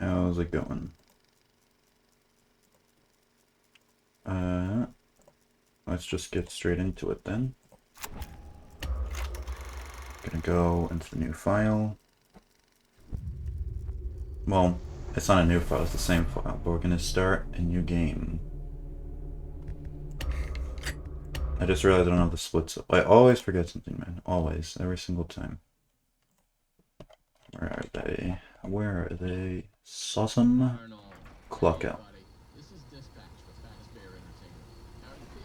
How's it going? Let's just get straight into it then. Gonna go into the new file. Well, it's not a new file, it's the same file, but we're gonna start a new game. I just realized I don't have the splits up. I always forget something, man. Always. Every single time. Where are they? Where are they? Sawsome. Clockout.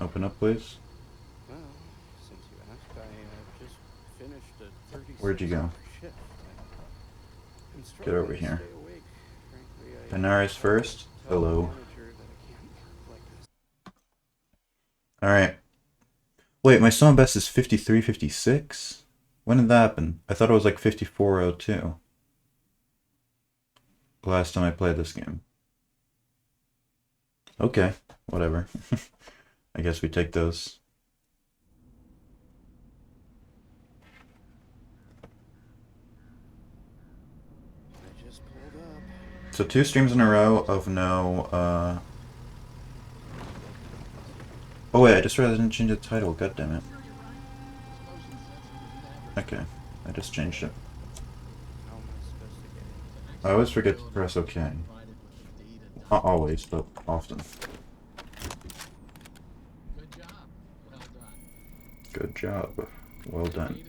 Open up, please. Well, since you asked, I just finished a 36 Where'd you go? shift. I'm Get struggling over to here. stay awake. Frankly, Benares first. tell the Hello. manager that I can't work like this. Alright. Wait, my summon best is 53.56? When did that happen? I thought it was like 54.02. Last time I played this game. Okay, whatever. I guess we take those. I just pulled up. So 2 streams in a row of no, Oh wait, I just realized I didn't change the title, god damn it. Okay, I just changed it. How am I supposed to get it? I always forget to press OK. Not always, but often. Good job. Well done.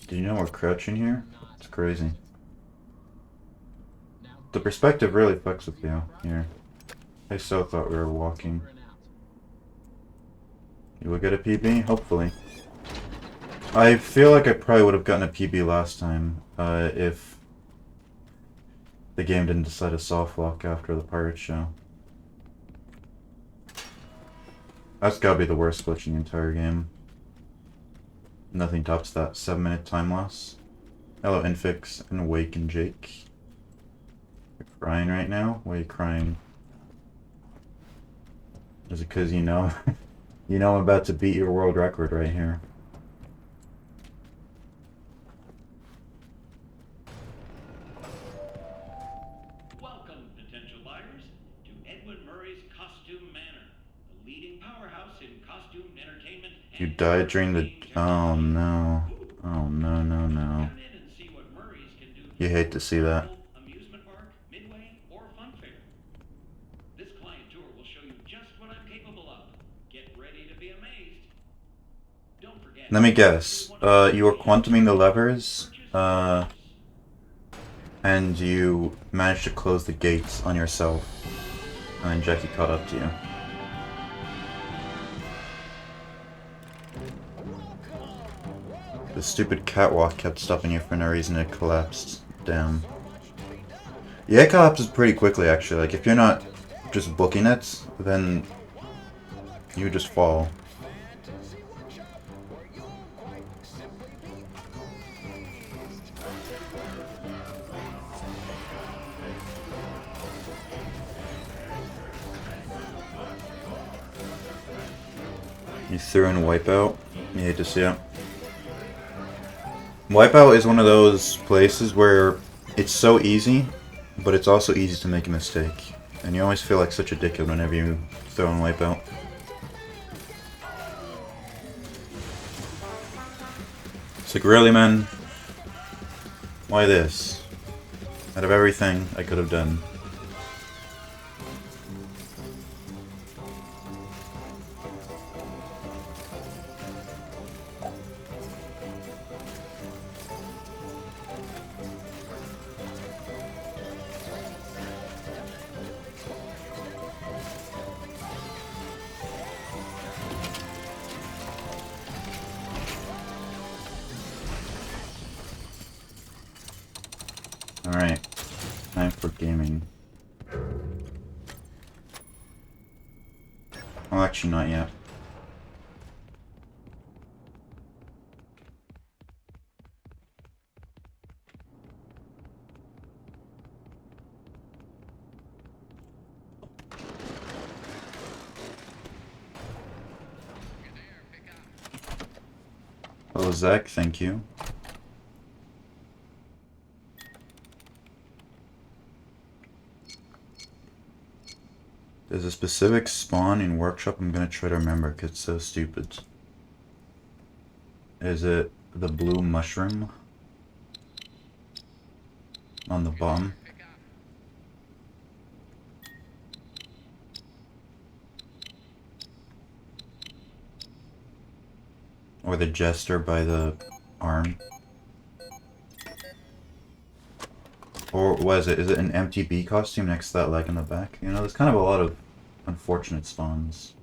Do you know we're crouching here? It's crazy. The perspective really fucks with you here. I so thought we were walking. You will get a PB? Hopefully. I feel like I probably would have gotten a PB last time, if the game didn't decide to soft lock after the pirate show. That's gotta be the worst glitch in the entire game. Nothing tops that 7-minute time loss. Hello, Infix and Wake and Jake. You're crying right now? Why are you crying? Is it because you know? You know I'm about to beat your world record right here. Welcome, potential buyers, to Edwin Murray's Costume Manor, the leading powerhouse in costume entertainment and You died during the... Oh no. Oh no, no, no. come in and see what Murray's can do. You hate to see that. Amusement park, midway, or fun fair. This client tour will show you just what I'm capable of. Get ready to be amazed. Don't forget. Let me guess. You were quantuming the levers, and you managed to close the gates on yourself, and then Jackie caught up to you. The stupid catwalk kept stopping you for no reason. It collapsed. Damn. Yeah, it collapses pretty quickly, actually. Like, if you're not just booking it, then you just fall. You threw in Wipeout. You hate to see it. Wipeout is one of those places where it's so easy, but it's also easy to make a mistake. And you always feel like such a dickhead whenever you throw in Wipeout. It's like, really, man? Why this? Out of everything I could have done. Alright, time for gaming. Well, actually not yet. Hello, Zach, thank you. There's a specific spawn in Workshop I'm gonna try to remember because it's so stupid. Is it the blue mushroom? On the bottom? Or the jester by the arm? Or was it? Is it an MTB costume next to that leg in the back? You know, there's kind of a lot of unfortunate spawns.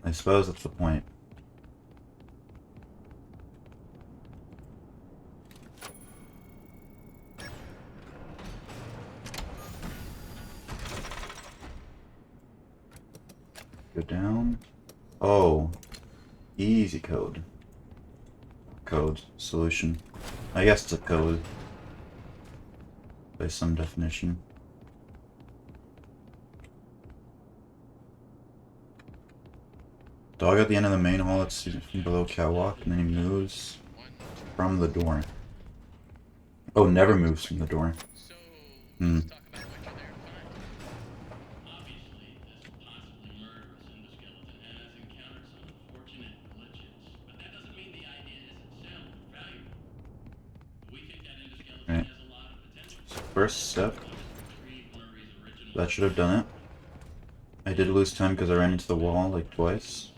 I suppose that's the point. Go down. Oh. Easy code. Code. Solution. I guess it's a code. By some definition. Dog at the end of the main hall, let's see from below catwalk, and then he moves from the door. Oh, never moves from the door. Hmm. Obviously, this possibly murderous endoskeleton has encountered some unfortunate glitches, but that doesn't mean the idea isn't sound or valuable. We think that endoskeleton Right. has a lot of potential. So first step. Retrieve Murray's original That should have done it. I did lose time because I ran into the wall like twice.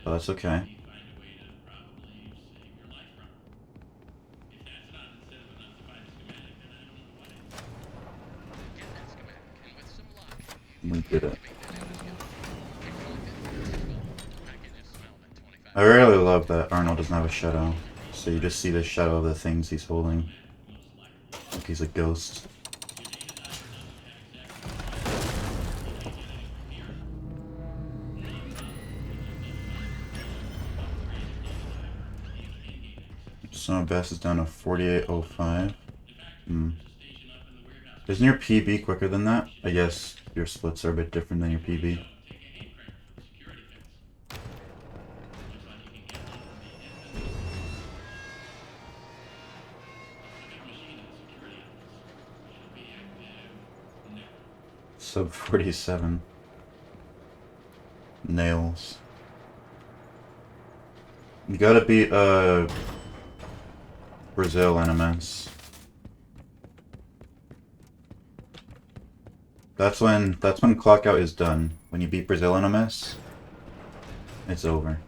But that's okay. find a way to probably save your life from it. If that's not incentive enough to buy the schematic, then I don't know what is. Get that schematic, and with some luck, We did it. make that endoskeleton. Take a look at the skull. I can just smell that 25. I really love that Arnold doesn't have a shadow. So you just see the shadow of the things he's holding. Like he's a ghost. So best is down to 4805. Isn't your PB quicker than that? I guess your splits are a bit different than your PB. Sub 47. Nails. You gotta beat Brazil NMS. That's when Clockout is done. When you beat Brazil NMS, it's over.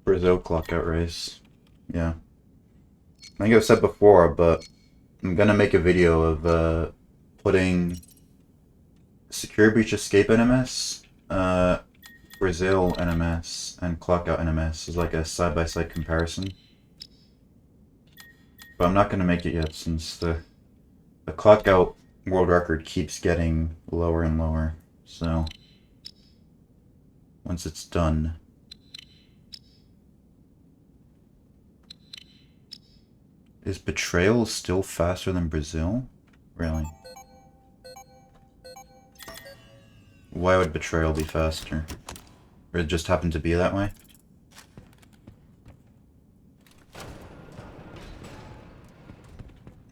Brazil Clockout race. Yeah. I think I've said before, but I'm gonna make a video of putting Secure Breach Escape NMS, Brazil NMS, and Clockout NMS as like a side-by-side comparison. But I'm not gonna make it yet since the Clockout world record keeps getting lower and lower. So once it's done. Is Betrayal still faster than Brazil? Really? Why would Betrayal be faster? Or it just happened to be that way?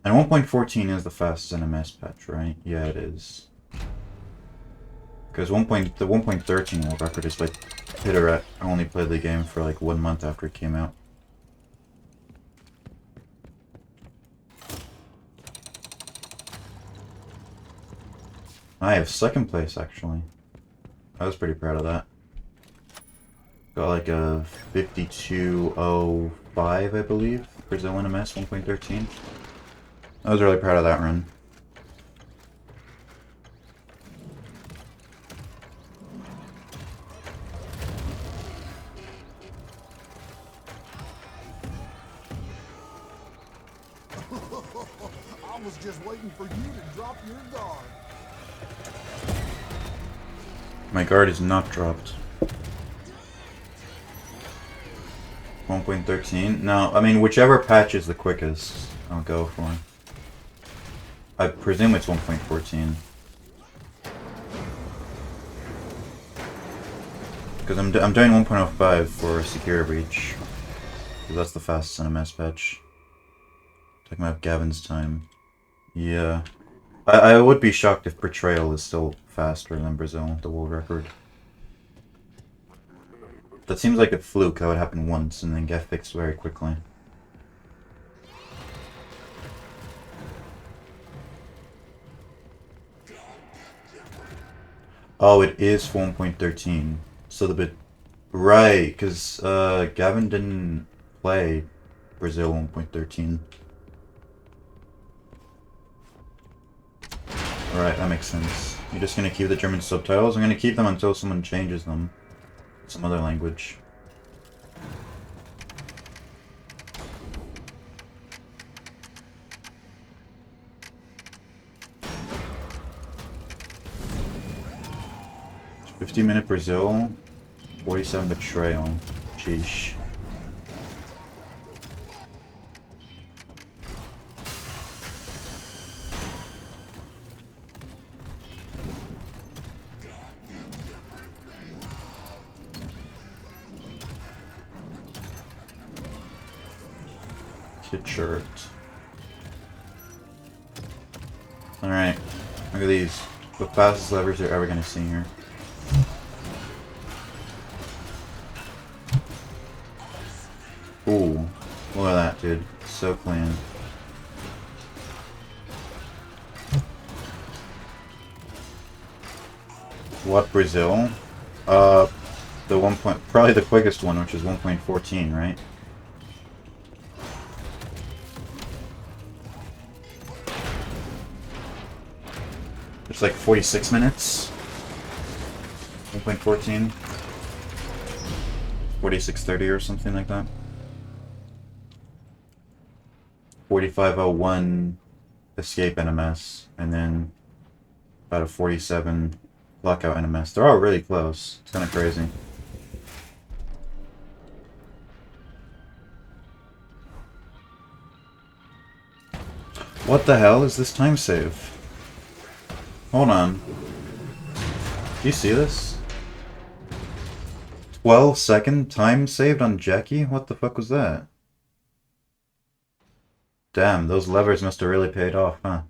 And 1.14 is the fastest NMS patch, right? Yeah, it is. Because the 1.13 world record is like Pitterette. I only played the game for like 1 month after it came out. I have second place, actually. I was pretty proud of that. Got like a 52.05, I believe. Brazil NMS 1.13. I was really proud of that run. I was just waiting for you to drop your guard. My guard is not dropped. 1.13? No, I mean, whichever patch is the quickest, I'll go for. I presume it's 1.14. Because I'm doing 1.05 for Secure Breach. Because that's the fastest NMS patch. Talking about Gavin's time. Yeah. I would be shocked if Portrayal is still faster than Brazil, the world record. That seems like a fluke how it happened once and then get fixed very quickly. Oh, it is 1.13. So the bit... Right, because Gavin didn't play Brazil 1.13. Alright, that makes sense. You're just gonna keep the German subtitles? I'm gonna keep them until someone changes them. Some other language. "50-minute Brazil, 47 Betrayal." Sheesh. Kid shirt. Alright. Look at these. The fastest levers you're ever gonna see here. Ooh. Look at that, dude. So clean. What Brazil? The probably the quickest one, which is 1.14, right? It's like 46 minutes. 1.14. 46:30 or something like that. 45:01 escape NMS, and then about a 47 Clockout NMS. They're all really close. It's kind of crazy. What the hell is this time save? Hold on. Do you see this? 12-second time saved on Jackie? What the fuck was that? Damn, those levers must have really paid off, huh?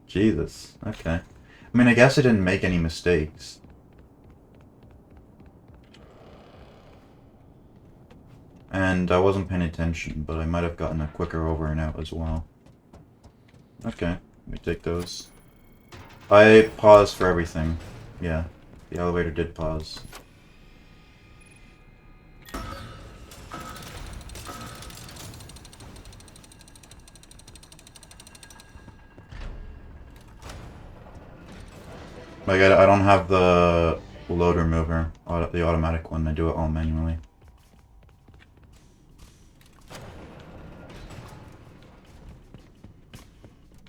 Jesus, okay. I mean, I guess I didn't make any mistakes. And I wasn't paying attention, but I might have gotten a quicker over and out as well. Okay, let me take those. I paused for everything. Yeah, the elevator did pause. Like, I don't have the load remover, the automatic one. I do it all manually.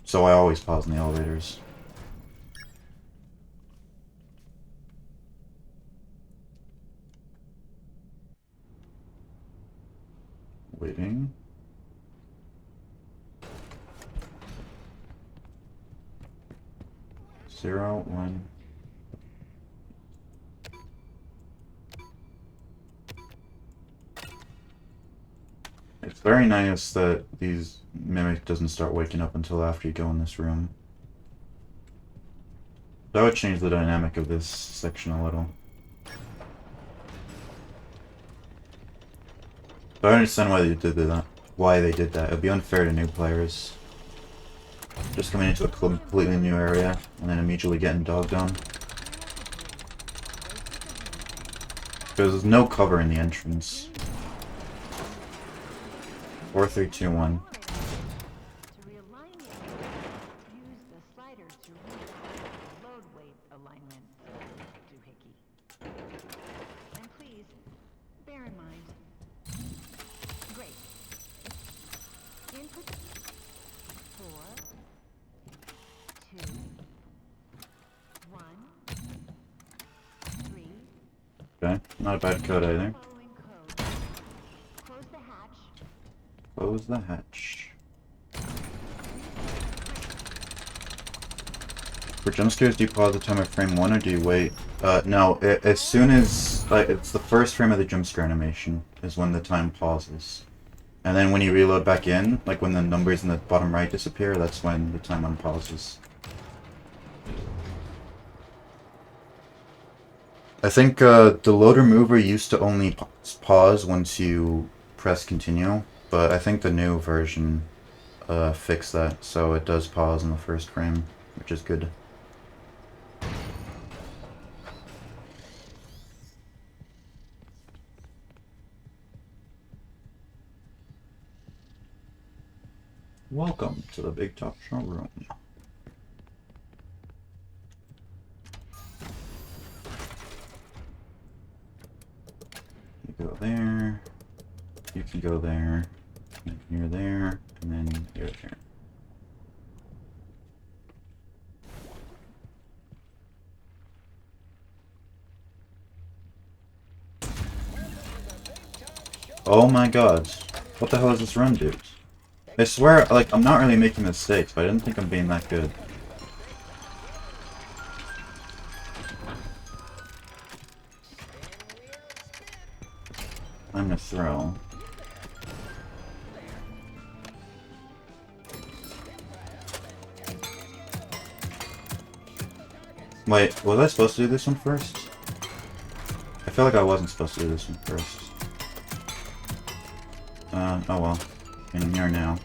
So I always pause in the elevators. Waiting. Zero, one. It's very nice that these Mimic doesn't start waking up until after you go in this room. That would change the dynamic of this section a little. But I understand why they did that. Why they did that. It would be unfair to new players. Just coming into a completely new area and then immediately getting dogged on. Because there's no cover in the entrance. 4, 3, 2, 1. To realign the use the slider to reset the load weight alignment, doohickey. And please, bear in mind. Great. Input 4, 2, 1, 3. Okay, not a bad code either. Following code. Close the hatch. Close the hatch. For jump scares, do you pause the time at frame 1 or do you wait? No, as soon as, like, it's the first frame of the jump scare animation is when the time pauses. And then when you reload back in, like when the numbers in the bottom right disappear, that's when the time unpauses. I think the loader mover used to only pause once you press continue, but I think the new version fixed that, so it does pause in the first frame, which is good. Welcome to the Big Top Showroom. You go there, you can go there, and you're there, and then you're there. Oh my god. What the hell is this run, dude? I swear, like, I'm not really making mistakes, but I didn't think I'm being that good. I'm gonna throw. Wait, was I supposed to do this one first? I feel like I wasn't supposed to do this one first. Oh well. In here now.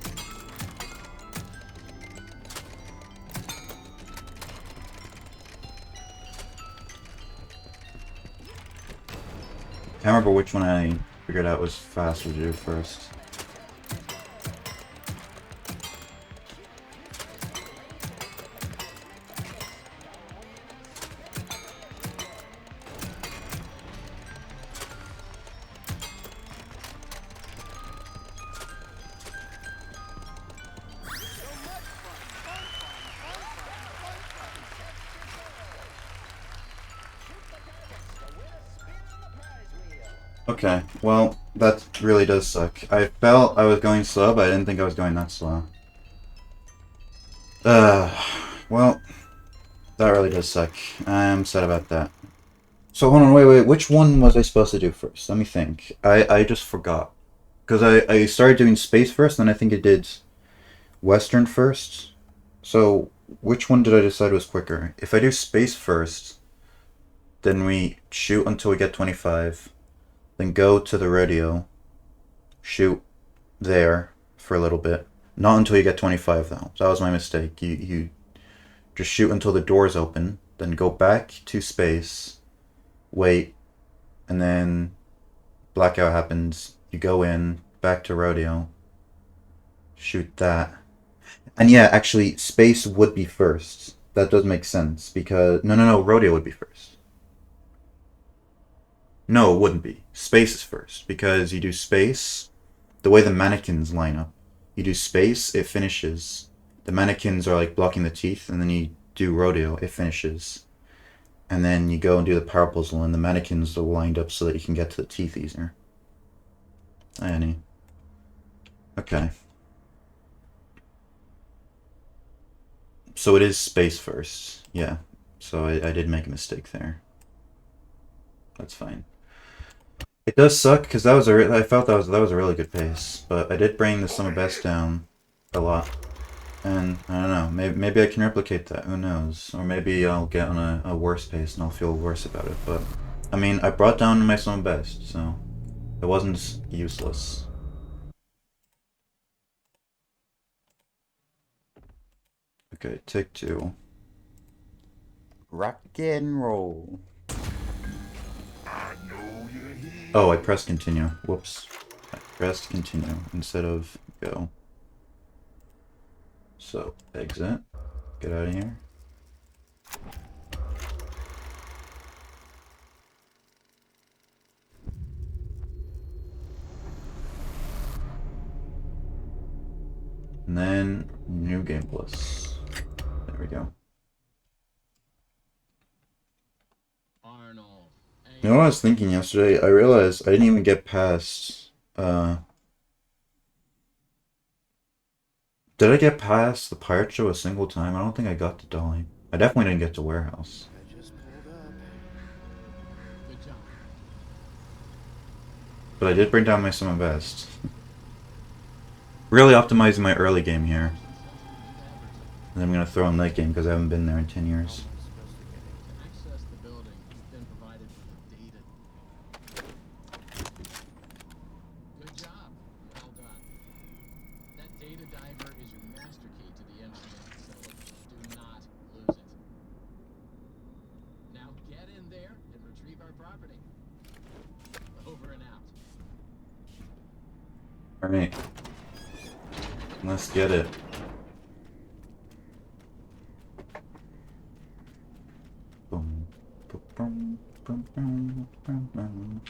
Can't remember which one I figured out was faster to do first. Okay, well, that really does suck. I felt I was going slow, but I didn't think I was going that slow. Well, that really does suck. I'm sad about that. So hold on, wait, which one was I supposed to do first? Let me think. I just forgot. Because I started doing space first, and then I think I did Western first. So which one did I decide was quicker? If I do space first, then we shoot until we get 25. Then go to the rodeo, shoot there for a little bit. Not until you get 25 though. That was my mistake. You just shoot until the doors open, then go back to space, wait, and then blackout happens. You go in, back to rodeo, shoot that. And yeah, actually, space would be first. That does make sense because no, rodeo would be first. No, it wouldn't be. Space is first, because you do space, the way the mannequins line up. You do space, it finishes. The mannequins are like blocking the teeth, and then you do rodeo, it finishes. And then you go and do the power puzzle, and the mannequins are lined up so that you can get to the teeth easier. Annie. Okay. So it is space first. Yeah. So I did make a mistake there. That's fine. It does suck because that was I felt that was a really good pace, but I did bring the sum of best down a lot, and I don't know, maybe I can replicate that. Who knows? Or maybe I'll get on a worse pace and I'll feel worse about it. But I mean, I brought down my sum of best, so it wasn't useless. Okay, take two. Rock and roll. Oh, I pressed continue. Whoops. I pressed continue instead of go. So, exit. Get out of here. And then, new game plus. There we go. You know what I was thinking yesterday? I realized I didn't even get past, did I get past the pirate show a single time? I don't think I got to Dolly. I definitely didn't get to warehouse. I just pulled up. Good job. But I did bring down my summon best. Really optimizing my early game here. And then I'm gonna throw in late game because I haven't been there in 10 years. How am I supposed to get in? To access the building, it's been provided with data. Good job. Well done. That data diver is your master key to the NMS facility. Do not lose it. Now get in there and retrieve our property. Over and out. Alright. Let's get it. Boom, boom, boom, boom, boom, boom, boom.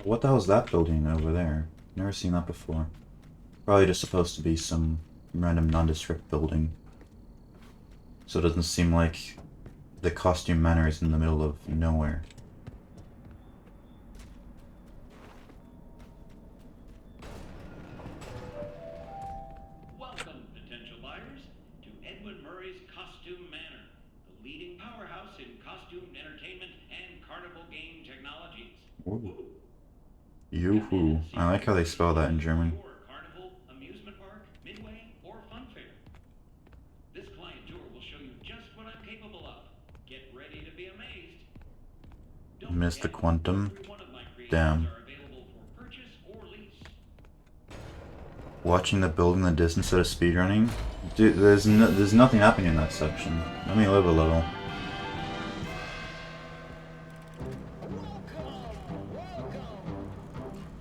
What the hell is that building over there? Never seen that before. Probably just supposed to be some random nondescript building. So it doesn't seem like the costume manor is in the middle of nowhere. Welcome, potential buyers, to Edwin Murray's Costume Manor, the leading powerhouse in costume entertainment and carnival game technologies. Ooh. Yoo-hoo. I like how they spell that in German. Or carnival, amusement park, midway, or fun fair. This client tour will show you just what I'm capable of. Get ready to be amazed. Don't Missed the forget, quantum. every one of my creations Damn. are available for purchase or lease. Watching the build in the distance of speedrunning? Dude, there's nothing happening in that section. Let me live a little.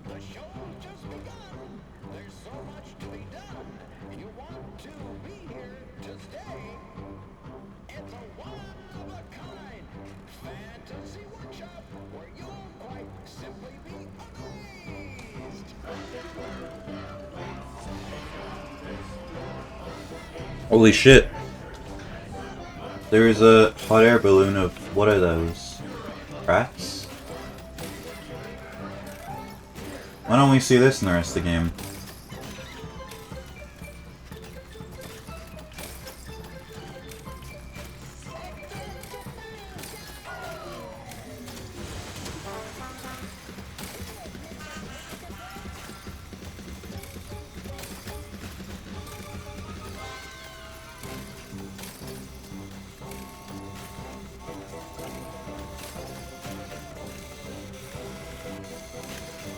The show's just begun. There's so much to be done. You want to be here to stay. It's a one-of-a-kind fantasy workshop where you'll quite simply be amazed. Holy shit. There is a hot air balloon of, what are those? Rats? Why don't we see this in the rest of the game?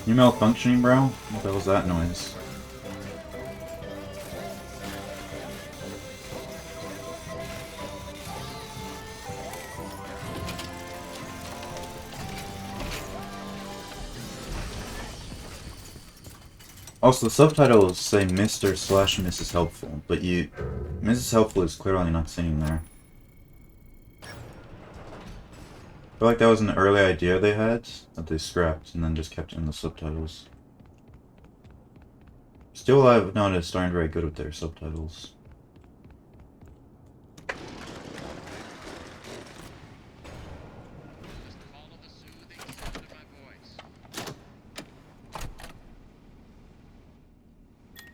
You malfunctioning, bro? What the hell was that noise? Also, the subtitles say Mr. / Mrs. Helpful, but Mrs. Helpful is clearly not sitting there. I feel like that was an early idea they had that they scrapped and then just kept in the subtitles. Still, I've noticed aren't very good with their subtitles. Just follow the soothing sound of my voice.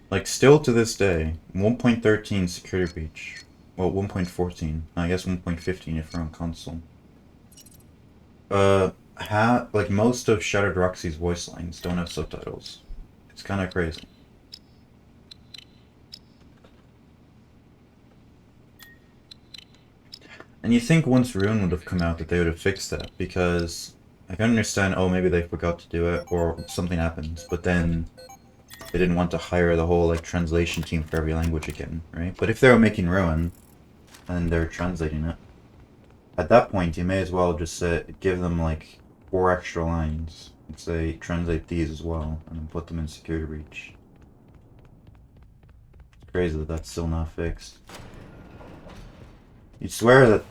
Like, still to this day, 1.13 security breach. Well, 1.14. I guess 1.15 if we're on console. Like, most of Shattered Roxy's voice lines don't have subtitles. It's kind of crazy. And you think once Ruin would have come out that they would have fixed that, because I can understand, oh, maybe they forgot to do it, or something happened, but then they didn't want to hire the whole, like, translation team for every language again, right? But if they were making Ruin, and they're translating it, at that point, you may as well just give them, like, 4 extra lines, and say, translate these as well, and then put them in security breach. It's crazy that that's still not fixed. You'd swear that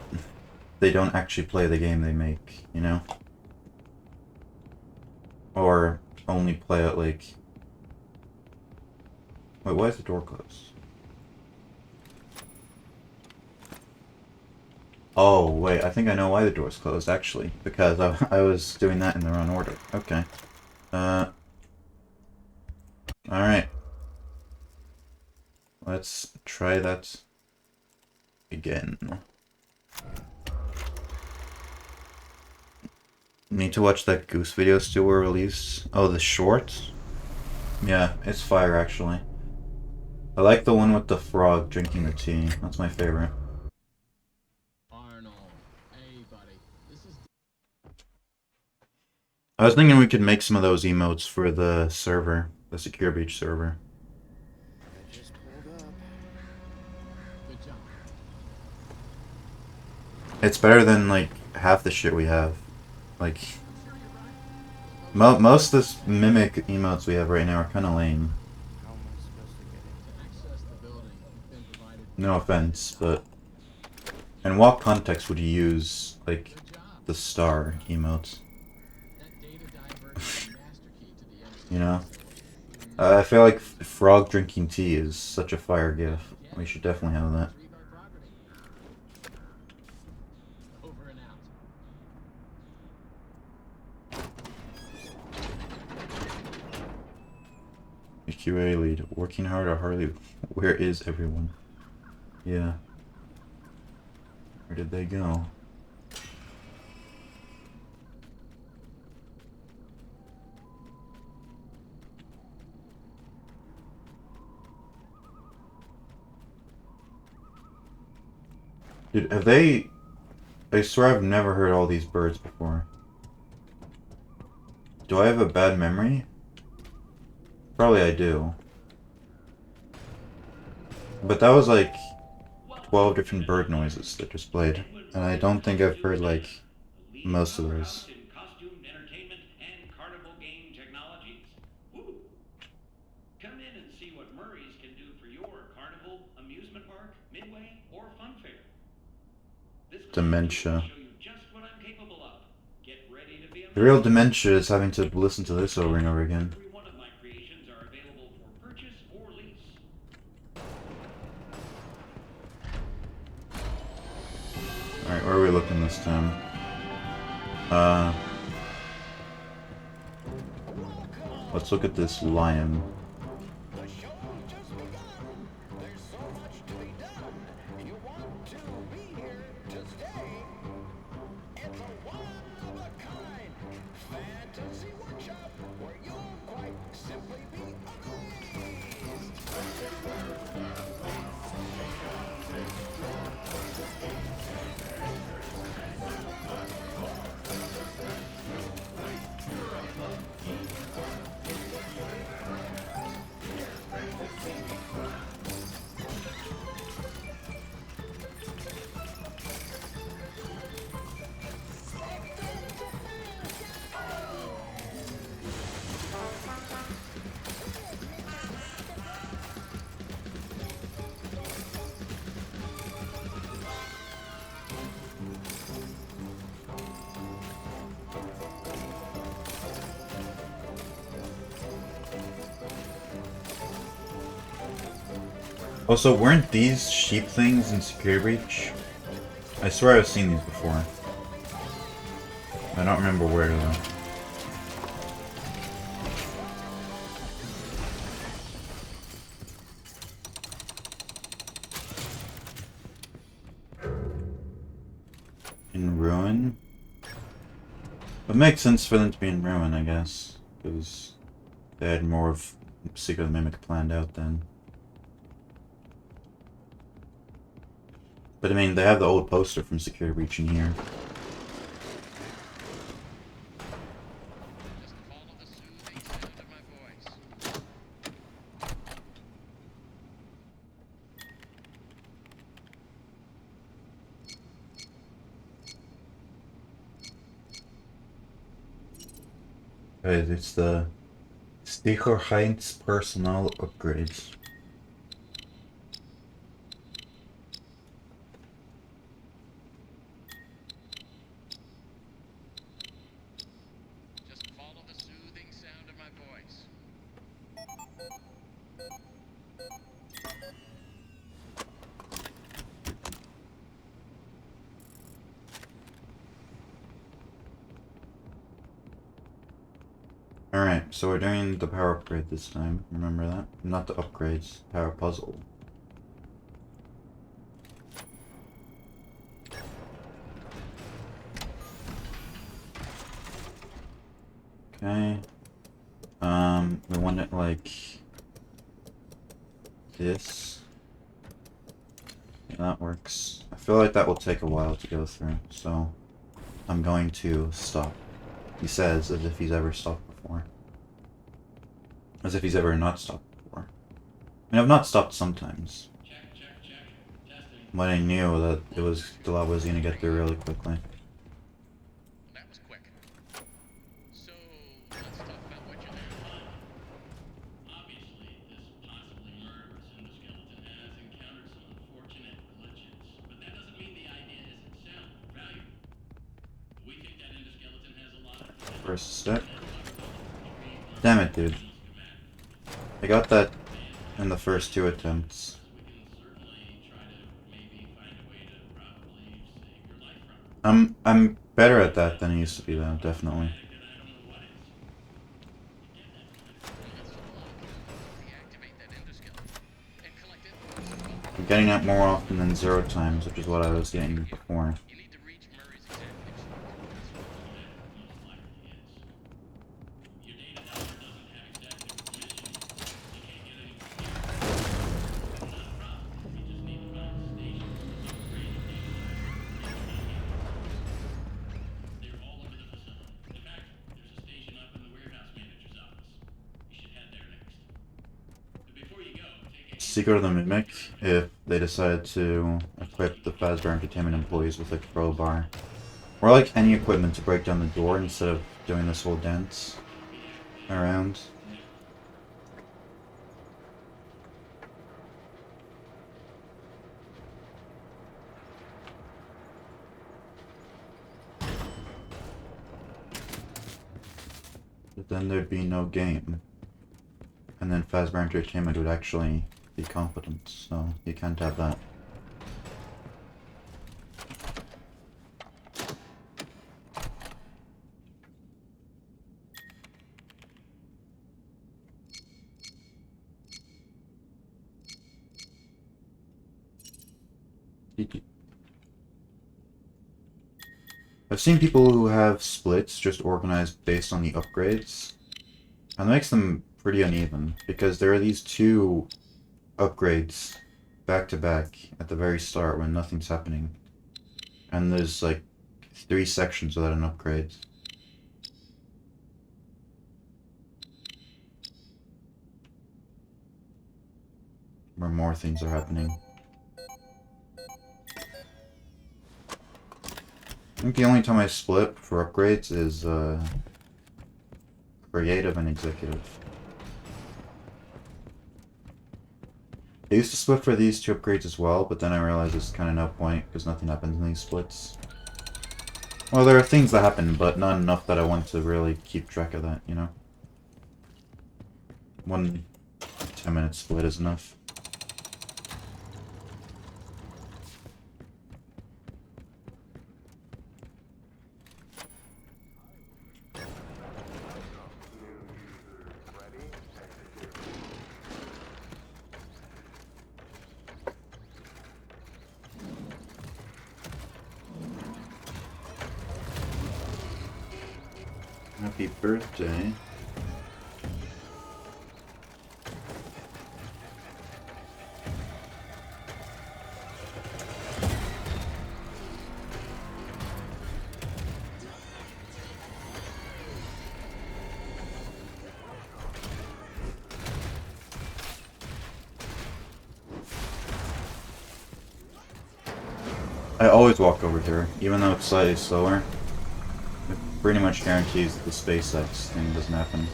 they don't actually play the game they make, you know? Or only play it like... Wait, why is the door closed? Oh, wait, I think I know why the door's closed, actually. Because I was doing that in the wrong order. Okay. Alright. Let's try that again. Need to watch that Goose video still were released. Oh, the short? Yeah, it's fire actually. I like the one with the frog drinking the tea. That's my favorite. Arnold. Hey, buddy. This is I was thinking we could make some of those emotes for the server, the Secure Beach server. I just pulled up. good job. It's better than like half the shit we have. Like most of this mimic emotes we have right now are kind of lame. How am I supposed to get To access the building, you've been provided. No offense, but in what context would you use like Good job. the star emotes? That data diver is a master key to the MCN You know? facility. I feel like frog grinking tea is such a fire gif. We should definitely have that. Retrieve our property. Over and out. The QA lead, working hard or hardly. Where is everyone? Yeah. Where did they go? Dude, have they... I swear I've never heard all these birds before. Do I have a bad memory? Probably I do. But that was like 12 different bird noises that just played. And I don't think I've heard like most of those. In costumed entertainment and carnival game technologies. Woo! Come in and see what Murray's can do for your carnival, amusement park, midway, or fun fair. This Dementia. will show you just what I'm capable of. Get ready to be The real dementia is having to listen to this over and over again. Every one of my creations are available for purchase or lease. Alright, where are we looking this time? Let's look at this lion. The show's just begun. There's so much to be done. You want to be here to stay. It's a one-of-a-kind fantasy workshop where you'll quite simply be amazed. Also, weren't these sheep things in Secure Breach? I swear I've seen these before. I don't remember where though. In Ruin? It makes sense for them to be in Ruin, I guess. Because they had more of Secret Mimic planned out then. But I mean, they have the old poster from Secure Breach in here. Just follow the soothing sound of my voice. Right, it's the Sicherheitspersonal upgrades. Just follow the soothing sound of my voice. Alright, so we're doing the power upgrade this time. Remember that? Not the upgrades, power puzzle. Okay. We want it like this. Yeah, that works. I feel like that will take a while to go through, so I'm going to stop. He says as if he's ever stopped before. As if he's ever not stopped before. I mean, I've not stopped sometimes. Check, check, check. Testing. But I knew that the lava was gonna get through really quickly. That was quick. So, let's talk about what you learned. Obviously, this possibly murderous endoskeleton has encountered some unfortunate glitches, but that doesn't mean the idea isn't sound or valuable. We think that endoskeleton has a lot of potential. First step. Damn it, dude. I got that in the first 2 attempts. We can certainly try to maybe find a way to probably save your life from it. I'm better at that than I used to be though, definitely. And I don't know what is. Get that point. Reactivate that endoskeleton and collect it. I'm getting it more often than 0 times, which is what I was getting before. You need to reach Murray's executive Most likely is. Your data diver doesn't have executive permission. You can't get any more data. Not a problem. You just need to find a station with upgraded data They're all over the facility. In fact, there's a station up in the warehouse manager's office. You should head there next. But before you go, take a Secret of the Mimic, if they decide to equip the Fazbear Entertainment employees with a crowbar. Or like any equipment to break down the door instead of doing this whole dance around. But then there'd be no game. And then Fazbear Entertainment would actually be competent, so you can't have that. I've seen people who have splits just organized based on the upgrades, and that makes them pretty uneven, because there are these 2 upgrades back to back at the very start when nothing's happening, and there's like 3 sections without an upgrade. Where more things are happening. I think the only time I split for upgrades is creative and executive. I used to split for these 2 upgrades as well, but then I realized there's kind of no point because nothing happens in these splits. Well, there are things that happen, but not enough that I want to really keep track of that, you know? 1 10-minute split is enough. Happy birthday. I always walk over here, even though it's slightly slower. It pretty much guarantees that the SpaceX thing doesn't happen.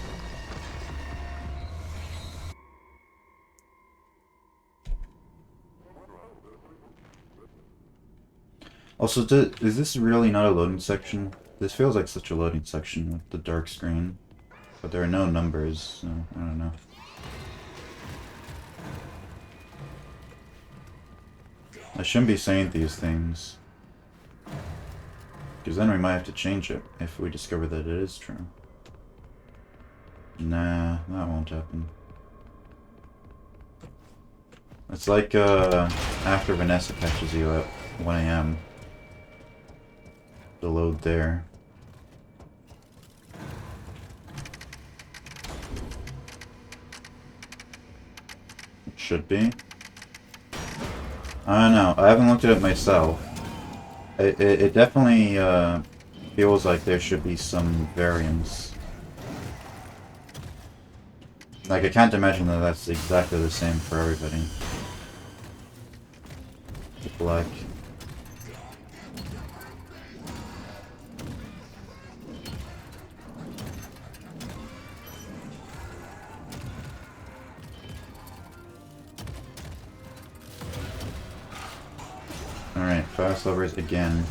Also, is this really not a loading section? This feels like such a loading section with the dark screen. But there are no numbers, so I don't know. I shouldn't be saying these things. Because then we might have to change it if we discover that it is true. Nah, that won't happen. It's like, after Vanessa catches you at 1 AM. The load there. It should be. I don't know. I haven't looked at it myself. It definitely, feels like there should be some variance. Like, I can't imagine that that's exactly the same for everybody. Black. Alright, fast levers again.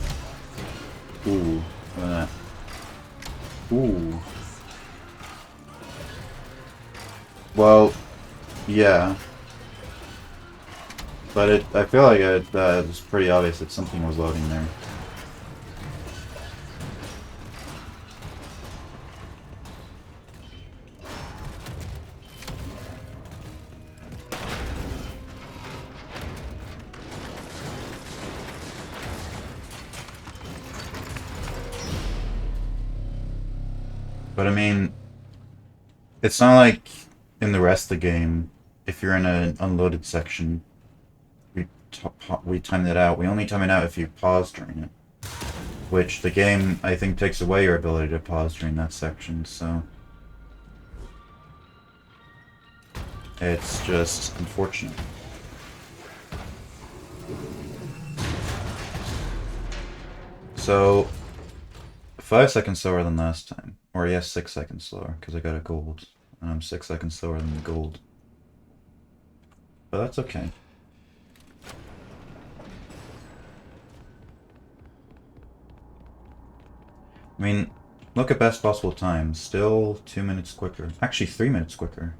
Ooh, look at that. Ooh. Well, yeah. But I feel like it's pretty obvious that something was loading there. But I mean, it's not like in the rest of the game, if you're in an unloaded section, we timed it out. We only time it out if you pause during it. Which the game, I think, takes away your ability to pause during that section, so... It's just unfortunate. So, 5 seconds slower than last time. Or yes, 6 seconds slower, because I got a gold. And I'm 6 seconds slower than the gold. But that's okay. I mean, look at best possible time. Still 2 minutes quicker. Actually, 3 minutes quicker.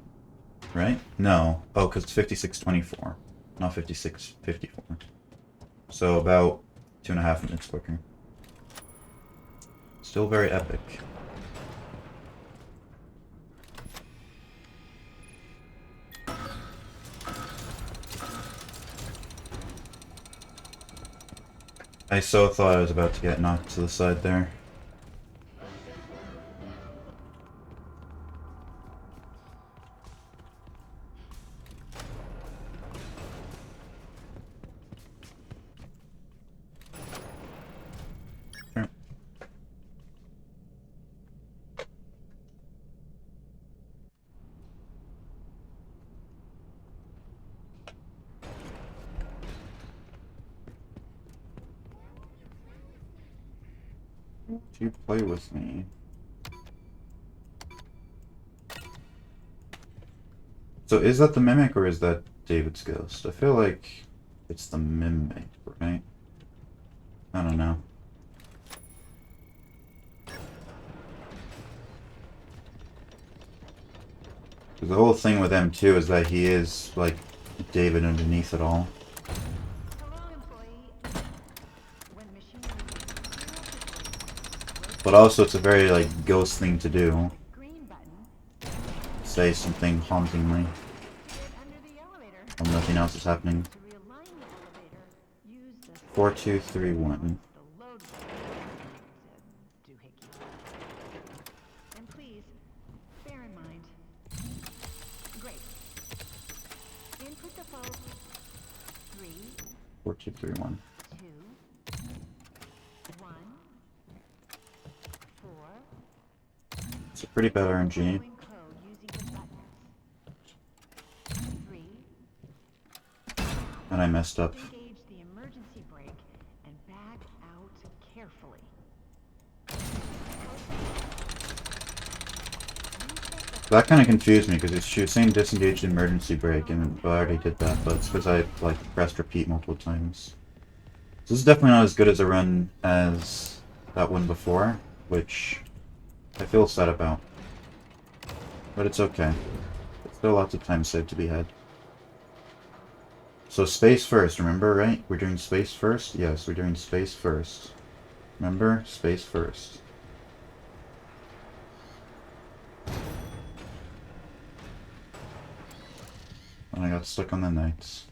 Right? No. Oh, because it's 56:24. Not 56:54. So about 2.5 minutes quicker. Still very epic. I so thought I was about to get knocked to the side there. Sure. Do you play with me? So is that the mimic or is that David's ghost? I feel like it's the mimic, right? I don't know. Because the whole thing with M2 is that he is, like, David underneath it all. Hello, employee. When machinery But also it's a very, like, ghost thing to do. green button, Say something hauntingly get under the elevator. when nothing else is happening. To realign the elevator, use the 4, 2, 3, 1. the load button to doohickey. And please, bear in mind. Great. Input the fault. 3, 4, 2, 3, 1. 2, 1, 4. It's a pretty bad RNG. Following code using the buttons. 3. And I messed up. Engage the emergency brake and back out carefully. That kind of confused me because she was saying disengage the emergency brake, and I already did that, but it's because I like pressed repeat multiple times. So this is definitely not as good as a run as that one before, which I feel sad about. But it's okay. There's still lots of time saved to be had. So space first, remember, right? We're doing space first? Yes, we're doing space first. Remember? Space first. I got stuck on the nights.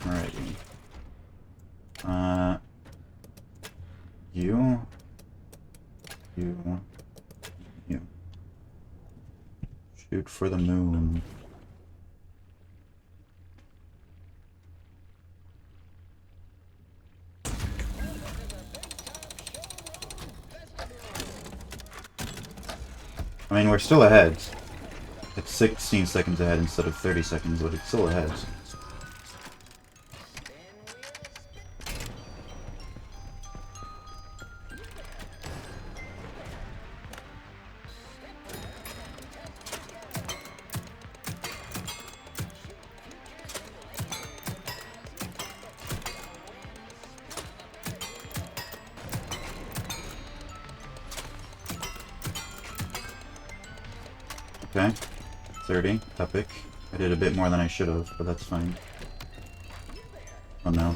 Alrighty. You. Shoot for the moon. I mean, we're still ahead. It's 16 seconds ahead instead of 30 seconds, but it's still ahead. Okay, 30, epic. I did a bit more than I should have, but that's fine. Oh no.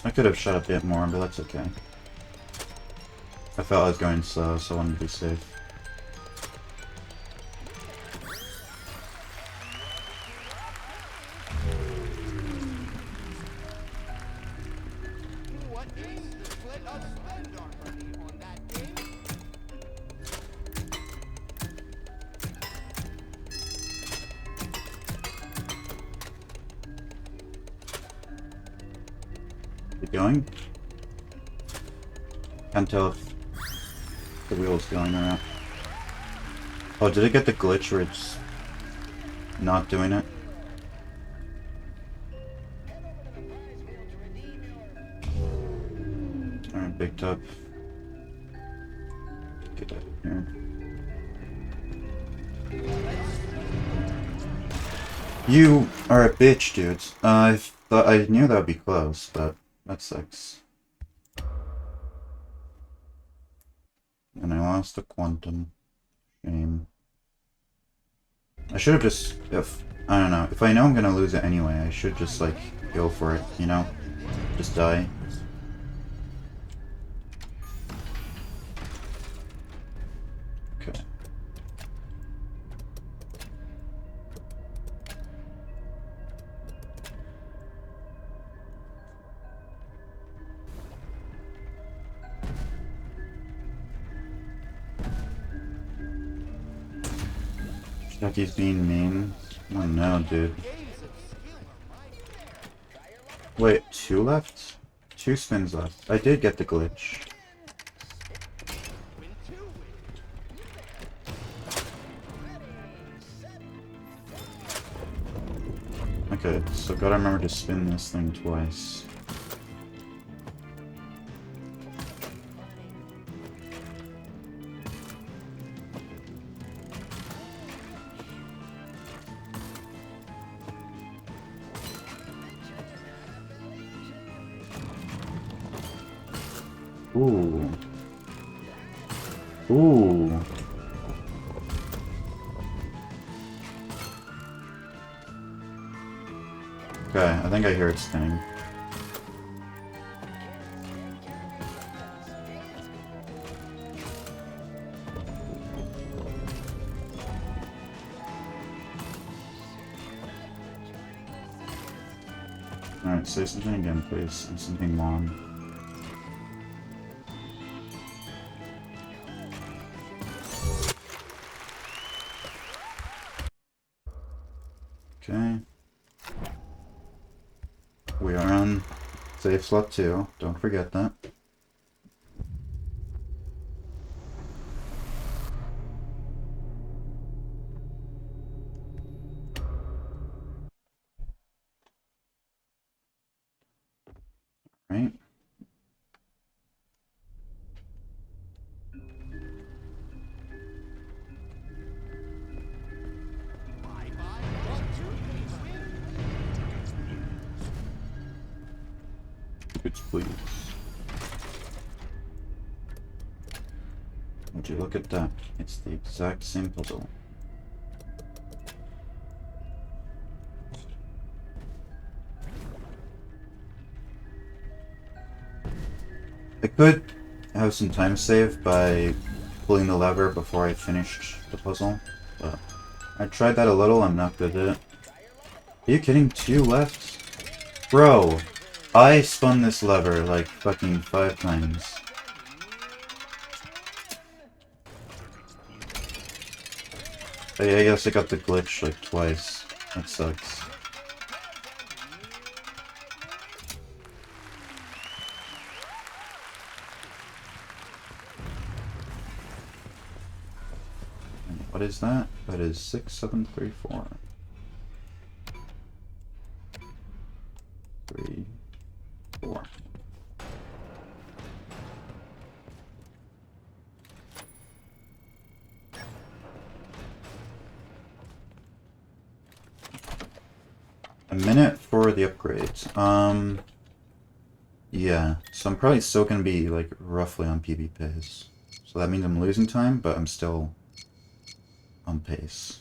I could have shot a bit more, but that's okay. I felt I was going slow, so I wanted to be safe. What is the split of spend our money on that game? Keep going. Can't tell if the wheel's going or not. Oh, did it get the glitch where it's not doing it? Alright, big tub. Get out of here. You are a bitch, dude. I knew that would be close, but that sucks. And I lost the quantum. Shame. I should have just, I don't know, if I know I'm gonna lose it anyway, I should just, like, go for it, you know? Just die. Okay. Chucky's being mean. Oh no, dude. Wait, 2 left? 2 spins left. I did get the glitch. Okay, so gotta remember to spin this thing twice. Ooh. Ooh. Okay, I think I hear it spinning. Alright, say something again, please, and something long. Okay. We are on safe slot 2. Don't forget that. Right. Tickets, please. Would you look at that? It's the exact same puzzle. I could have some time saved by pulling the lever before I finished the puzzle, but I tried that a little, I'm not good at it. Are you kidding? 2 left? Bro, I spun this lever like fucking 5 times. I guess I got the glitch like twice. That sucks. What is that? That is 6734. 3, 4. A minute for the upgrades. Yeah. So I'm probably still gonna be like roughly on PB pace. So that means I'm losing time, but I'm still on pace.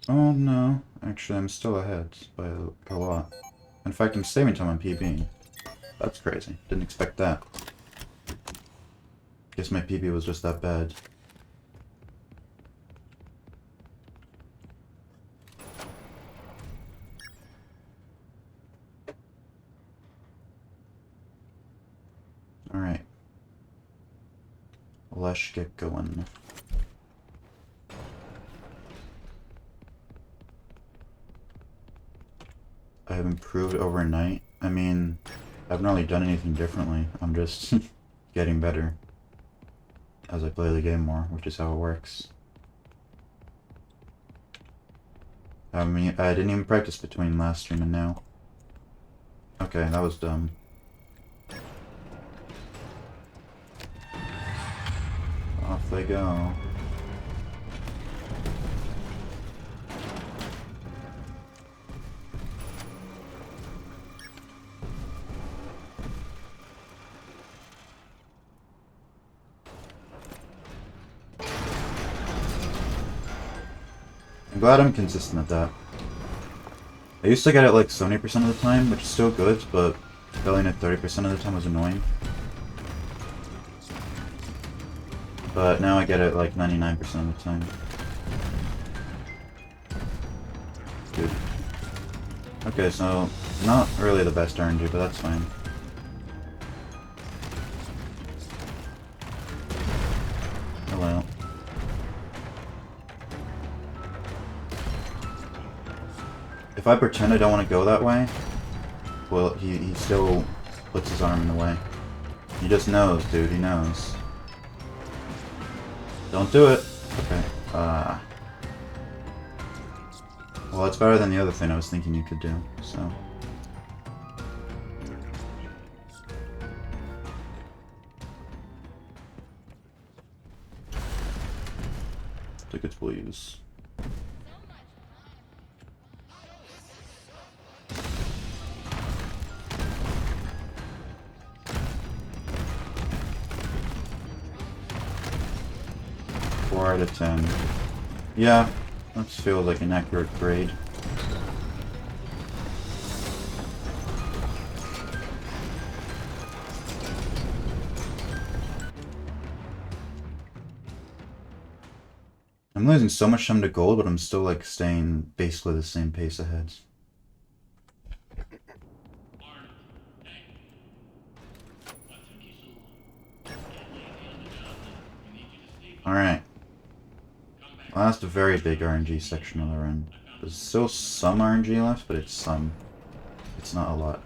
Oh no, actually I'm still ahead by a lot. In fact, I'm saving time on PB. That's crazy. Didn't expect that. Guess my PB was just that bad. Alright. Let's get going. I have improved overnight. I mean, I haven't really done anything differently. I'm just getting better as I play the game more, which is how it works. I mean, I didn't even practice between last stream and now. Okay, that was dumb. Off they go. I'm glad I'm consistent at that. I used to get it like 70% of the time, which is still good, but failing it 30% of the time was annoying. But now I get it like 99% of the time. Good. Okay, so not really the best RNG, but that's fine. Hello. If I pretend I don't want to go that way, well, he still puts his arm in the way. He just knows, dude, he knows. Don't do it! Okay, well, it's better than the other thing I was thinking you could do, so... Tickets please. Out of 10. Yeah, that feels like an accurate grade. I'm losing so much time to gold, but I'm still like staying basically the same pace ahead. Alright. Last very big RNG section of the run. There's still some RNG left, but it's some. It's not a lot.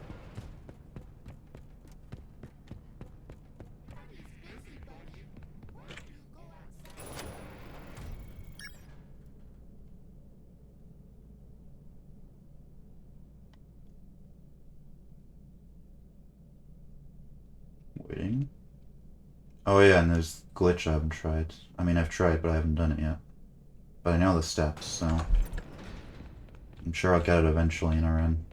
Oh yeah, and there's glitch I haven't tried. I mean, I've tried, but I haven't done it yet. But I know the steps, so I'm sure I'll get it eventually in a run.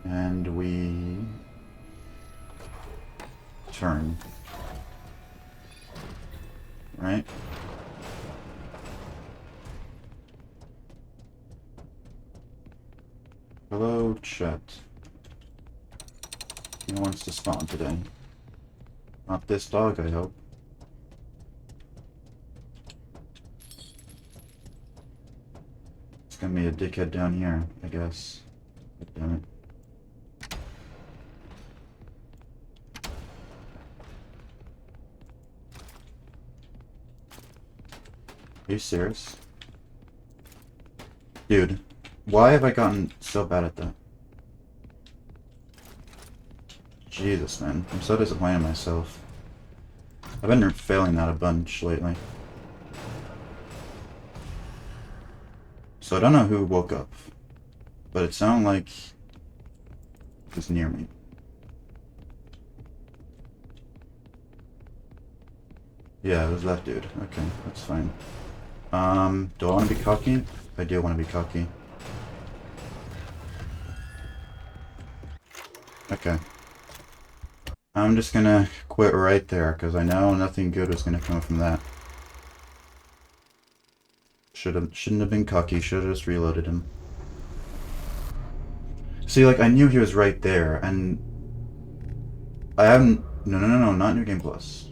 And we turn. Right? Hello, chat. Who wants to spawn today? Not this dog, I hope. It's gonna be a dickhead down here, I guess. God damn it. Are you serious? Dude, why have I gotten so bad at that? Jesus, man. I'm so disappointed in myself. I've been failing that a bunch lately. So I don't know who woke up, but it sounded like he was near me. Yeah, it was that dude. Okay, that's fine. Do I want to be cocky? I do want to be cocky. Okay. I'm just gonna quit right there, because I know nothing good was gonna come from that. Shouldn't have been cocky, should have just reloaded him. See, like, I knew he was right there, and I haven't... No, not New Game Plus.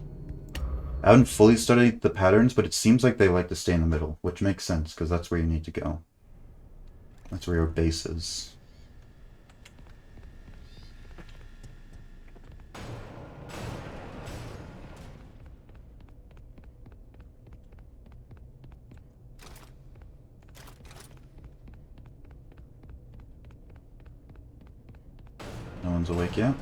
I haven't fully studied the patterns, but it seems like they like to stay in the middle, which makes sense, because that's where you need to go. That's where your base is. No one's awake yet.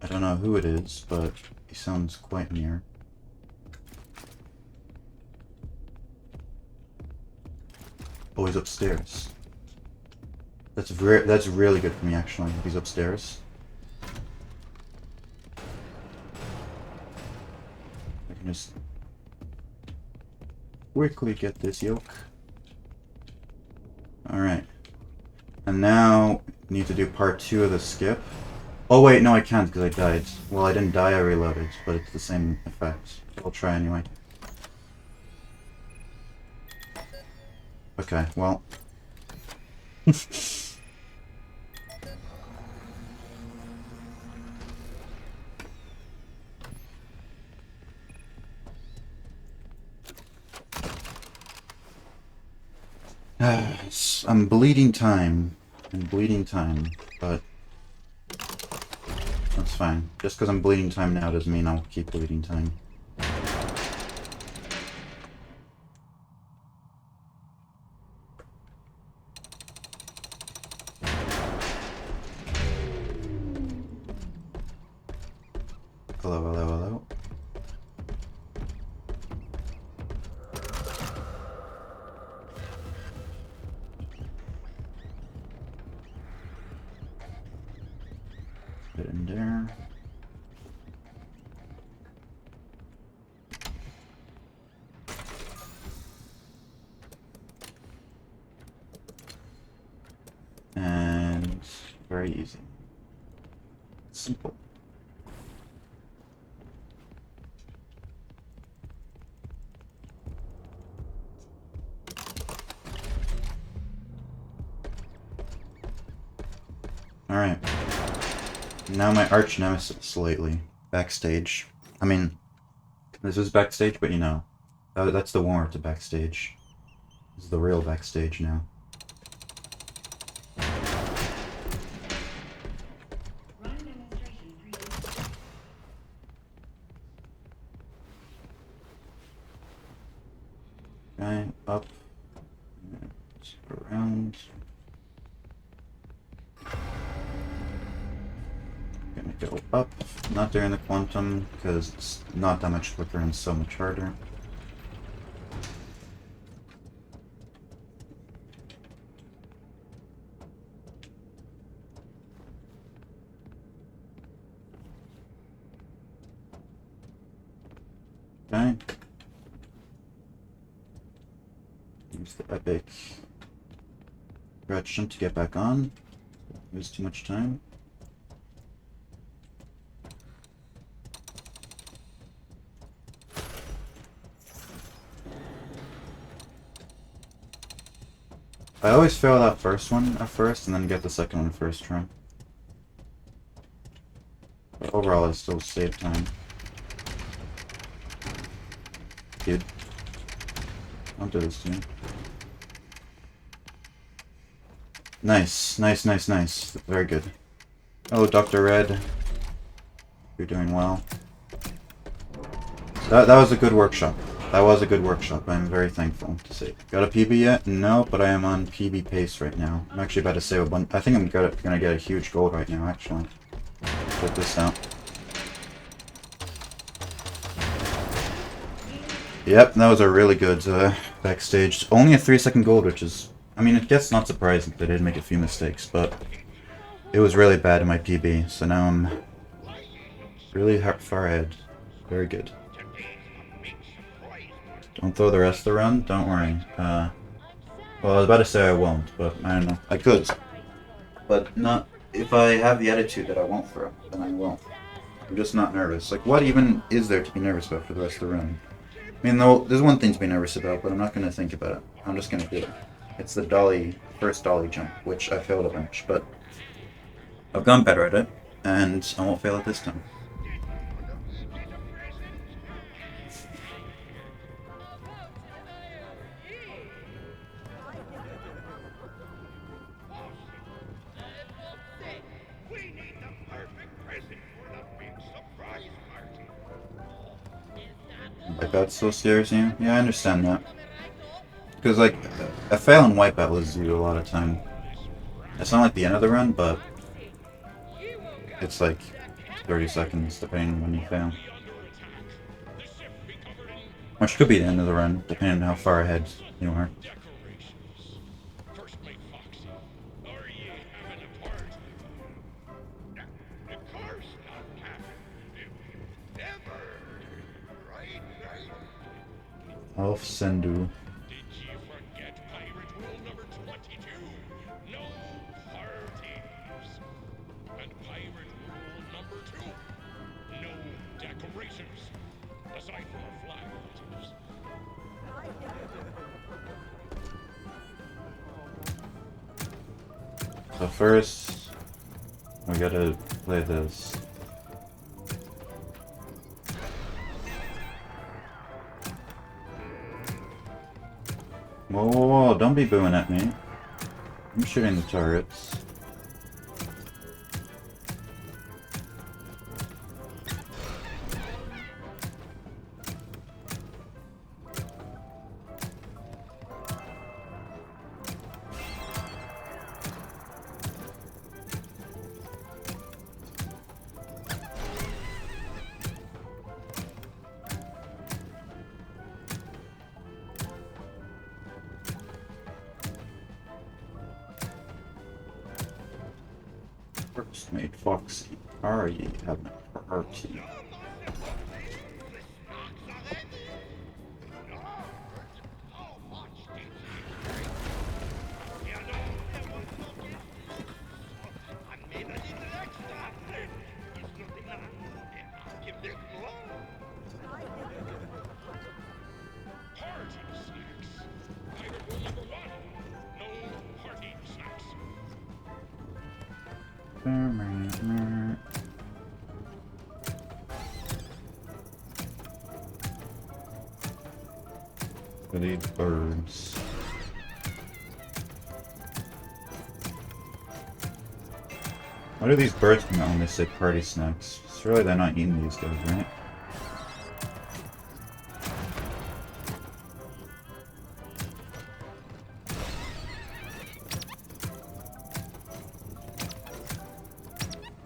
I don't know who it is, but he sounds quite near. Oh, he's upstairs. That's really good for me, actually, if he's upstairs. I can just quickly get this yoke. Alright. And now, need to do part 2 of the skip. Oh wait, no I can't because I died. Well, I didn't die, I reloaded, but it's the same effect. I'll try anyway. Okay, well. I'm bleeding time. But that's fine. Just because I'm bleeding time now doesn't mean I'll keep bleeding time. Hello. Get in there. And very easy. Simple. Alright. Now my arch nemesis lately. Backstage. I mean, this is backstage, but you know. That's the warrant to backstage. This is the real backstage now. Okay, up. Around. go up, not during the quantum, because it's not that much quicker and so much harder. Okay. Use the epic crouch jump to get back on. Use too much time. I always fail that first one at first and then get the second one first try. But overall I still save time. Dude. I'll do this to you. Nice, nice, nice, nice. Very good. Oh, Dr. Red. You're doing well. That was a good workshop. That was a good workshop. I'm very thankful to say. Got a PB yet? No, but I am on PB pace right now. I'm actually about to save a bunch. I think I'm gonna get a huge gold right now, actually. Put this out. Yep, that was a really good backstage. Only a 3-second gold, which is... I mean, it gets not surprising that I did make a few mistakes, but... It was really bad in my PB, so now I'm... really far ahead. Very good. Don't throw the rest of the run? Don't worry. Well, I was about to say I won't, but I don't know. I could. But not... If I have the attitude that I won't throw, then I won't. I'm just not nervous. Like, what even is there to be nervous about for the rest of the run? I mean, though, there's one thing to be nervous about, but I'm not going to think about it. I'm just going to do it. It's the dolly, first dolly jump, which I failed a bunch, but I've gotten better at it, and I won't fail it this time. Like, that still scares you? Yeah, I understand that. Because, like, a fail in Wipeout loses you a lot of time. It's not like the end of the run, but it's like 30 seconds, depending on when you fail. Which could be the end of the run, depending on how far ahead you are. Elf Sendu. So first, we gotta play this. Whoa, whoa, whoa, don't be booing at me. I'm shooting the turrets. First mate Foxy. Are you having a party? Pretty birds. Why do these birds come out when they say party snacks? Surely they're not eating these guys, right?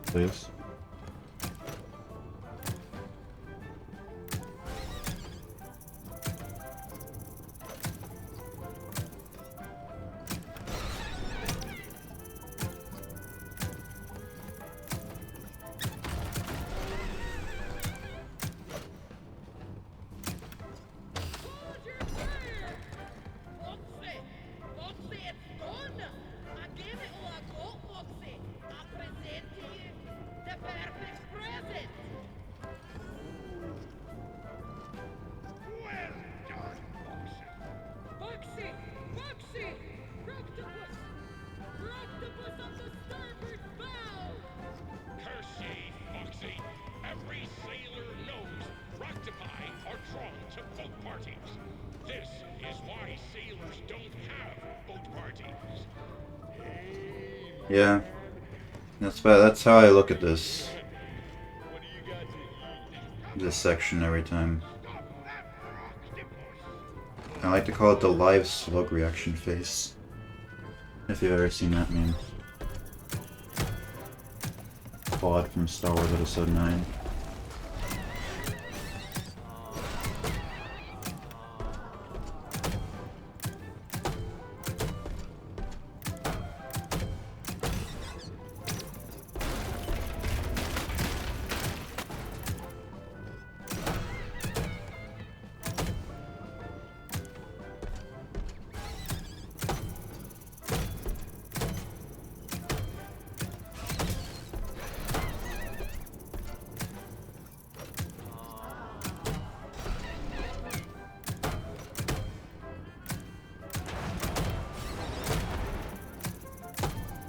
Please. Yeah. That's how I look at this section every time. I like to call it the live slug reaction face. If you've ever seen that meme. Claude from Star Wars Episode 9.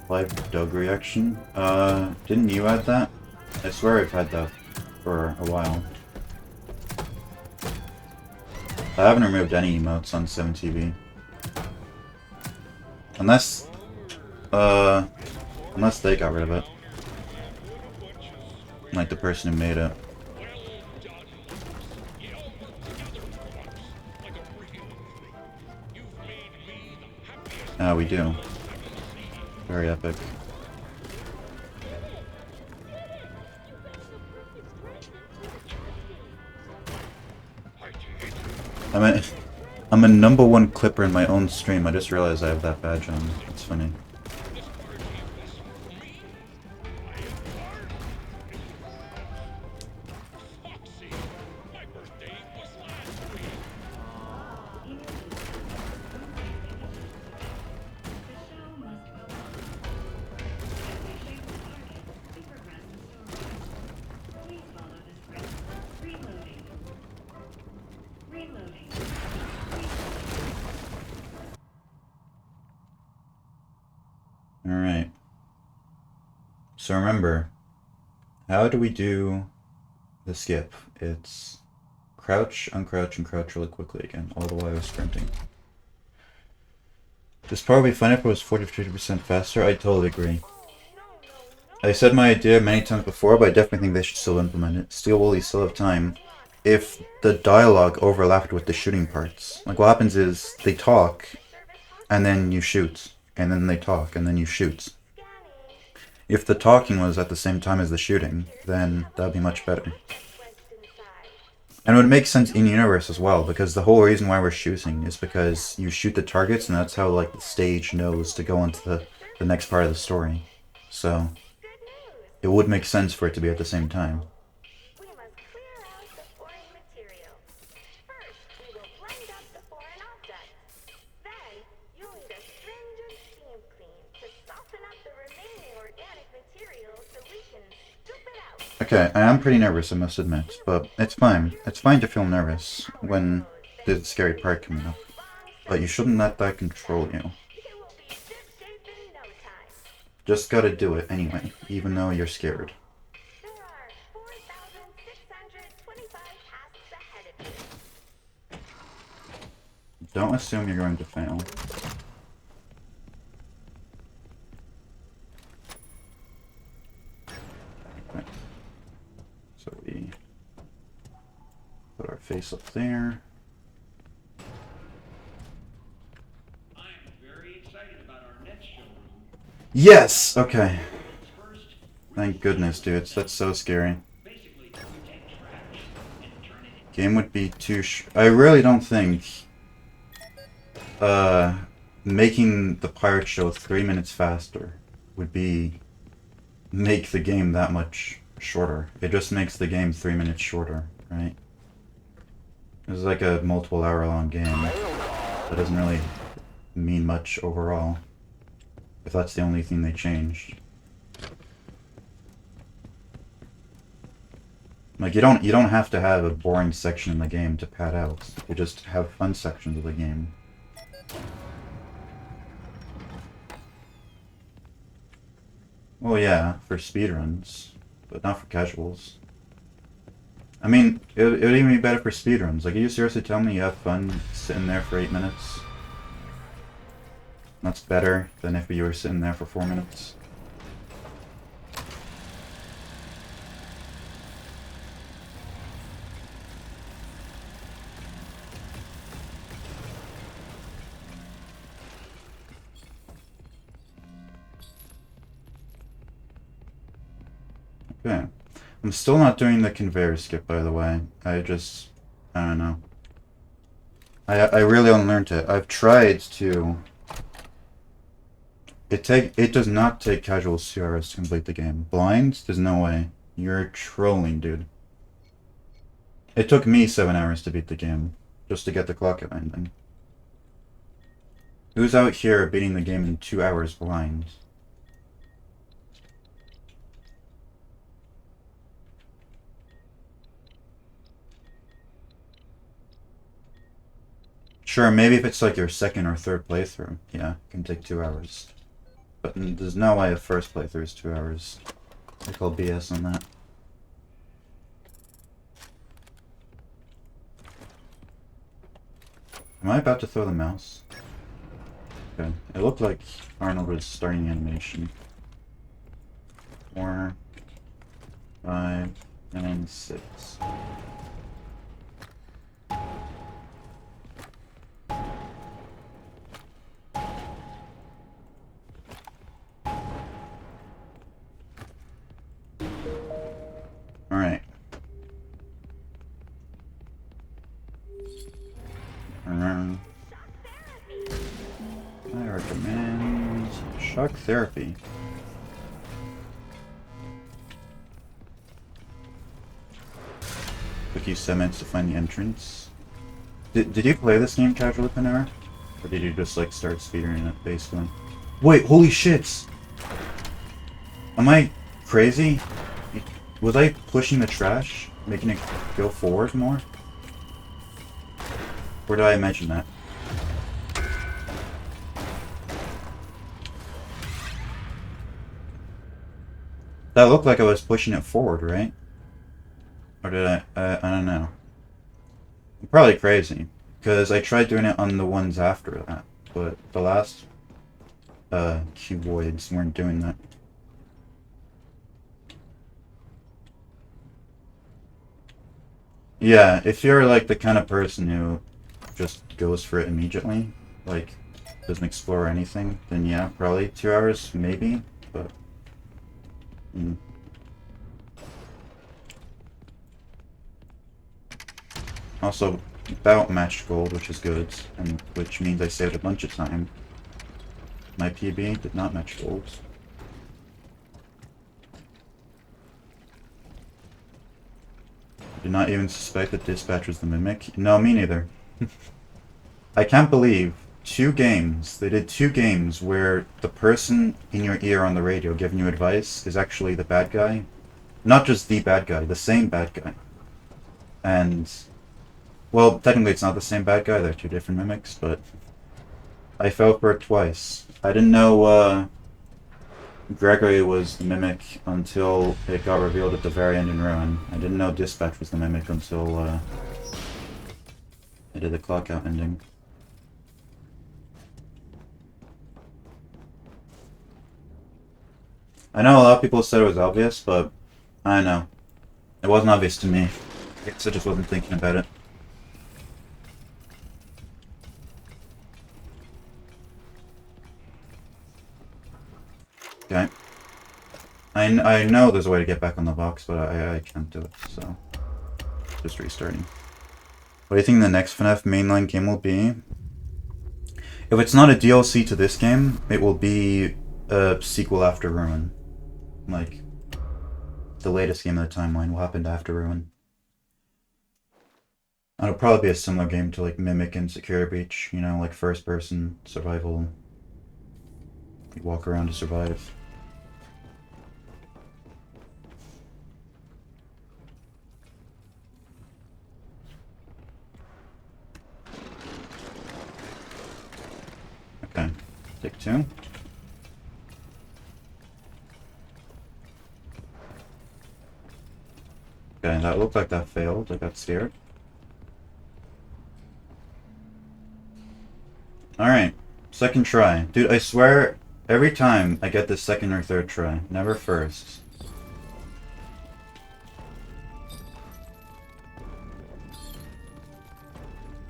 Live Doug reaction? Didn't you add that? I swear I've had that for a while. I haven't removed any emotes on 7TV. Unless they got rid of it. Like the person who made it. Ah, we do. Very epic. I'm a #1 clipper in my own stream. I just realized I have that badge on. It's funny. Alright. So remember, how do we do the skip? It's crouch, uncrouch, and crouch really quickly again, all the while sprinting. This part would be fun if it was 40 to 50% faster. I totally agree. I said my idea many times before, but I definitely think they should still implement it. Steel Woolly still have time. If the dialogue overlapped with the shooting parts. Like what happens is they talk, and then you shoot. And then they talk, and then you shoot. If the talking was at the same time as the shooting, then that would be much better. And it would make sense in-universe as well, because the whole reason why we're shooting is because you shoot the targets, and that's how like the stage knows to go into the next part of the story. So, it would make sense for it to be at the same time. Okay, I am pretty nervous, I must admit, but it's fine. It's fine to feel nervous when there's a scary part coming up. But you shouldn't let that control you. Just gotta do it anyway, even though you're scared. Don't assume you're going to fail. Okay. So we put our face up there. I'm very excited about our next showroom. Yes! Okay. Thank goodness, dudes. That's so scary. Basically, we take trash and turn it Game would be too I really don't think making the pirate show 3 minutes faster would make the game that much shorter. It just makes the game 3 minutes shorter, right? This is like a multiple hour long game. That doesn't really mean much overall. If that's the only thing they changed. Like you don't have to have a boring section in the game to pad out. You just have fun sections of the game. Well, yeah, for speedruns, but not for casuals. I mean, it would even be better for speedruns. Like, are you seriously telling me you have fun sitting there for 8 minutes? That's better than if you were sitting there for 4 minutes. Okay. I'm still not doing the conveyor skip, by the way. I don't know. I really unlearned it. I've tried to... It does not take casuals 2 hours to complete the game. Blind? There's no way. You're trolling, dude. It took me 7 hours to beat the game, just to get the Clockout ending. Who's out here beating the game in 2 hours blind? Sure, maybe if it's like your second or third playthrough, yeah, it can take 2 hours. But there's no way a first playthrough is 2 hours. I call BS on that. Am I about to throw the mouse? Okay, it looked like Arnold was starting animation. 4, 5, and 6. Alright. I recommend shock therapy. Took you 7 minutes to find the entrance. Did you play this game casually, Panera? Or did you just like start speedrunning it basically? Wait, holy shit! Am I crazy? Was I pushing the trash? Making it go forward more? Or did I imagine that? That looked like I was pushing it forward, right? Or did I don't know. I'm probably crazy, because I tried doing it on the ones after that, but the last cuboids weren't doing that. Yeah, if you're like the kind of person who just goes for it immediately, like doesn't explore anything, then yeah, probably 2 hours, maybe, but... Also, about matched gold, which is good, and which means I saved a bunch of time. My PB did not match gold. Did not even suspect that Dispatch was the Mimic. No, me neither. I can't believe 2 games, they did 2 games where the person in your ear on the radio giving you advice is actually the bad guy. Not just the bad guy, the same bad guy. And, well, technically it's not the same bad guy, they're 2 different mimics, but I fell for it twice. I didn't know Gregory was the mimic until it got revealed at the very end in Ruin. I didn't know Dispatch was the mimic until I did the Clockout ending. I know a lot of people said it was obvious, but I don't know. It wasn't obvious to me. I guess I just wasn't thinking about it. Okay. I know there's a way to get back on the box, but I can't do it, so... Just restarting. What do you think the next FNAF mainline game will be? If it's not a DLC to this game, it will be a sequel after Ruin. Like, the latest game of the timeline will happen after Ruin. And it'll probably be a similar game to like Mimic and Security Breach, you know, like first person survival. You walk around to survive. Okay, take 2. Okay, that looked like that failed. I got scared. Alright, second try. Dude, I swear, every time I get this second or third try. Never first.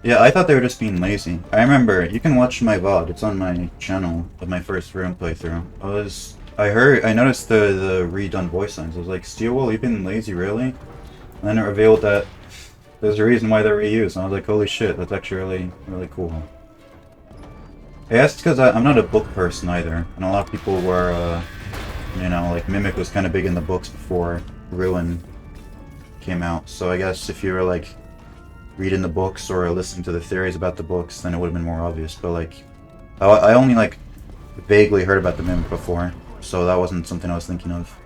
Yeah, I thought they were just being lazy. I remember, you can watch my VOD, it's on my channel, of my first Ruin playthrough. I was I noticed the redone voice lines. I was like, Steelwell, you've been lazy, really? And then it revealed that there's a reason why they're reused, and I was like, holy shit, that's actually really cool. Yeah, that's because I'm not a book person either, and a lot of people were, you know, like Mimic was kind of big in the books before Ruin came out, so I guess if you were like reading the books or listening to the theories about the books, then it would have been more obvious, but like, I only like vaguely heard about the Mimic before, so that wasn't something I was thinking of.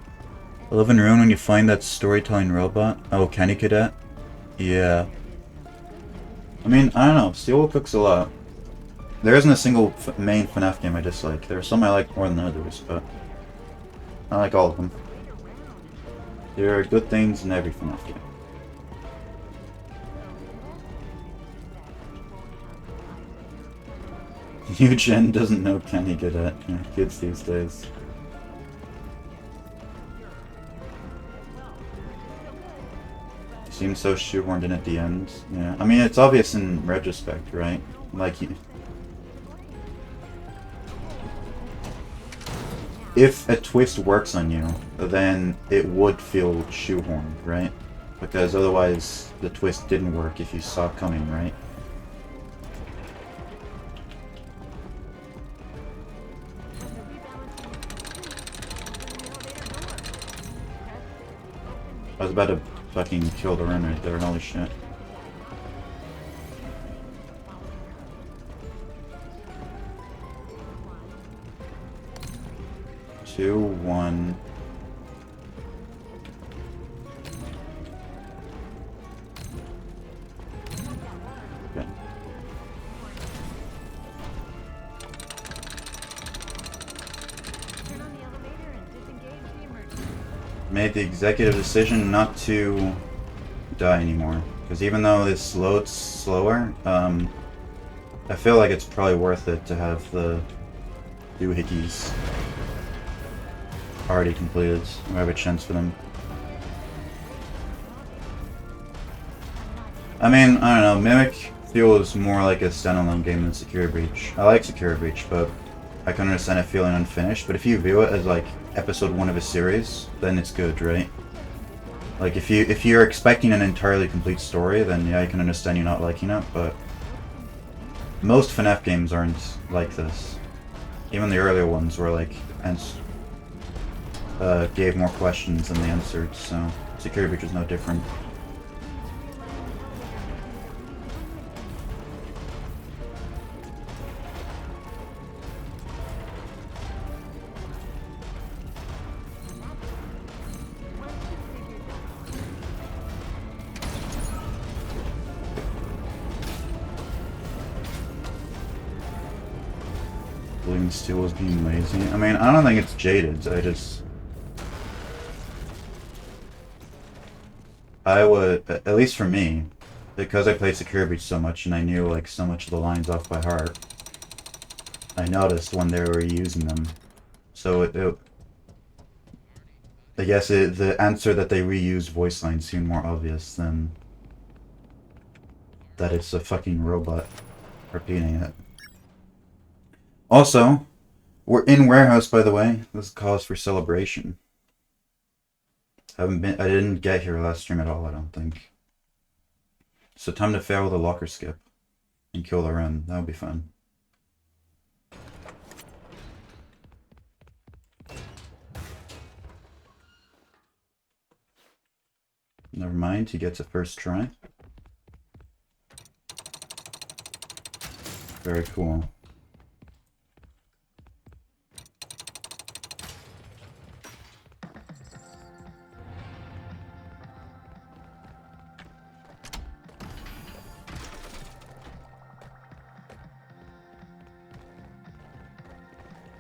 I love in Ruin when you find that storytelling robot. Oh, Candy Cadet? Yeah. I mean, I don't know, Steel cooks a lot. There isn't a single main FNAF game I dislike. There are some I like more than others, but I like all of them. There are good things in every FNAF game. New Gen doesn't know Kenny Cadet. Yeah, kids these days. Seems so shoehorned in at the end. Yeah, I mean, it's obvious in retrospect, right? Like, if a twist works on you, then it would feel shoehorned, right? Because otherwise, the twist didn't work if you saw it coming, right? I was about to fucking kill the run right there, holy shit. Two, one. Okay. Made the executive decision not to die anymore. Because even though this loads slower, I feel like it's probably worth it to have the doohickeys already completed. I have a chance for them. I mean, I don't know, Mimic feels more like a standalone game than Secure Breach. I like Secure Breach, but I can understand it feeling unfinished, but if you view it as like episode 1 of a series, then it's good, right? Like if you're expecting an entirely complete story, then yeah, I can understand you not liking it, but most FNAF games aren't like this. Even the earlier ones were like gave more questions than they answered, so Secure Breach was no different. Believing Steel was being lazy. I mean, I don't think it's jaded. I would, at least for me, because I played Secure Breach so much and I knew like so much of the lines off by heart, I noticed when they were using them. So I guess the answer that they reused voice lines seemed more obvious than that it's a fucking robot repeating it. Also, we're in Warehouse, by the way. This is cause for celebration. I didn't get here last stream at all, I don't think. So time to fail the locker skip and kill the run. That would be fun. Never mind, he gets a first try. Very cool.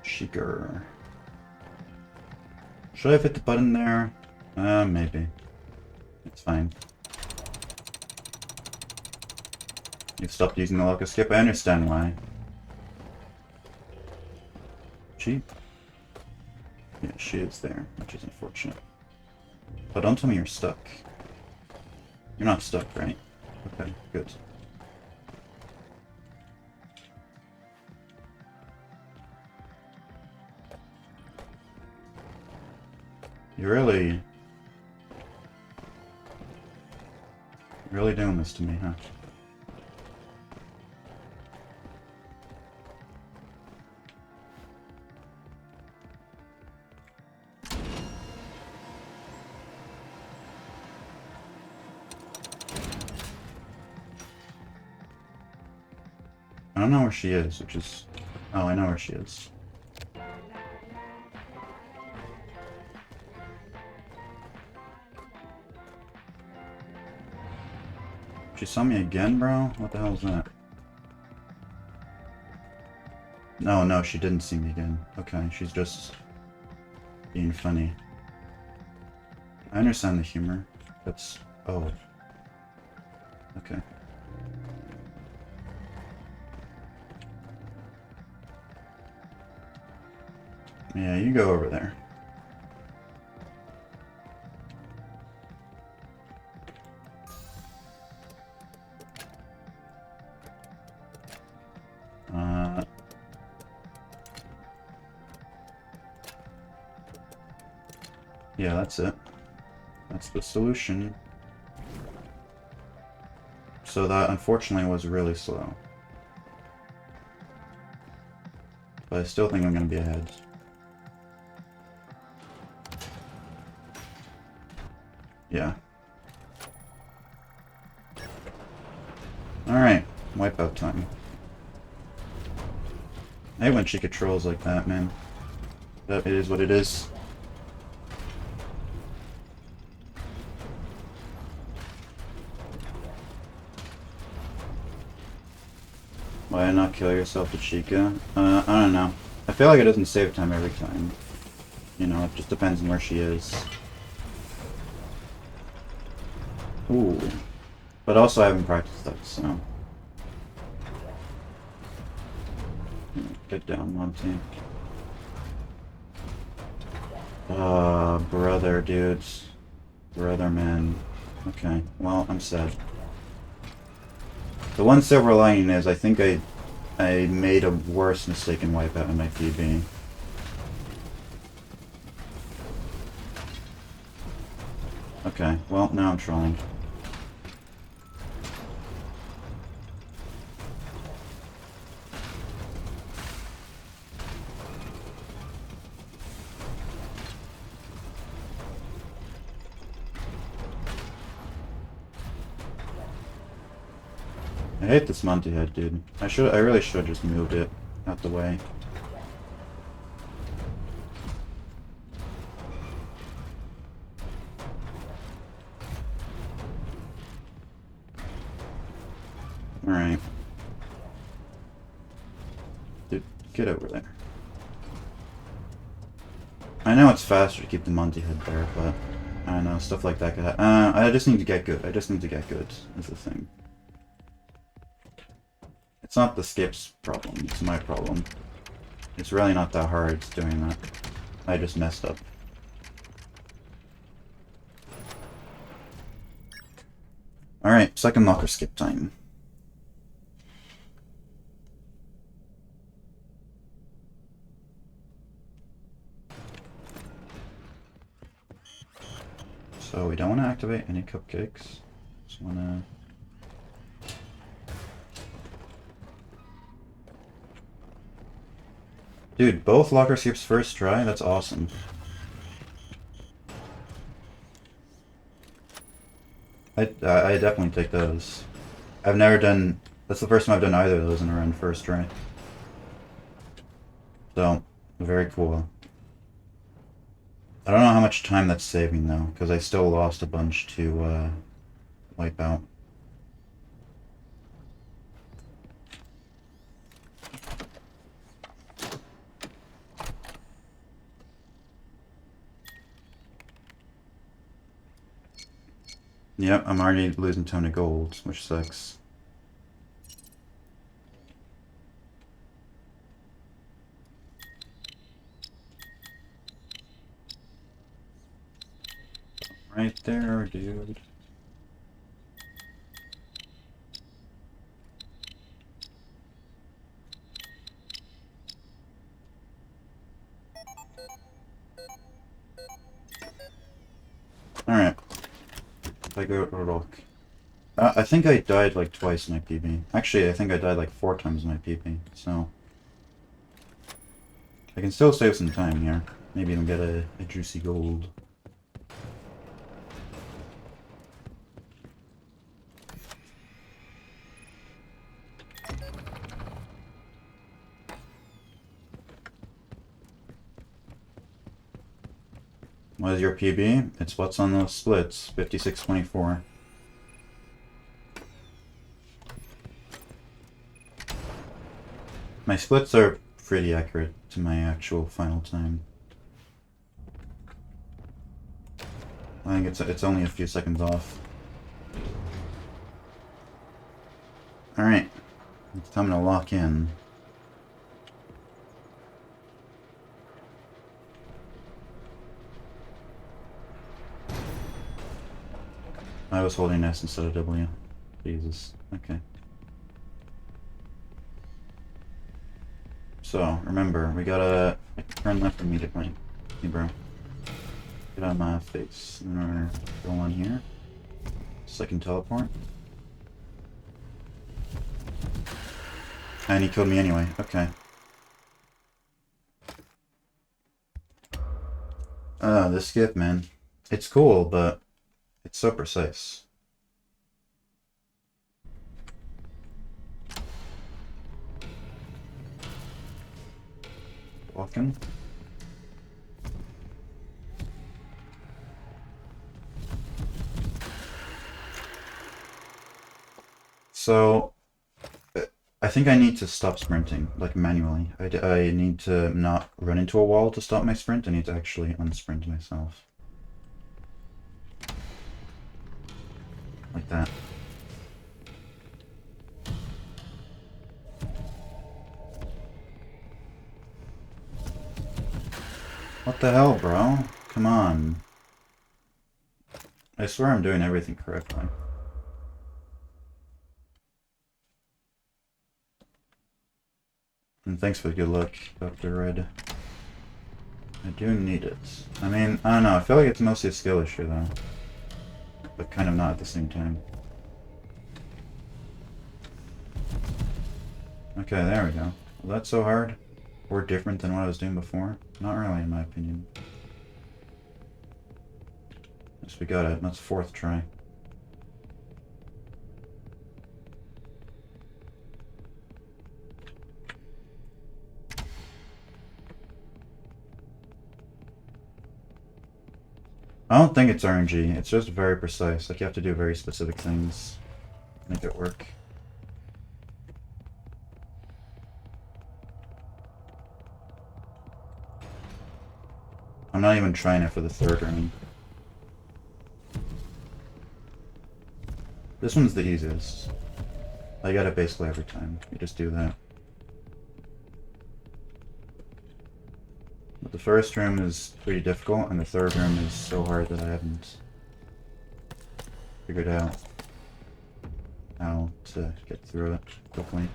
Shaker. Should I have hit the button there? Maybe. It's fine. You've stopped using the locker skip. I understand why. She? Yeah, she is there, which is unfortunate. But don't tell me you're stuck. You're not stuck, right? Okay, good. You're really doing this to me, huh? I don't know where she is, which is... Oh, I know where she is. She saw me again, bro? What the hell is that? No, she didn't see me again. Okay, she's just being funny. I understand the humor. That's... Oh. Okay. Yeah, you go over there. Yeah, that's it. That's the solution. So that, unfortunately, was really slow. But I still think I'm gonna be ahead. Yeah. Alright, wipeout time. I hate when she controls like that, man. But it is what it is. Why not kill yourself to Chica? I don't know. I feel like it doesn't save time every time. You know, it just depends on where she is. Ooh. But also I haven't practiced that, so... Get down, Monty. Brother, dudes. Brother, man. Okay, well, I'm sad. The one silver lining is I think I made a worse mistake in Wipeout in my PB. Okay, well, now I'm trolling. I hate this Monty head, dude. I really should have just moved it out the way. Alright. Dude, get over there. I know it's faster to keep the Monty head there, but I don't know, stuff like that could happen. I just need to get good. I just need to get good, is the thing. It's not the skips problem, it's my problem. It's really not that hard doing that. I just messed up. Alright, second locker skip time. So we don't want to activate any cupcakes. Just want to... Dude, both locker skips first try? That's awesome. I definitely take those. I've never done... That's the first time I've done either of those in a run first try. So, very cool. I don't know how much time that's saving though, because I still lost a bunch to wipe out. Yep, I'm already losing a ton of gold, which sucks. Right there, dude. if I go to look. I think I died like twice in my PB. Actually, I think I died like 4 times in my PB, so... I can still save some time here. Maybe even get a juicy gold. What is your PB? It's what's on those splits. 56.24. My splits are pretty accurate to my actual final time. I think it's only a few seconds off. Alright. It's time to lock in. I was holding S instead of W. Jesus. Okay. So, remember, we gotta turn left immediately. Hey, bro. Get on my face. And then we're gonna go on here. Second teleport. And he killed me anyway. Okay. This skip, man. It's cool, but it's so precise. Walking. So, I think I need to stop sprinting, like manually. I need to not run into a wall to stop my sprint. I need to actually unsprint myself. Like that. What the hell, bro? Come on. I swear I'm doing everything correctly. And thanks for the good luck, Dr. Red. I do need it. I mean, I don't know, I feel like it's mostly a skill issue though. But kind of not at the same time. Okay, there we go. Well, that's so hard. Or different than what I was doing before. Not really, in my opinion. Yes, we got it. That's 4th try. I don't think it's RNG. It's just very precise. Like, you have to do very specific things to make it work. I'm not even trying it for the 3rd round. This one's the easiest. I get it basically every time. You just do that. But the 1st room is pretty difficult, and the 3rd room is so hard that I haven't figured out how to get through it quickly.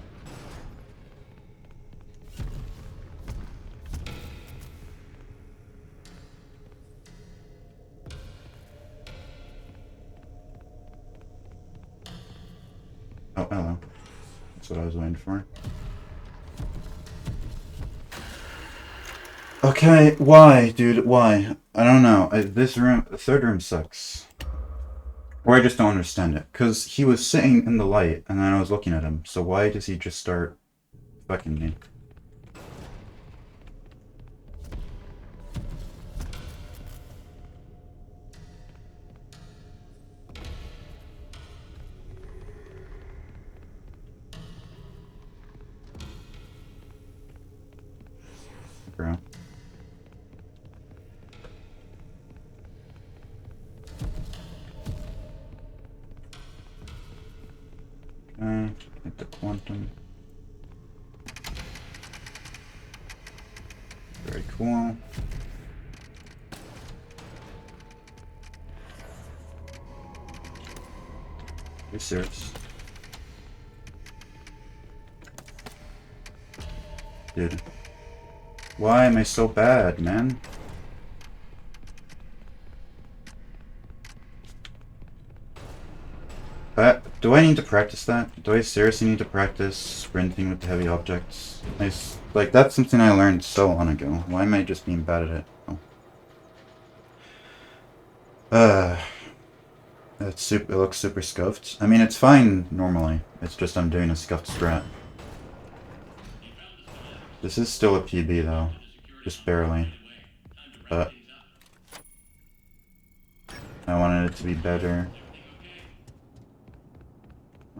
Oh, hello. That's what I was waiting for. Okay, why, dude? Why? I don't know. This room, the 3rd room sucks. Or I just don't understand it. Because he was sitting in the light, and then I was looking at him. So why does he just start fucking me? Bro. Okay, hit the quantum. Very cool. You're serious? Dude. Why am I so bad, man? need to practice that? Do I seriously need to practice sprinting with the heavy objects? Like, that's something I learned so long ago. Why am I just being bad at it? Oh. It looks super scuffed. I mean, it's fine normally. It's just I'm doing a scuffed strat. This is still a PB though. Just barely. But I wanted it to be better.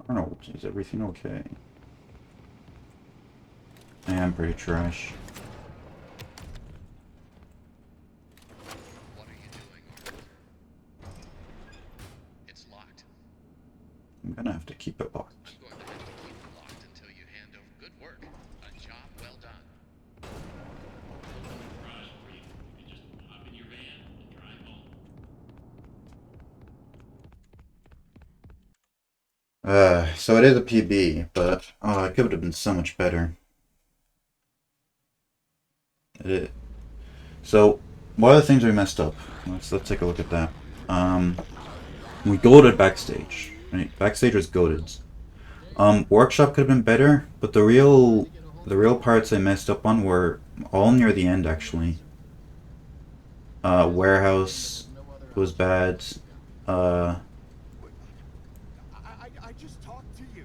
I don't know, is everything okay? I am pretty trash. What are you doing, Arthur? It's locked. I'm gonna have to keep it locked. I'm going to have to keep it locked until you hand over. Good work. A job well done. Garage for you. You can just hop in your van and drive home. So it is a PB, but it could have been so much better. It is. So, what are the things we messed up? Let's take a look at that. We goated backstage. Right? Backstage was goated. Workshop could have been better, but the real parts I messed up on were all near the end actually. Warehouse was bad. I just talked to you.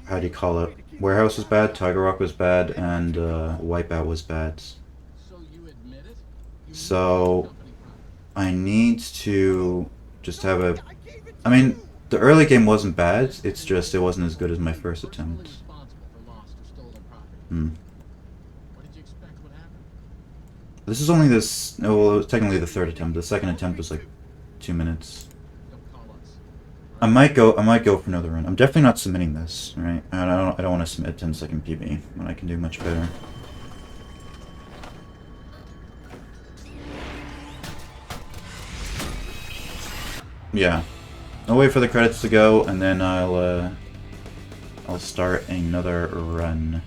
How do you call it? Warehouse was bad, Tiger Rock was bad, and Wipeout was bad. So you admit it? So I need to just have a... I mean, the early game wasn't bad, it's just it wasn't as good as my first attempt. Responsible for lost or stolen property. What did you expect would happen? This is only this... No, well, it was technically the third attempt. The second attempt was like 2 minutes. Don't call us. I might go for another run. I'm definitely not submitting this, right? I don't want to submit a 10-second PB when I can do much better. Yeah. I'll wait for the credits to go and then I'll start another run.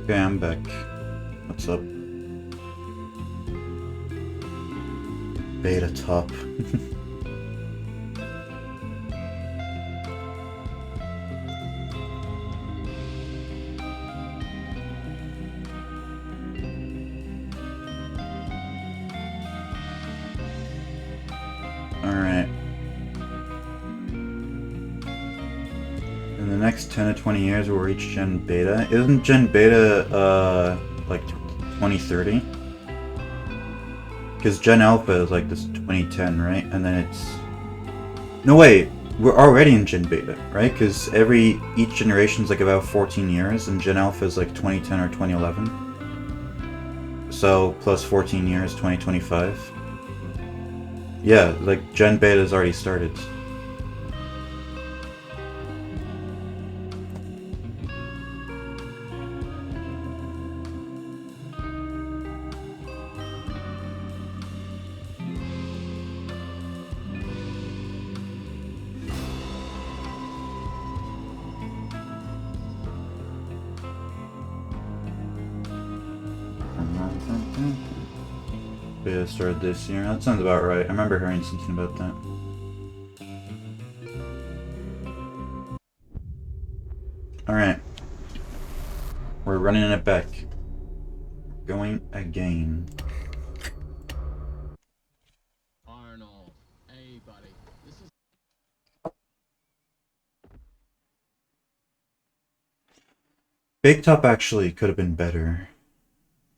Okay, I'm back. What's up? Beta top. Alright. And the next 10 to 20 years we'll reach Gen Beta. Isn't Gen Beta, like 2030? Because Gen Alpha is like this 2010, right? And then it's... No, wait! We're already in Gen Beta, right? Because each generation's like about 14 years, and Gen Alpha is like 2010 or 2011. So, plus 14 years, 2025. Yeah, like Gen Beta's already started. Beta started this year. That sounds about right. I remember hearing something about that. Alright. We're running it back. Going again. Arnold. Hey, buddy. This is Big Top actually could have been better.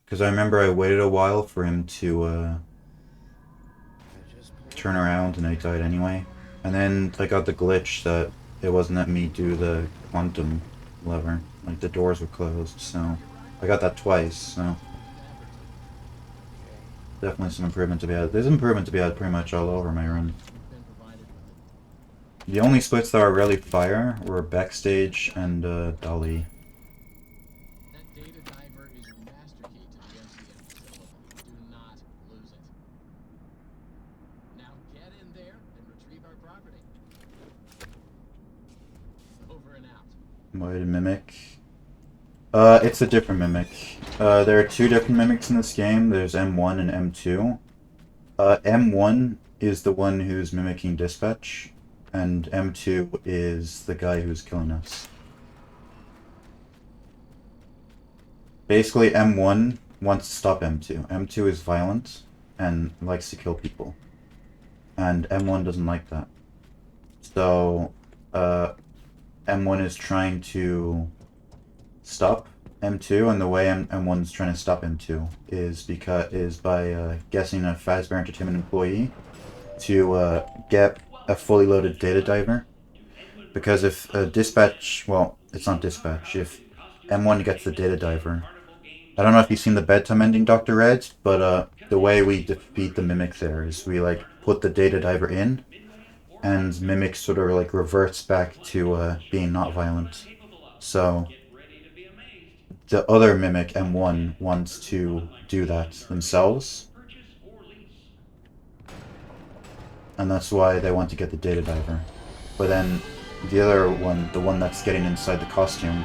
Because I remember I waited a while for him to turn around and I died anyway. And then I got the glitch that it wasn't letting me do the quantum lever. Like the doors were closed, so I got that twice, so definitely some improvement to be had. There's improvement to be had pretty much all over my run. been provided with The only splits that are really fire were Backstage and Dolly. it. That data diver is your master key to the MCM facility. Do not lose it. Now get in there and retrieve our property. Over and out. Why mimic? It's a different mimic. There are two different mimics in this game. There's M1 and M2. M1 is the one who's mimicking Dispatch, and M2 is the guy who's killing us. Basically, M1 wants to stop M2. M2 is violent and likes to kill people. And M1 doesn't like that. So, M1 is trying to stop M2, and the way M1 is trying to stop M2 is by guessing a Fazbear Entertainment employee to get a fully loaded data diver. Because if Dispatch, well, it's not Dispatch, if M1 gets the data diver, I don't know if you've seen the bedtime ending, Dr. Red, but the way we defeat the Mimic there is we like put the data diver in, and Mimic sort of like reverts back to being not violent. So the other Mimic, M1, wants to do that themselves, and that's why they want to get the data diver. But then the other one, the one that's getting inside the costume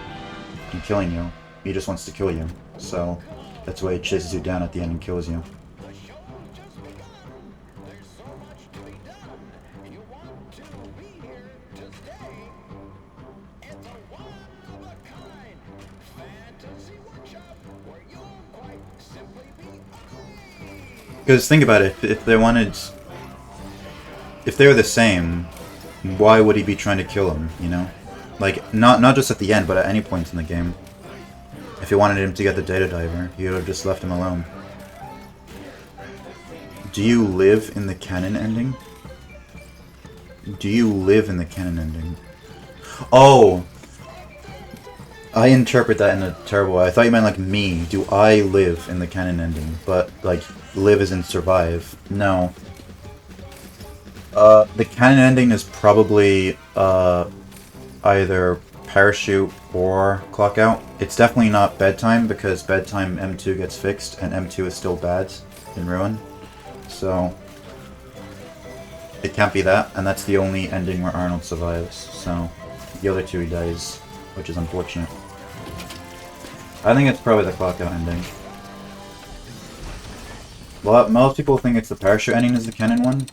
and killing you, he just wants to kill you. So that's why he chases you down at the end and kills you. The show has just begun. There's so much to be done. You want to be here to stay. It's a one-of-a-kind fantasy workshop where you'll quite simply be amazed. Because think about it, if they were the same, why would he be trying to kill him, you know? Like, not just at the end, but at any point in the game. If he wanted him to get the data diver, he would have just left him alone. Do you live in the canon ending? Do you live in the canon ending? Oh! I interpret that in a terrible way. I thought you meant like me. Do I live in the canon ending? But, like, live as in survive. No. The canon ending is probably, either Parachute or Clockout. It's definitely not Bedtime, because Bedtime M2 gets fixed, and M2 is still bad in Ruin. So, it can't be that, and that's the only ending where Arnold survives. So, the other two he dies, which is unfortunate. I think it's probably the Clockout ending. Well, most people think it's the Parachute ending is the canon one.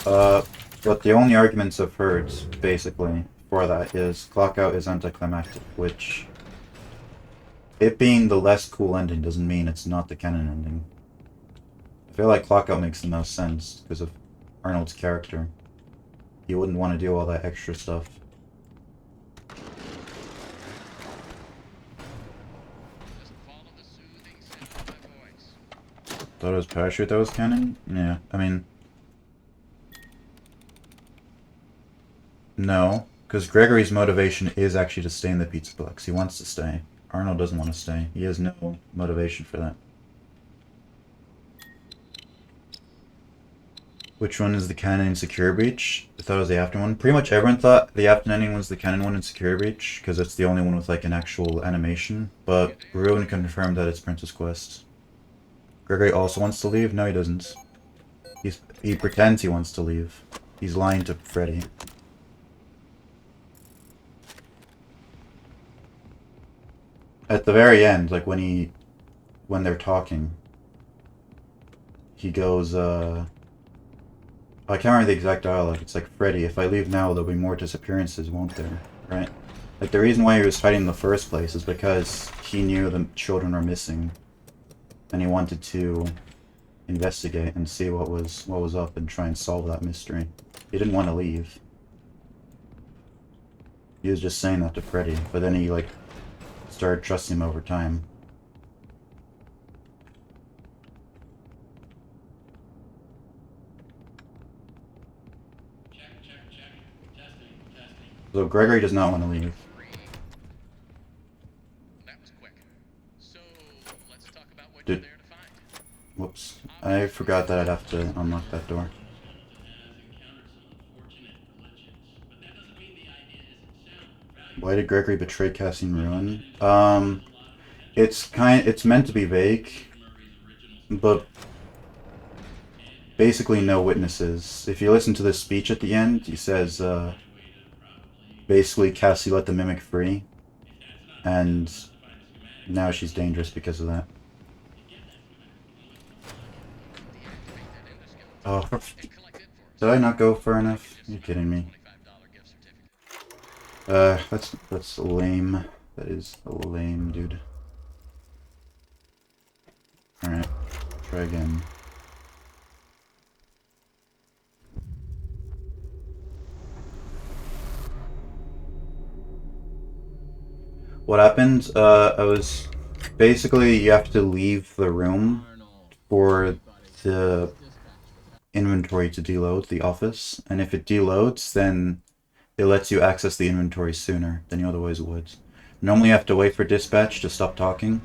But the only arguments I've heard, basically, for that is Clockout is anticlimactic, which, it being the less cool ending doesn't mean it's not the canon ending. I feel like Clockout makes the most sense because of Arnold's character. You wouldn't want to do all that extra stuff. Thought it was parachute that was canon? Yeah, I mean... No, because Gregory's motivation is actually to stay in the pizza box. He wants to stay. Arnold doesn't want to stay. He has no motivation for that. Which one is the canon in Secure Breach? I thought it was the after one. Pretty much everyone thought the after ending was the canon one in Secure Breach, because it's the only one with like an actual animation. But Ruin confirmed that it's Princess Quest. Gregory also wants to leave? No, he doesn't. He pretends he wants to leave. He's lying to Freddy. At the very end, like when they're talking, he goes, I can't remember the exact dialogue. It's like, Freddy, if I leave now, there'll be more disappearances, won't there? Right? Like, the reason why he was fighting in the first place is because he knew the children were missing. And he wanted to investigate and see what was up and try and solve that mystery. He didn't want to leave. He was just saying that to Freddy, but then he, like, started trusting him over time. So Gregory does not want to leave. That was quick. So let's talk about what Did- you're there to find. Whoops. I forgot that I'd have to unlock that door. Why did Gregory betray Cassie Ruin? It's meant to be vague, but basically no witnesses. If you listen to the speech at the end, he says, basically Cassie let the mimic free, and now she's dangerous because of that. Oh, did I not go far enough? Are you kidding me? That's lame. That is lame, dude. Alright, try again. What happened? I was... Basically, you have to leave the room for the inventory to deload, the office. And if it deloads, then it lets you access the inventory sooner than you otherwise would. Normally you have to wait for dispatch to stop talking,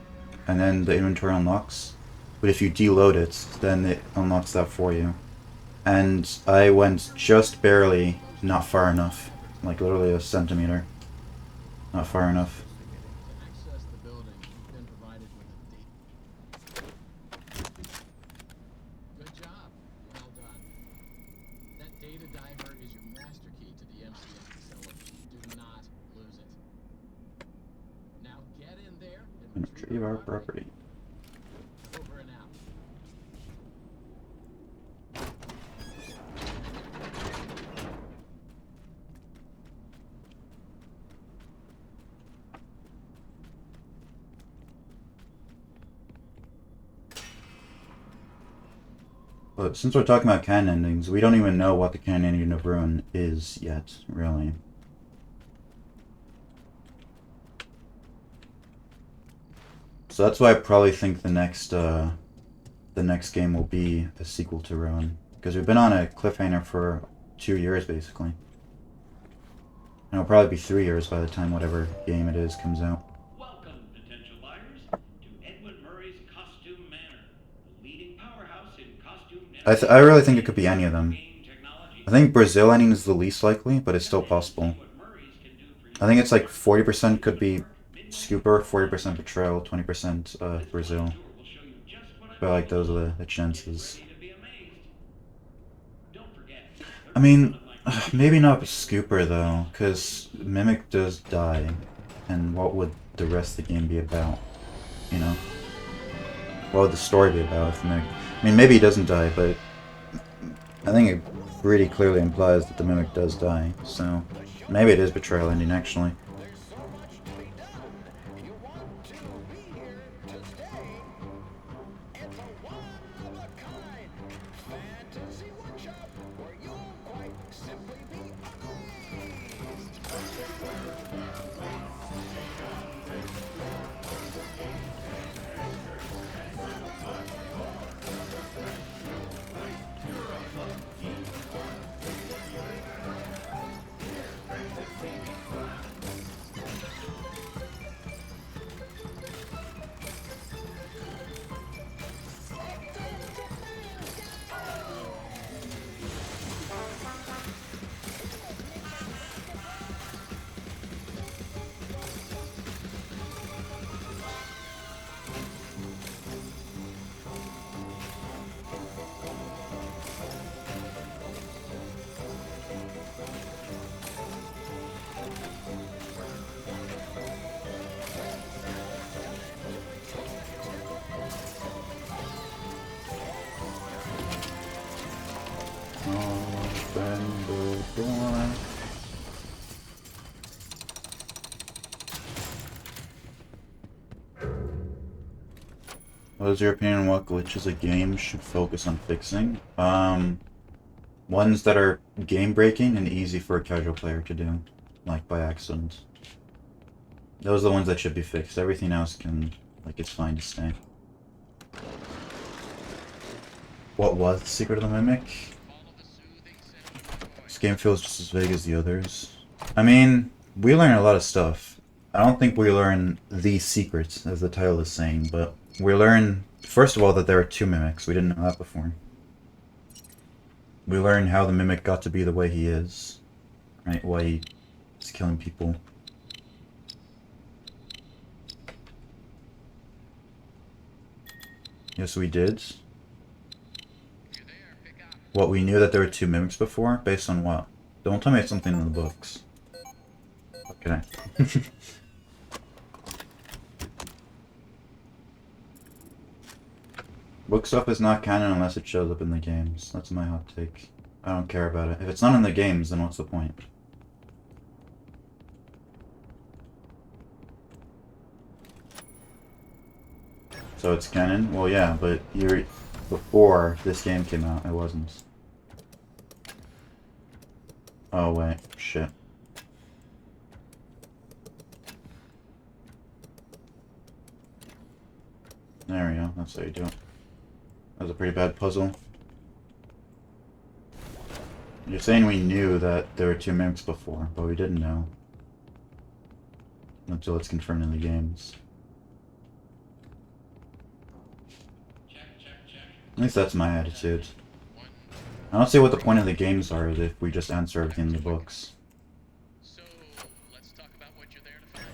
and then the inventory unlocks. But if you deload it, then it unlocks that for you. And I went just barely not far enough. Like literally a centimeter. Not far enough. To access the building, you've been provided with a date. Good job. Well done. That data diver is your master key to the MCM facility. Do not lose it. Now get in there and Retrieve our property. Over and out. But since we're talking about canon endings, we don't even know what the canon ending of Ruin is yet, really. So that's why I probably think the next game will be a sequel to Ruin. Because we've been on a cliffhanger for 2 years, basically. And it'll probably be 3 years by the time whatever game it is comes out. Welcome, potential buyers, to Edwin Murray's Costume Manor, the leading powerhouse in costume. I really think it could be any of them. I think Brazil ending is the least likely, but it's still possible. I think it's like 40% could be Scooper, 40% Betrayal, 20% Brazil. But like those are the chances. I mean, maybe not Scooper though, because Mimic does die. And what would the rest of the game be about? You know? What would the story be about if Mimic... I mean, maybe he doesn't die, but I think it pretty clearly implies that the Mimic does die, so maybe it is Betrayal ending, actually. There's so much to be done. You want to be here to stay. It's a one-of-a-kind fantasy workshop where you'll quite simply be amazed. Open the door. What is your opinion on what glitches a game should focus on fixing? Ones that are game-breaking and easy for a casual player to do, like by accident. Those are the ones that should be fixed. Everything else can, like, it's fine to stay. What was the secret of the Mimic? This game feels just as vague as the others. I mean, we learn a lot of stuff. I don't think we learn the secrets, as the title is saying, but we learn, first of all, that there are 2 Mimics. We didn't know that before. We learn how the Mimic got to be the way he is. Right? Why he's killing people. Yes, we did. What, we knew that there were 2 Mimics before? Based on what? Don't tell me it's something in the books. Okay. Book stuff is not canon unless it shows up in the games. That's my hot take. I don't care about it. If it's not in the games, then what's the point? So it's canon? Well, yeah, but before this game came out, it wasn't. Oh, wait. Shit. There we go. That's how you do it. That was a pretty bad puzzle. You're saying we knew that there were 2 Mimics before, but we didn't know. Until it's confirmed in the games. At least that's my attitude. I don't see what the point of the games are if we just answer everything in the books. So, let's talk about what you're there to find.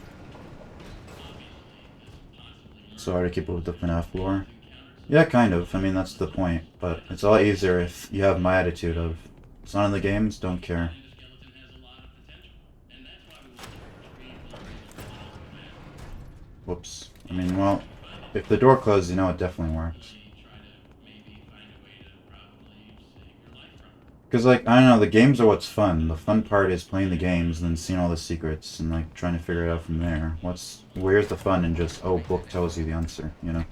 So hard to keep up with the FNAF lore. Yeah, kind of. I mean, that's the point. But it's a lot easier if you have my attitude of, it's not in the games, don't care. Whoops. I mean, well, if the door closed, you know it definitely worked. Because, like, I don't know, the games are what's fun. The fun part is playing the games and then seeing all the secrets and, like, trying to figure it out from there. Where's the fun in just, oh, book tells you the answer, you know?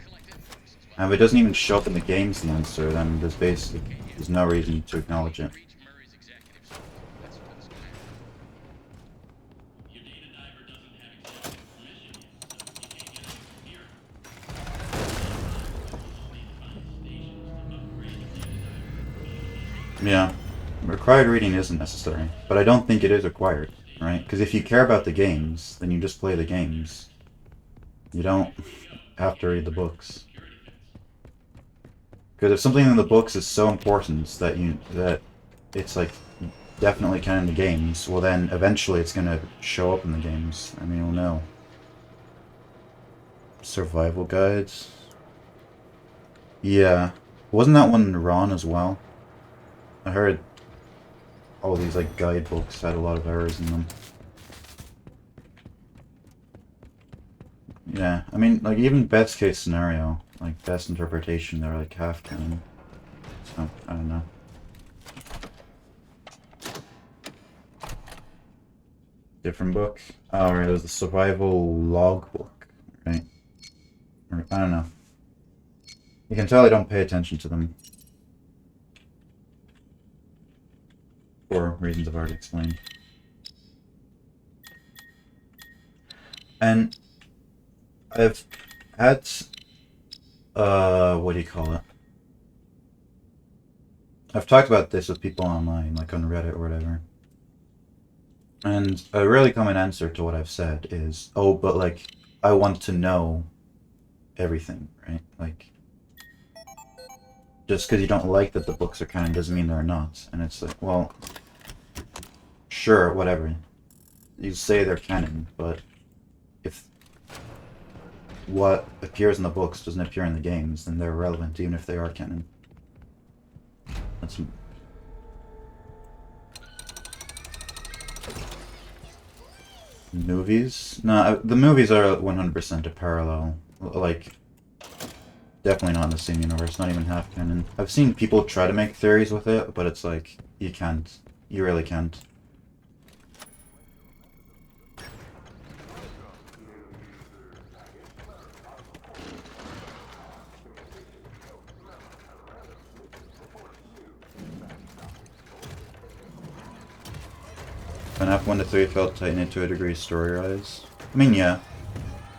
And if it doesn't even show up in the games, the answer, then there's no reason to acknowledge it. Yeah. Required reading isn't necessary, but I don't think it is required, right? Because if you care about the games, then you just play the games. You don't have to read the books. Because if something in the books is so important that it's like definitely canon in the games, well then eventually it's gonna show up in the games. I mean, we'll know. Survival guides. Yeah, wasn't that one Ron as well? I heard all these like guidebooks had a lot of errors in them. Yeah, I mean, like even best case scenario, like best interpretation, they're like half canon. So I don't know. Different book. Oh right, it was the survival logbook, right? Or, I don't know. You can tell I don't pay attention to them. For reasons I've already explained. And I've had, what do you call it? I've talked about this with people online, like on Reddit or whatever. And a really common answer to what I've said is, oh, but like, I want to know everything, right? Like, just because you don't like that the books are canon doesn't mean they're not. And it's like, well, sure, whatever. You say they're canon, but if what appears in the books doesn't appear in the games, then they're irrelevant, even if they are canon. That's... Movies? No, the movies are 100% a parallel. Like, definitely not in the same universe, not even half canon. I've seen people try to make theories with it, but it's like, You can't. You really can't. FNAF 1 to 3 felt tightened to a degree story-wise. I mean, yeah.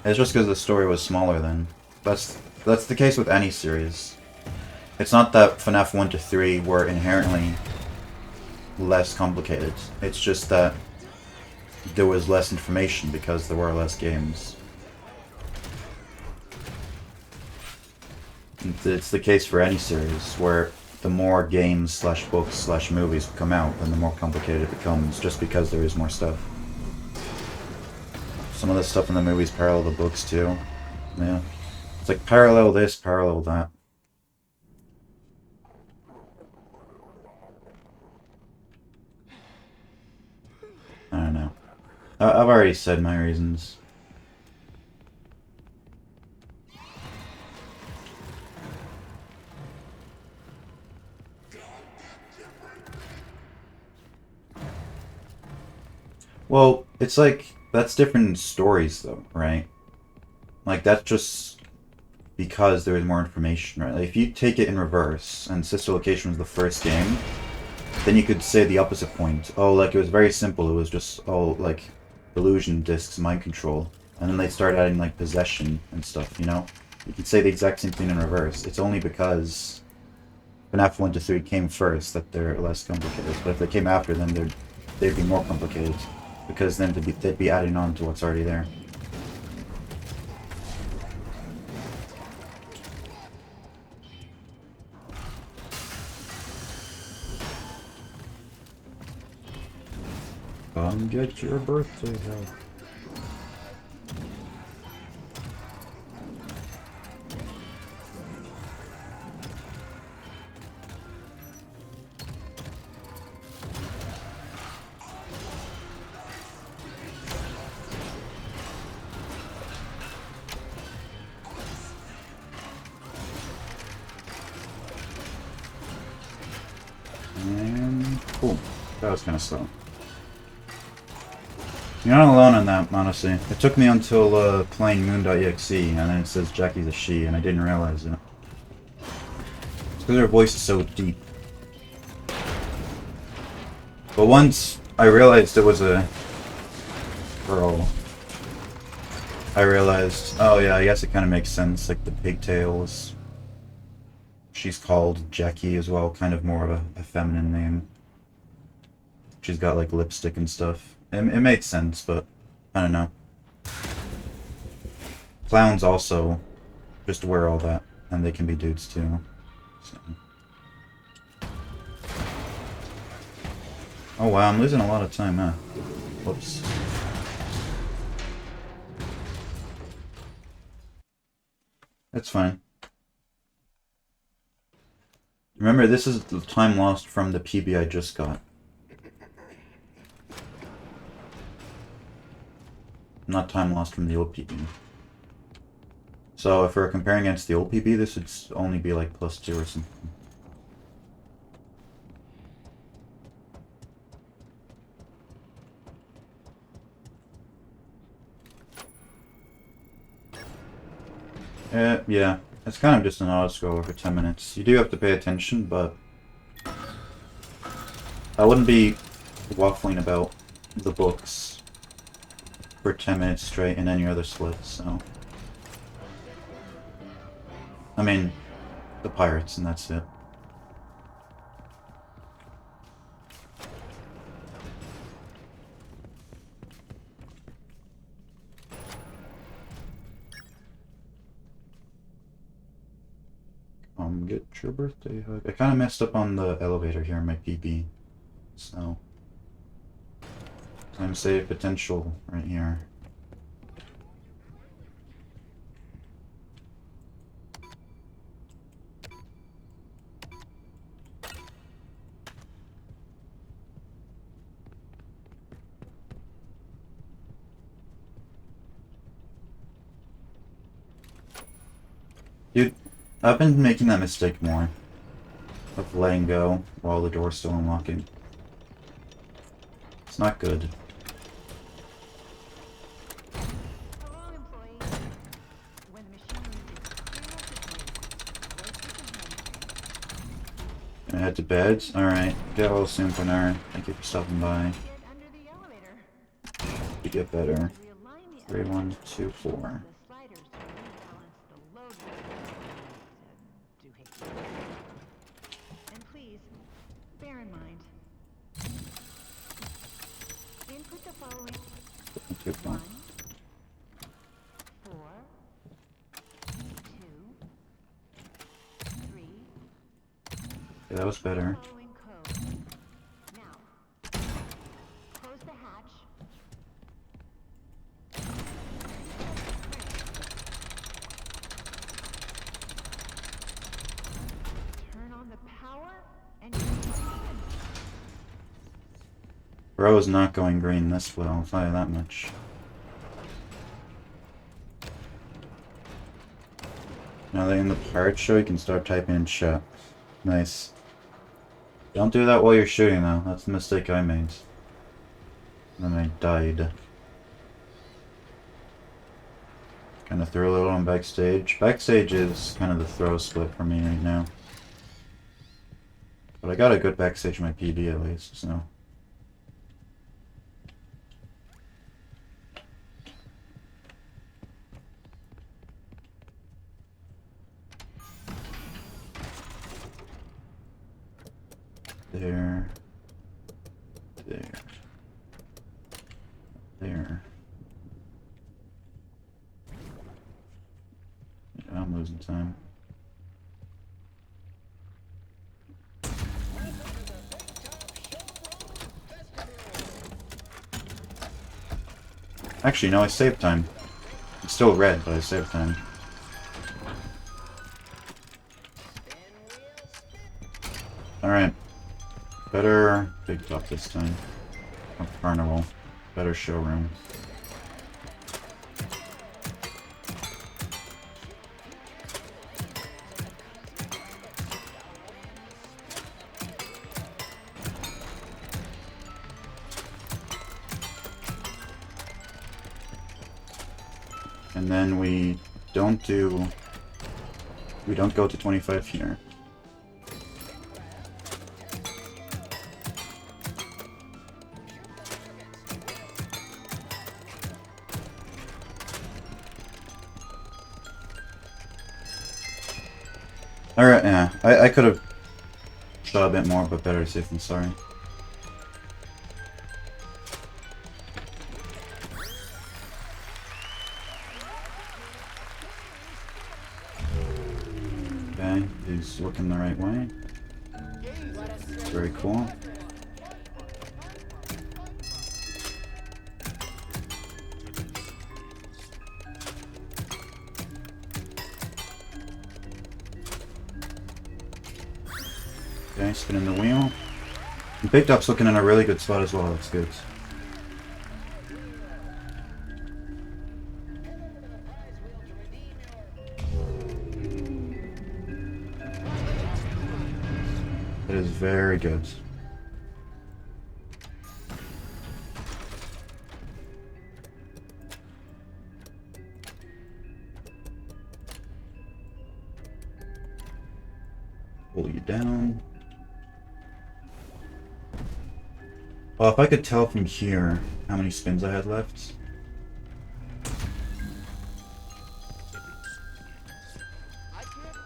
It's just because the story was smaller then. That's the case with any series. It's not that FNAF 1 to 3 were inherently less complicated. It's just that there was less information because there were less games. It's the case for any series, where the more games / books / movies come out, then the more complicated it becomes, just because there is more stuff. Some of the stuff in the movies parallel the books too. Yeah. It's like parallel this, parallel that. I don't know. I've already said my reasons. Well, it's like, that's different stories though, right? Like, that's just because there is more information, right? Like, if you take it in reverse, and Sister Location was the first game, then you could say the opposite point. Oh, like, it was very simple, it was just, oh, like, illusion discs, mind control. And then they start adding, like, possession and stuff, you know? You could say the exact same thing in reverse. It's only because FNAF 1 to 3 came first that they're less complicated. But if they came after, then they'd be more complicated. Because then they'd be adding on to what's already there. Come get your birthday help. And cool. That was kind of slow. You're not alone on that, honestly. It took me until playing Moon.exe, and then it says Jackie's a she, and I didn't realize it. It's because her voice is so deep. But once I realized it was a girl, I realized, oh yeah, I guess it kind of makes sense, like the pigtails. She's called Jackie as well, kind of more of a feminine name. She's got like lipstick and stuff. It made sense, but I don't know. Clowns also just wear all that, and they can be dudes too. So. Oh wow, I'm losing a lot of time, huh? Whoops. That's fine. Remember, this is the time lost from the PB I just got. Not time lost from the old PB. So if we're comparing against the old PB, this would only be like +2 or something. Yeah, it's kind of just an auto-scroller for 10 minutes. You do have to pay attention, but I wouldn't be waffling about the books for 10 minutes straight in any other split, so... I mean, the pirates, and that's it. Get your birthday hug. I kind of messed up on the elevator here in my PB, so... Time save potential right here. Dude, I've been making that mistake more. of letting go while the door's still unlocking. It's not good. Hello, employee. When the machinery is clear to break, rotate the Gonna head to bed? Alright, get well soon, Bernard. Thank you for stopping by. get under the elevator. You get better. Realign the 3, 1, 2, 4. the sliders to rebalance the load. Do hate to. And please, bear in mind, input the following. Good one. 1, 4, 2, 3. Yeah, that was better. Following code. Now, close the hatch. Turn on the power, and you're in. Bro is not going green this well, I'll tell you that much. Now that you're in the pirate show, you can start typing in chat. Nice. Don't do that while you're shooting though, that's the mistake I made. And then I died. Kinda threw a little on backstage. Backstage is kind of the throw split for me right now. But I got a good backstage in my PB at least, so. There. There. There. Yeah, I'm losing time. Actually, no, I saved time. It's still red, but I saved time. Alright. Better big top this time. Or carnival. Better showroom. And then we don't go to 25 here. Alright, yeah. I could have shot a bit more, but better safe than sorry. Okay, he's looking the right way. Very cool. Okay, spinning the wheel. And Big Top's looking in a really good spot as well, that's good. It is very good. Pull you down. Well, if I could tell from here how many spins I had left.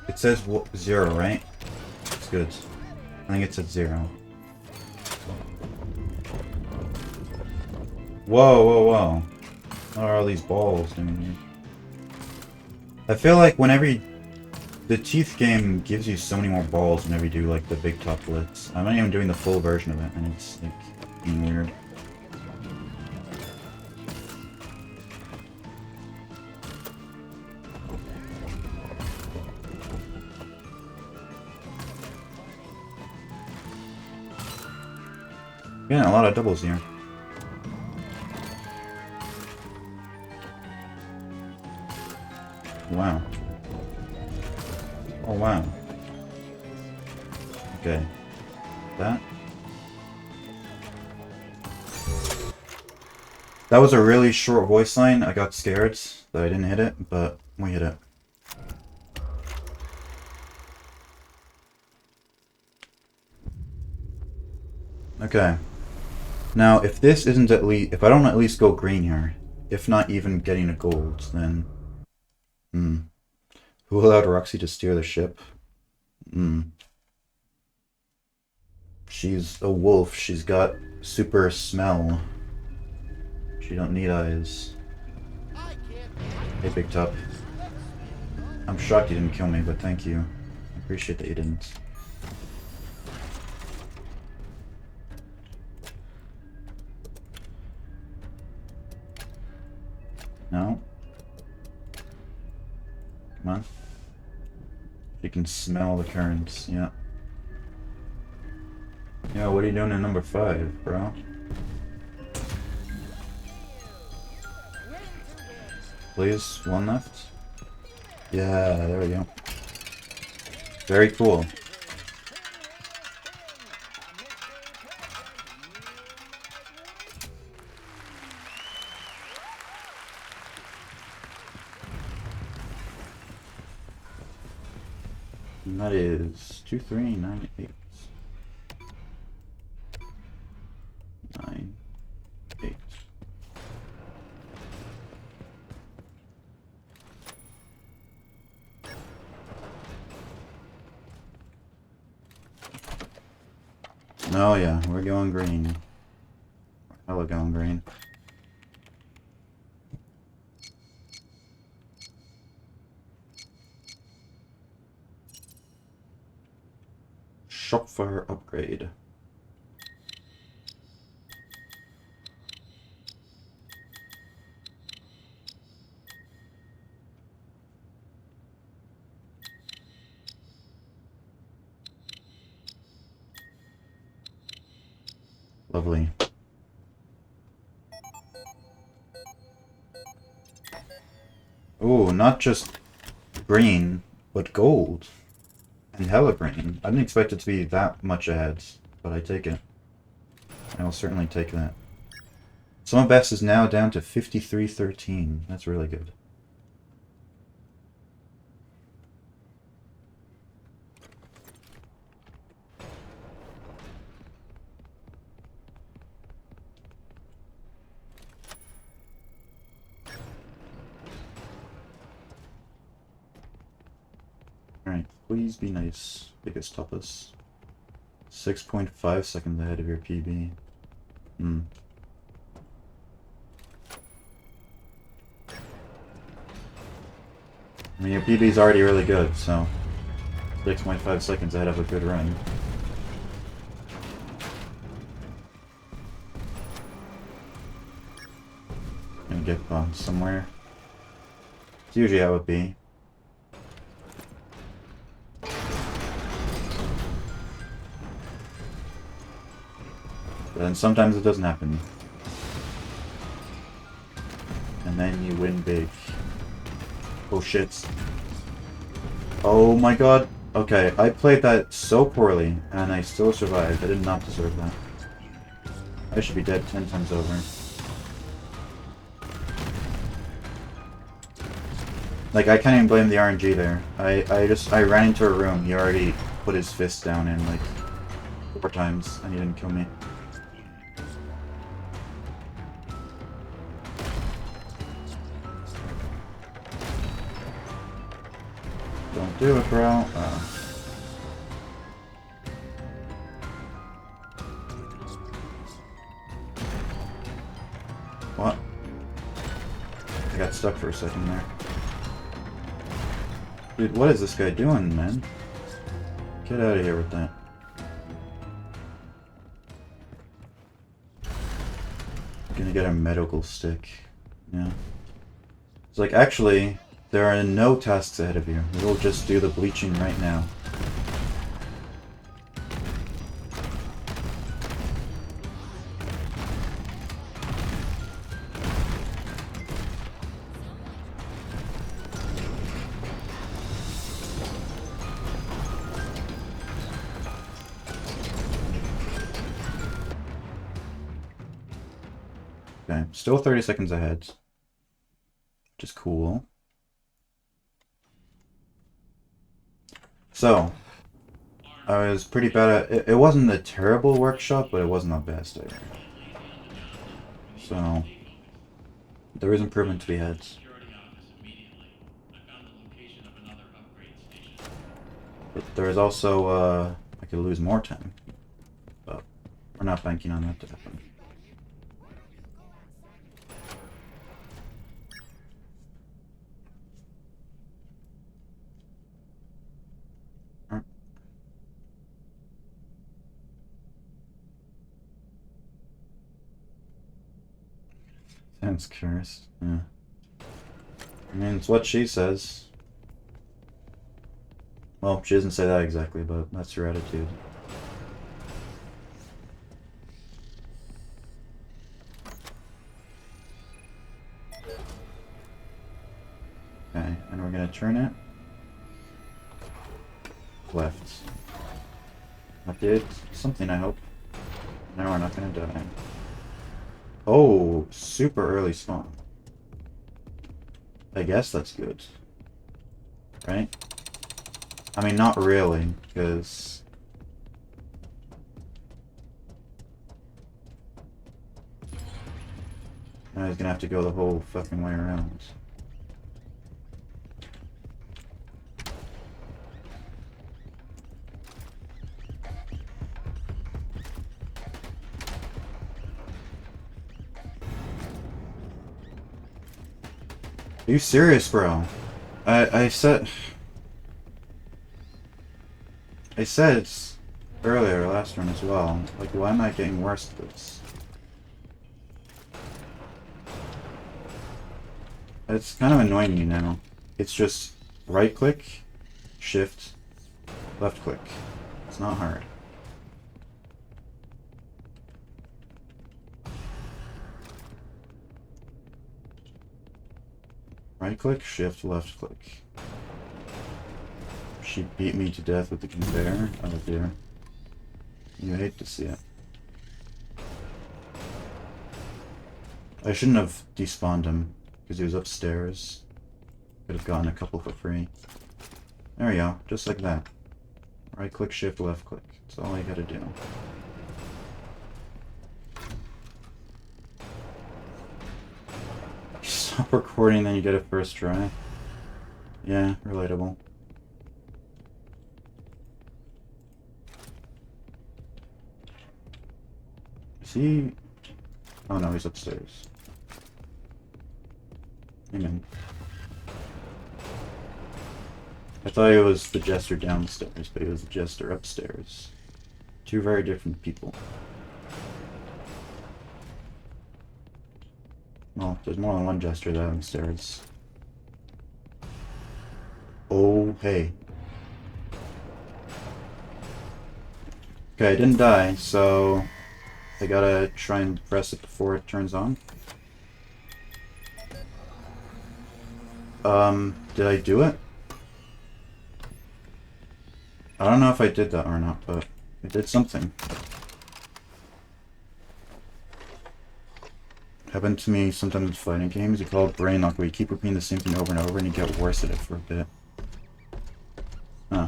It says 0, right? It's good. I think it's at 0. Whoa, whoa, whoa. What are all these balls doing here? I feel like whenever you... The Teeth game gives you so many more balls whenever you do like the big top blitz. I'm not even doing the full version of it, and it's like being weird. Yeah, a lot of doubles here. Wow. Oh wow. Okay. That. That was a really short voice line. I got scared that I didn't hit it, but we hit it. Okay. Now, if this isn't at least... If I don't at least go green here, if not even getting a gold, then... Who allowed Roxy to steer the ship? She's a wolf. She's got super smell. She don't need eyes. Hey, Big Top. I'm shocked you didn't kill me, but thank you. I appreciate that you didn't. No? Come on. You can smell the currents, yeah. Yeah, what are you doing in number 5, bro? Please, one left. Yeah, there we go. Very cool. And that is 2398. 98. Oh yeah, we're going green. Hella going green. Shopfire upgrade. Lovely. Ooh, not just green, but gold. And hella green. I didn't expect it to be that much ahead, but I take it. I will certainly take that. Summer best is now down to 53.13. That's really good. Alright, please be nice, biggest topless. 6.5 seconds ahead of your PB. I mean, your PB is already really good, so 6.5 seconds ahead of a good run. Gonna get bombed somewhere. It's usually how it be. But then sometimes it doesn't happen. And then you win big. Oh shit. Oh my god. Okay, I played that so poorly, and I still survived. I did not deserve that. I should be dead 10 times over. Like, I can't even blame the RNG there. I ran into a room, he already put his fist down in, like, 4 times, and he didn't kill me. Don't do it, bro. What? I got stuck for a second there. Dude, what is this guy doing, man? Get out of here with that. Gonna get a medical stick. Yeah. It's like, actually, there are no tasks ahead of you. We'll just do the bleaching right now. Okay, still 30 seconds ahead. Which is cool. So, I was pretty bad at it. It wasn't a terrible workshop, but it wasn't the best either. So, there is improvement to be had. But there is also, I could lose more time. But we're not banking on that to happen. Sounds curious. Yeah. I mean, it's what she says. Well, she doesn't say that exactly, but that's her attitude. Okay, and we're gonna turn it left. That did something, I hope. Now we're not gonna die. Oh, super early spawn. I guess that's good. Right? I mean, not really, because... now he's gonna have to go the whole fucking way around. Are you serious, bro? I said earlier, last run as well, like, why am I getting worse at this? It's kind of annoying me now. It's just right click, shift, left click. It's not hard. Right click, shift, left click. She beat me to death with the conveyor. Oh dear. You hate to see it. I shouldn't have despawned him, because he was upstairs. Could have gotten a couple for free. There we go, just like that. Right click, shift, left click. That's all I gotta do. Stop recording, then you get it first try. Yeah, relatable. Is he... oh no, he's upstairs. Amen. I thought he was the jester downstairs, but he was the jester upstairs. Two very different people. Well, there's more than one jester downstairs. Oh, hey. Okay, I didn't die, so I gotta try and press it before it turns on. Did I do it? I don't know if I did that or not, but I did something. Happened to me sometimes in fighting games. You call it brain lock, where you keep repeating the same thing over and over and you get worse at it for a bit. Huh.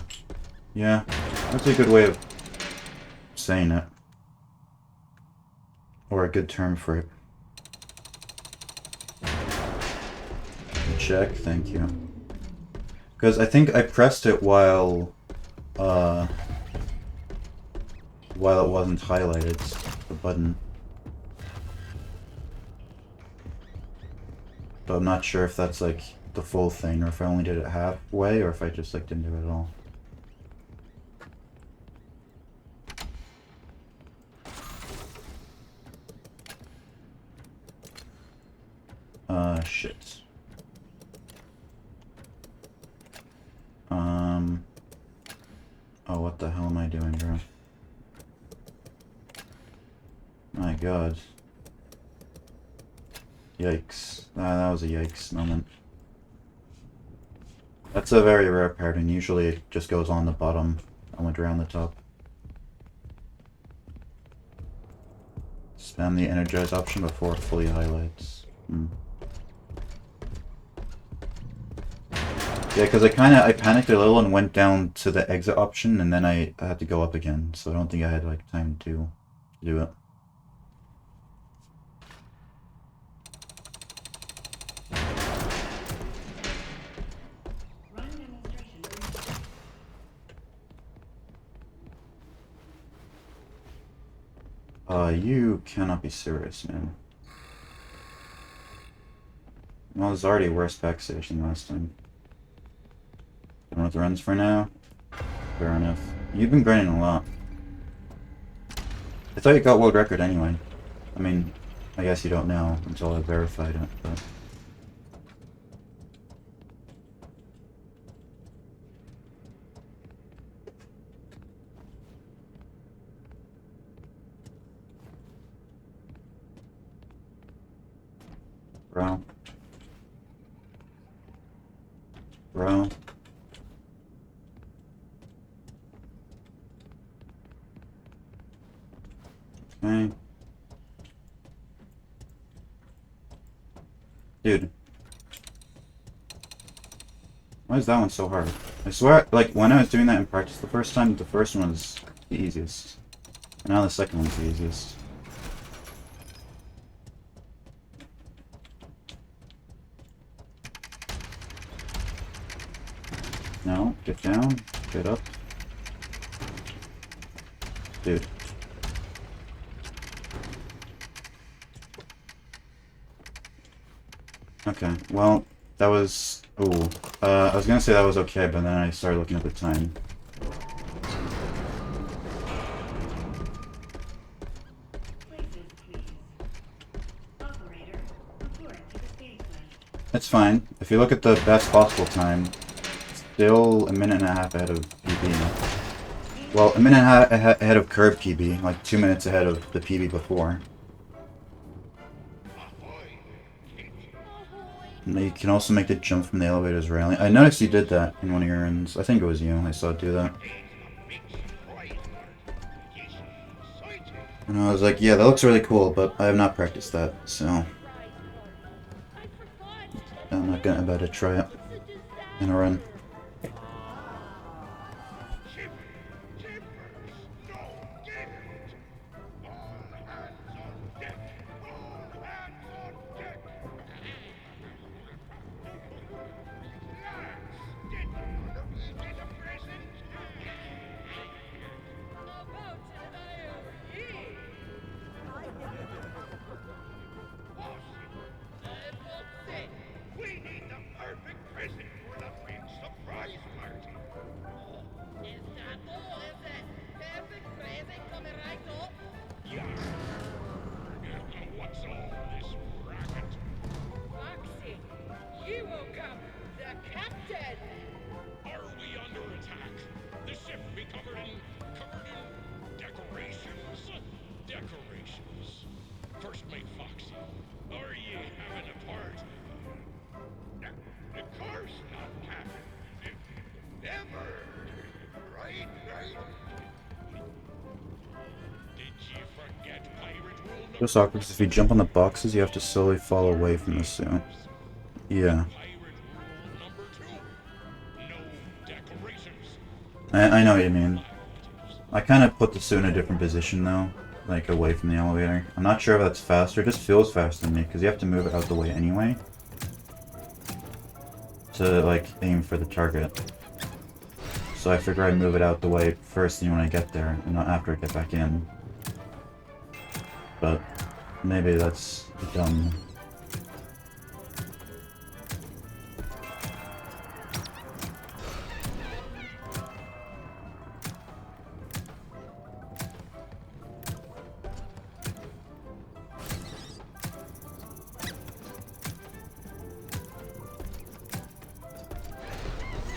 Yeah, that's a good way of saying it. Or a good term for it. Check, thank you. Because I think I pressed it while it wasn't highlighted, the button. But I'm not sure if that's like the full thing, or if I only did it halfway, or if I just like didn't do it at all. Shit. Oh, what the hell am I doing, bro? My god. Yikes. That was a yikes moment. That's a very rare pattern. Usually it just goes on the bottom. I went around the top. Spam the energize option before it fully highlights. Yeah, because I panicked a little and went down to the exit option, and then I had to go up again, so I don't think I had like time to do it. Run demonstration. You cannot be serious, man. Well, it's already worse backstage than last time. I don't know what the run's for now. Fair enough. You've been grinding a lot. I thought you got world record anyway. I mean, I guess you don't know until I verified it, but... Bro. Bro. Okay. Dude. Why is that one so hard? I swear, like, when I was doing that in practice the first time, the first one was the easiest. And now the second one's the easiest. No, get down, get up. Dude. Okay, well, that was... Ooh. I was gonna say that was okay, but then I started looking at the time. Places, please. Operator, report to the stage left. It's fine. If you look at the best possible time, still a minute and a half ahead of PB. Well, a minute and a half ahead of curb PB, like 2 minutes ahead of the PB before. And you can also make the jump from the elevator's railing. I noticed you did that in one of your runs. I think it was you. I saw it do that. And I was like, yeah, that looks really cool, but I have not practiced that, so... I'm not gonna about to try it in a run. Just awkward because if you jump on the boxes, you have to slowly fall away from the suit. Yeah. I know what you mean. I kind of put the suit in a different position though, like away from the elevator. I'm not sure if that's faster. It just feels faster to me because you have to move it out the way anyway to like aim for the target. So I figure I move it out the way first thing when I get there and not after I get back in. But maybe that's dumb.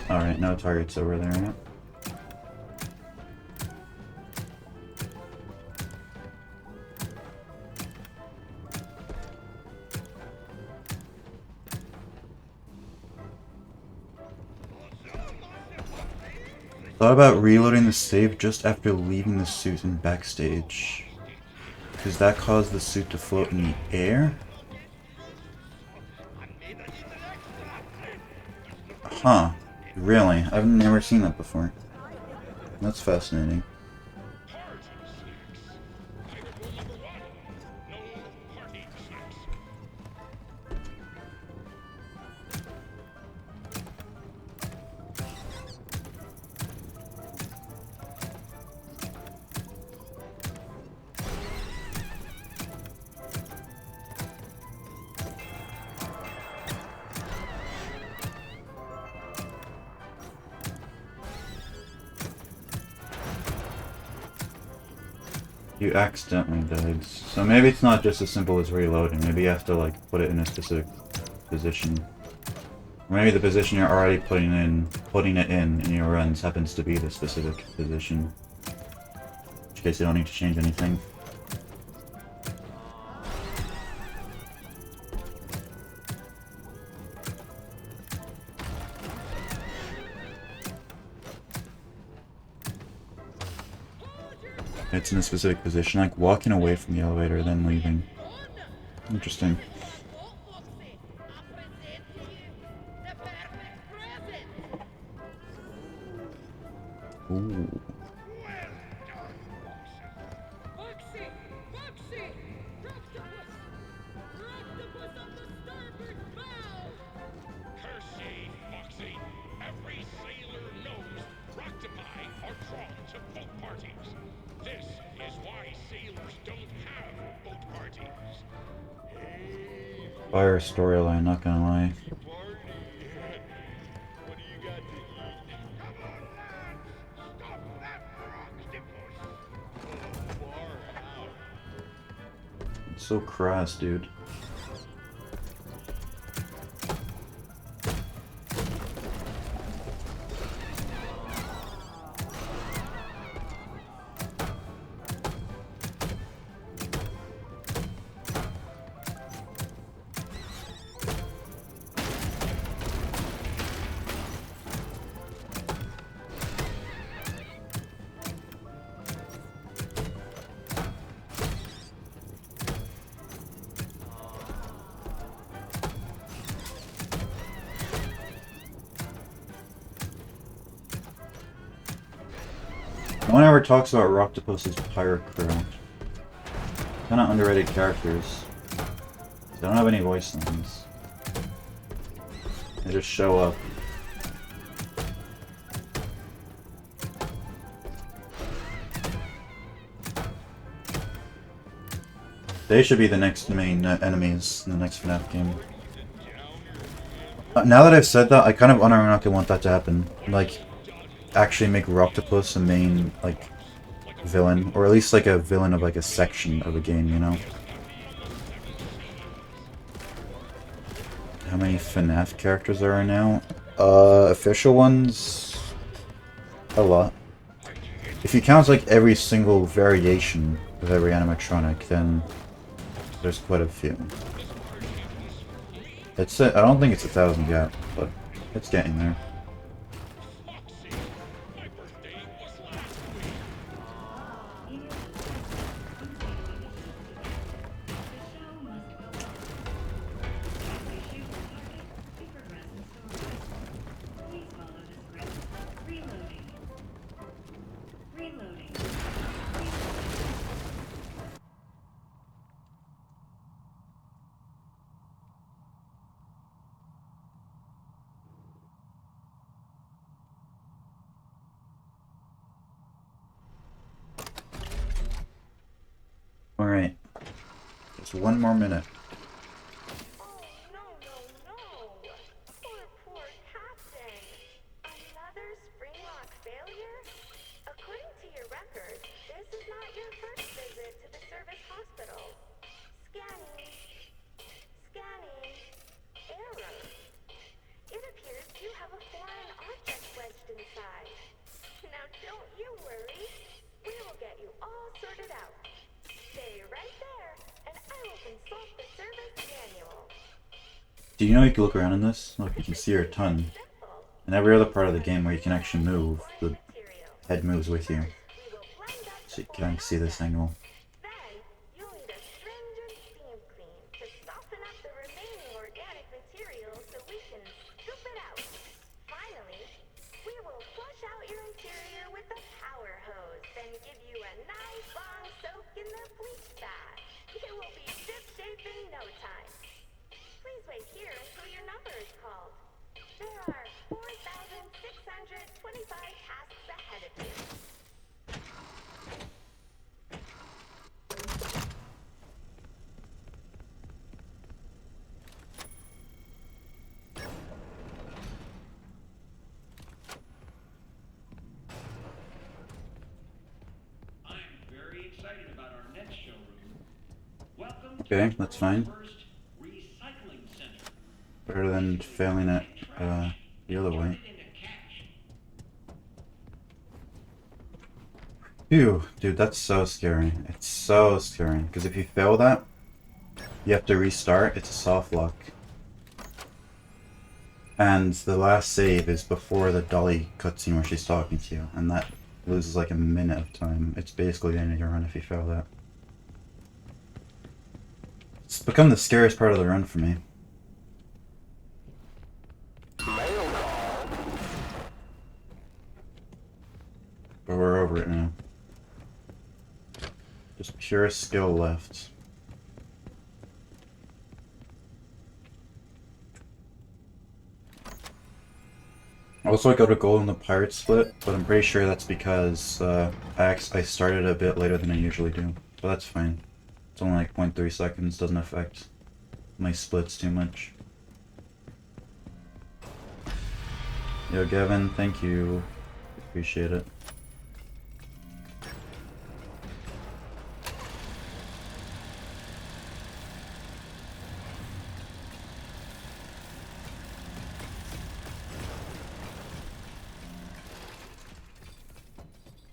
Alright, no targets over there yet. Thought about reloading the save just after leaving the suit in backstage. Because that caused the suit to float in the air? Huh. Really? I've never seen that before. That's fascinating. You accidentally died. So maybe it's not just as simple as reloading. Maybe you have to like put it in a specific position. Or maybe the position you're already putting it in your runs happens to be the specific position. In which case you don't need to change anything. It's in a specific position, like walking away from the elevator, then leaving. Interesting. Ooh. Fire storyline, not gonna lie. It's so crass, dude. No one ever talks about Rocktopus's pirate crew. Kinda underrated characters. They don't have any voice lines. They just show up. They should be the next main enemies in the next FNAF game. Now that I've said that, I kind of unironically want that to happen. Like, actually make Rocktopus a main, like, villain. Or at least, like, a villain of, like, a section of a game, you know? How many FNAF characters there are now? Official ones? A lot. If you count, like, every single variation of every animatronic, then there's quite a few. It's I don't think it's 1,000 yet, but it's getting there. Alright. Just one more minute. Oh, no. Poor Captain. Another Springlock failure? According to your record, this is not your first visit to the service hospital. Scanning. Error. It appears you have a foreign object wedged inside. Now don't you worry. We will get you all sorted out. Stay right there, and I will consult the service manual. Do you know you can look around in this? Look, you can see your tongue. And every other part of the game where you can actually move, the head moves with you. So you can see this angle. Then you'll There are 4,625 tasks ahead of you. I'm very excited about our next showroom. Welcome Okay, to that's the world's fine. first recycling center. Better than Basically, failing we it take trash the and other turn way. it into cash. Phew, dude, that's so scary. It's so scary. Because if you fail that, you have to restart. It's a soft lock. And the last save is before the dolly cutscene where she's talking to you. And that loses like a minute of time. It's basically the end of your run if you fail that. It's become the scariest part of the run for me. But we're over it now. Just pure skill left. Also, I got a goal in the pirate split, but I'm pretty sure that's because I started a bit later than I usually do. But that's fine. It's only like 0.3 seconds, doesn't affect my splits too much. Yo, Gavin, thank you. Appreciate it.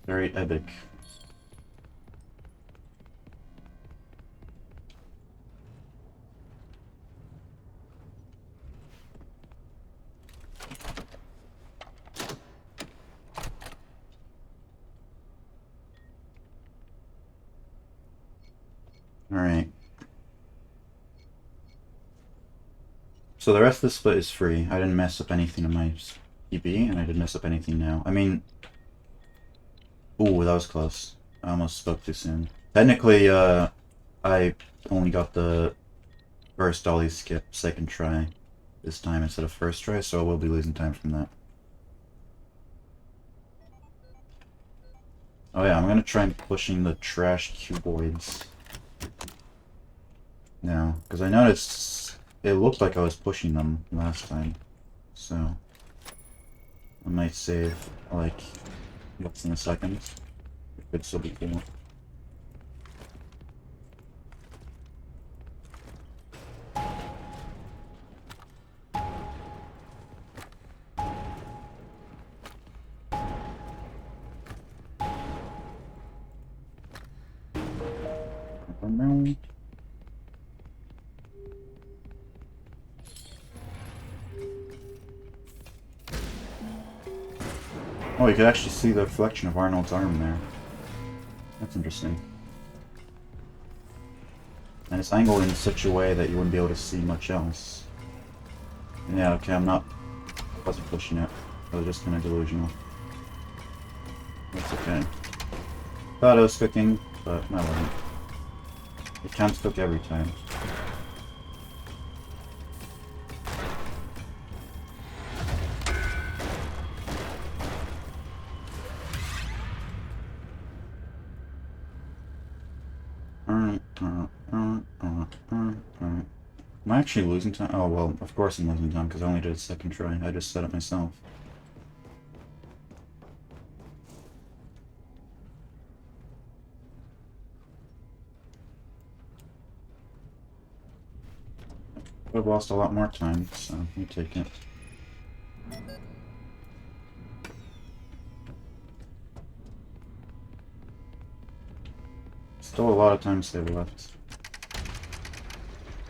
Very epic. Alright. So the rest of the split is free. I didn't mess up anything in my PB, and I didn't mess up anything now. I mean... Ooh, that was close. I almost spoke too soon. Technically, I only got the first dolly skip second try this time instead of first try, so I will be losing time from that. Oh yeah, I'm gonna try and pushing the trash cuboids now, because I noticed it looked like I was pushing them last time, so I might save like less than a second. It could still be cool. Oh, you could actually see the reflection of Arnold's arm there. That's interesting. And it's angled in such a way that you wouldn't be able to see much else. Yeah, okay, I wasn't pushing it. I was just kind of delusional. That's okay. Thought I was cooking, but I wasn't. It can't cook every time. Am I actually losing time? Oh, well, of course I'm losing time, because I only did a second try. I just set it myself. I've lost a lot more time, so we take it. Still a lot of time saved left.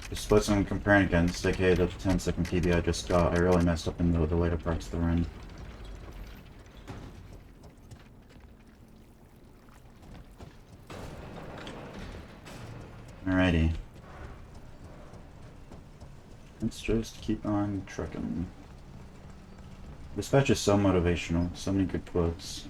The splits I'm comparing against, aka the 10-second PB I just got, I really messed up in the later parts of the run. Alrighty. Let's just keep on trucking. This patch is so motivational, so many good quotes.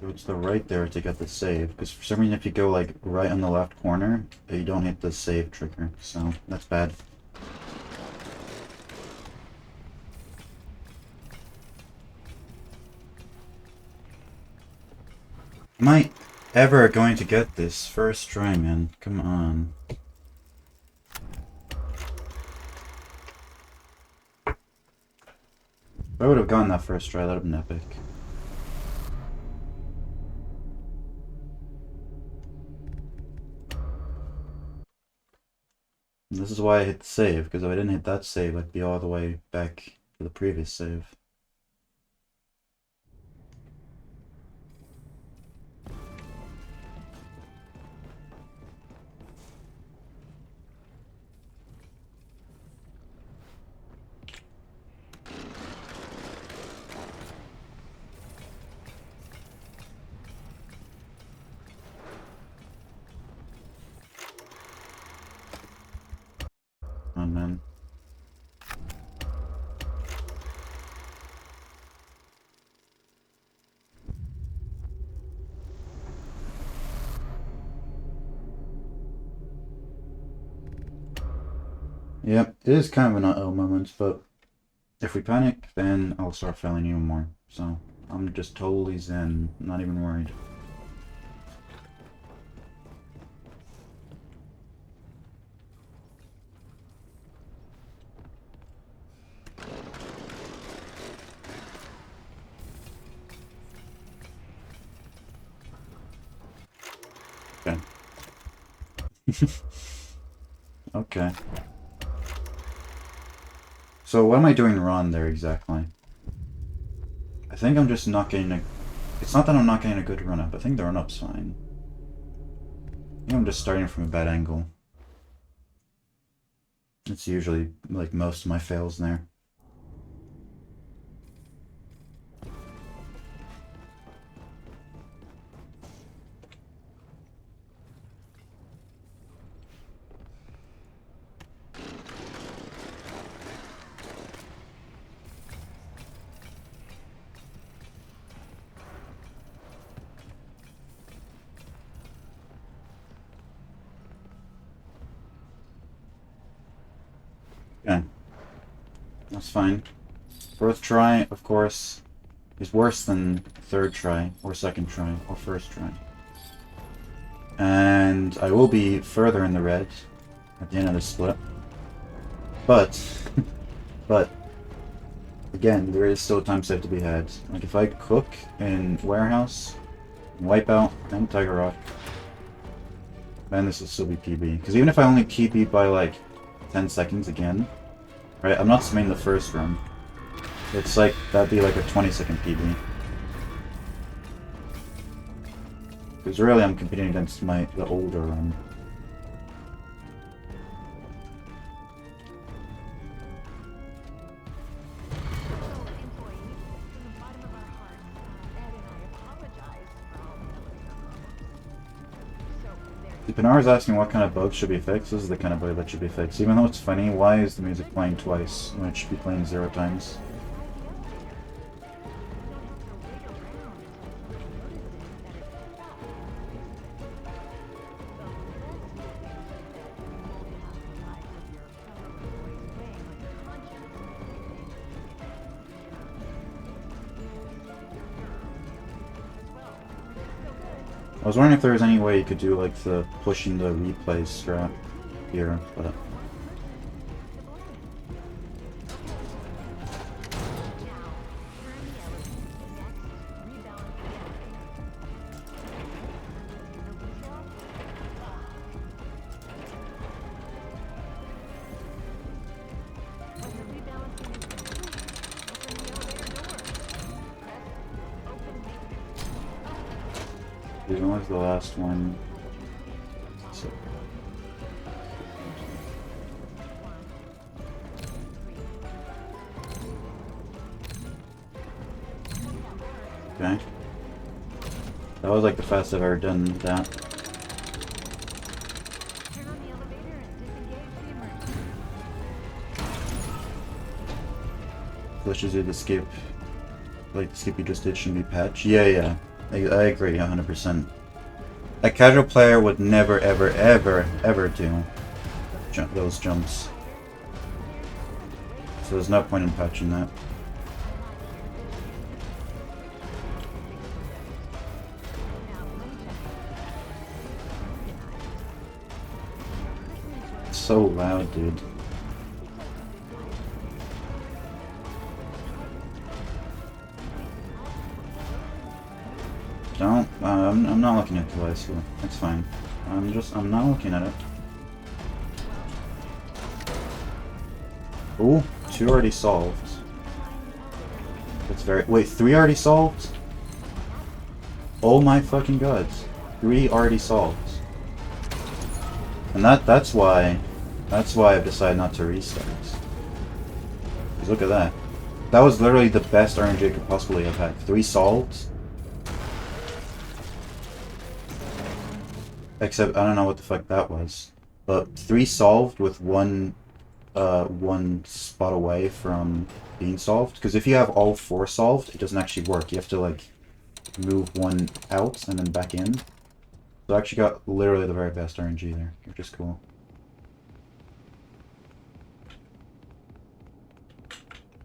Go to the right there to get the save, because for some reason if you go like right on the left corner, you don't hit the save trigger, so that's bad. Am I ever going to get this first try, man? Come on. If I would have gotten that first try, that would have been epic. And this is why I hit the save, because if I didn't hit that save, I'd be all the way back to the previous save. Oh man. Yep, it is kind of an uh-oh moment, but if we panic, then I'll start failing even more. So, I'm just totally zen, not even worried. Okay. Okay. So what am I doing wrong there exactly? I think I'm just not getting a... It's not that I'm not getting a good run-up. I think the run-up's fine. I think I'm just starting from a bad angle. It's usually, like, most of my fails there. Okay. That's fine. Fourth try, of course, is worse than third try, or second try, or first try. And I will be further in the red at the end of the split. But, again, there is still a time save to be had. Like, if I cook in Warehouse, Wipeout, and Tiger Rock, then this will still be PB. Because even if I only PB by, like, 10 seconds again, right, I'm not submitting the first run. It's like, that'd be like a 20-second PB. Because really I'm competing against the older run. Pinar's asking what kind of bugs should be fixed. This is the kind of bug that should be fixed. Even though it's funny, why is the music playing twice when it should be playing 0 times? I was wondering if there was any way you could do like the pushing the replay strat here, but... When was the last one? So. Okay. That was like the fastest I've ever done that. glitches do the skip, like the skip you just did, shouldn't be patched. Yeah. I agree 100%. A casual player would never, ever do those jumps. So there's no point in patching that. It's so loud, dude. Don't. I'm not looking at the live school. It's fine. I'm not looking at it. Ooh, 2 already solved. That's very. Wait, 3 already solved? Oh my fucking god. 3 already solved. And that's why I've decided not to restart. 'Cause look at that. That was literally the best RNG I could possibly have had. 3 solved. Except I don't know what the fuck that was. But 3 solved with one spot away from being solved. Because if you have all 4 solved, it doesn't actually work. You have to like move one out and then back in. So I actually got literally the very best RNG there, which is cool.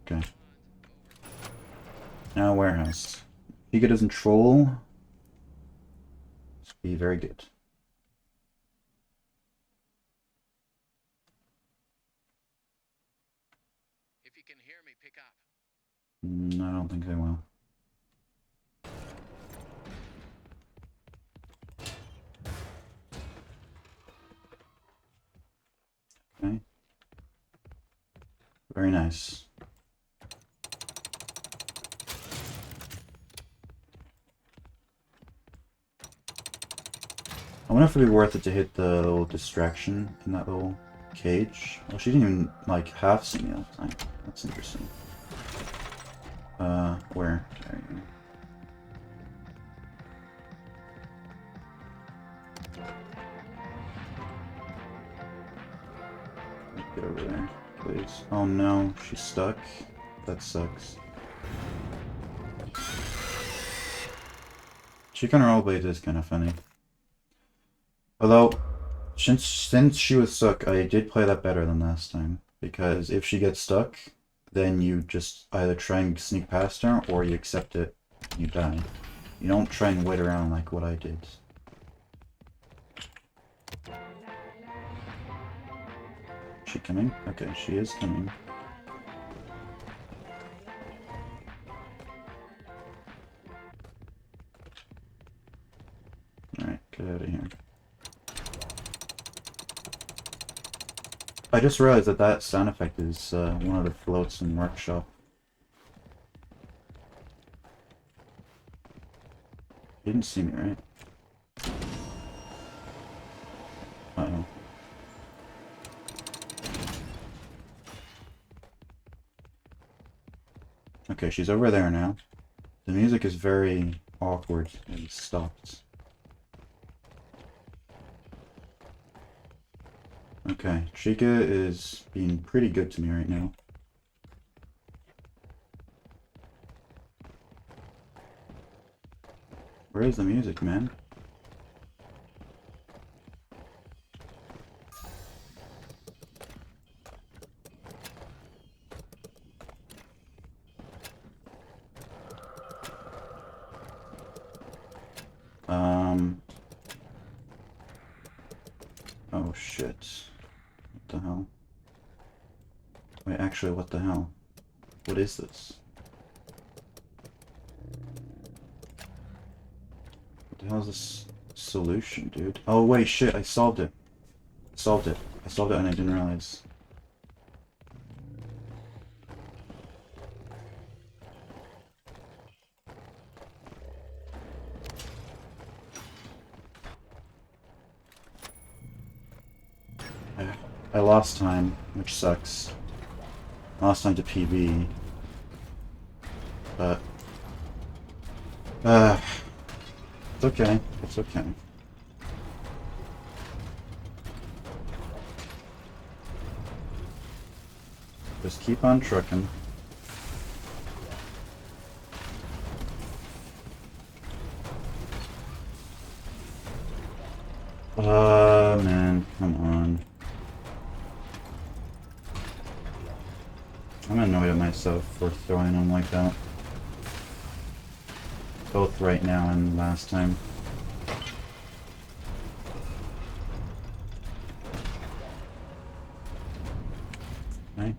Okay. Now warehouse. Giga doesn't troll. Must be very good. If you can hear me, pick up. I don't think they will. Okay. Very nice. I wonder if it'd be worth it to hit the little distraction in that little cage. Well, she didn't even, like, half see me that time. That's interesting. Where? There you go. Get over there, please. Oh no, she's stuck. That sucks. Chicken rollerblade is kind of funny. Although, since she was stuck, I did play that better than last time. Because if she gets stuck, then you just either try and sneak past her, or you accept it, and you die. You don't try and wait around like what I did. Is she coming? Okay, she is coming. Alright, get out of here. I just realized that that sound effect is one of the floats in Workshop. You didn't see me, right? Uh-oh. Okay, she's over there now. The music is very awkward and stopped. Okay, Chica is being pretty good to me right now. Where is the music, man? Oh shit. What the hell? Wait, actually, what the hell? What is this? What the hell is this solution, dude? Oh wait, shit, I solved it. I solved it and I didn't realize. I lost time, which sucks. I lost time to PB. But... it's okay. It's okay. Just keep on trucking. Man, come on. I'm annoyed at myself for throwing them like that. Both right now and last time. Okay.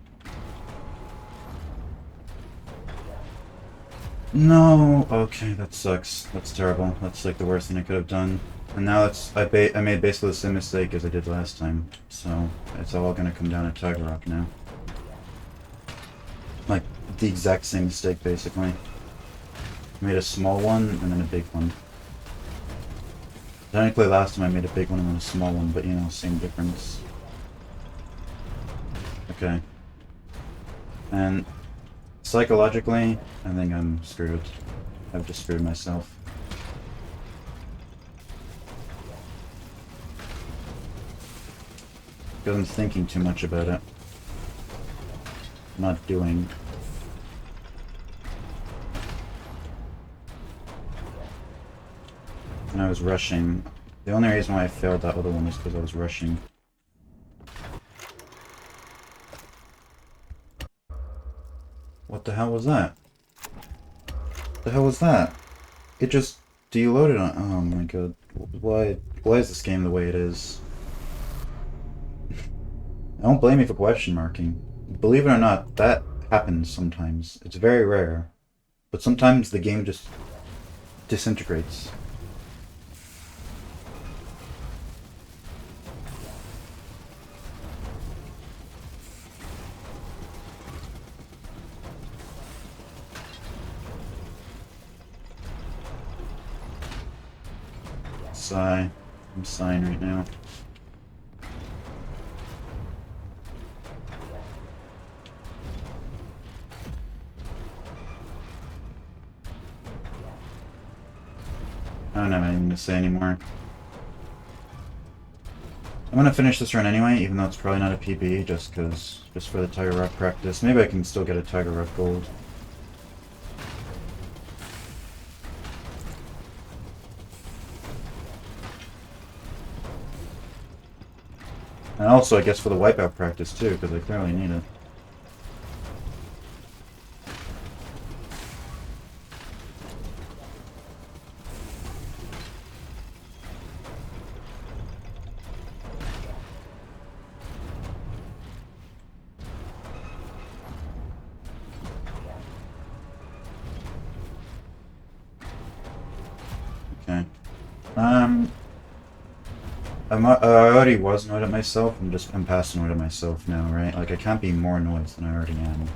No! Okay, that sucks. That's terrible. That's like the worst thing I could have done. And now I made basically the same mistake as I did last time. So, it's all gonna come down to Tiger Rock now. Like, the exact same mistake, basically. I made a small one, and then a big one. Technically, last time I made a big one and then a small one, but, you know, same difference. Okay. And psychologically, I think I'm screwed. I've just screwed myself. Because I'm thinking too much about it. Not doing. And I was rushing. The only reason why I failed that other one is because I was rushing. What the hell was that? The hell was that? It just deloaded on. Oh my god. Why is this game the way it is? Don't blame me for question marking. Believe it or not, that happens sometimes. It's very rare. But sometimes the game just disintegrates. Sigh. I'm sighing right now. I don't have anything to say anymore. I'm gonna finish this run anyway, even though it's probably not a PB, just for the Tiger Rock practice. Maybe I can still get a Tiger Rock gold. And also, I guess, for the wipeout practice too, because I clearly need it. Okay. I already was annoyed at myself. I'm past annoyed at myself now, right? Like, I can't be more annoyed than I already am.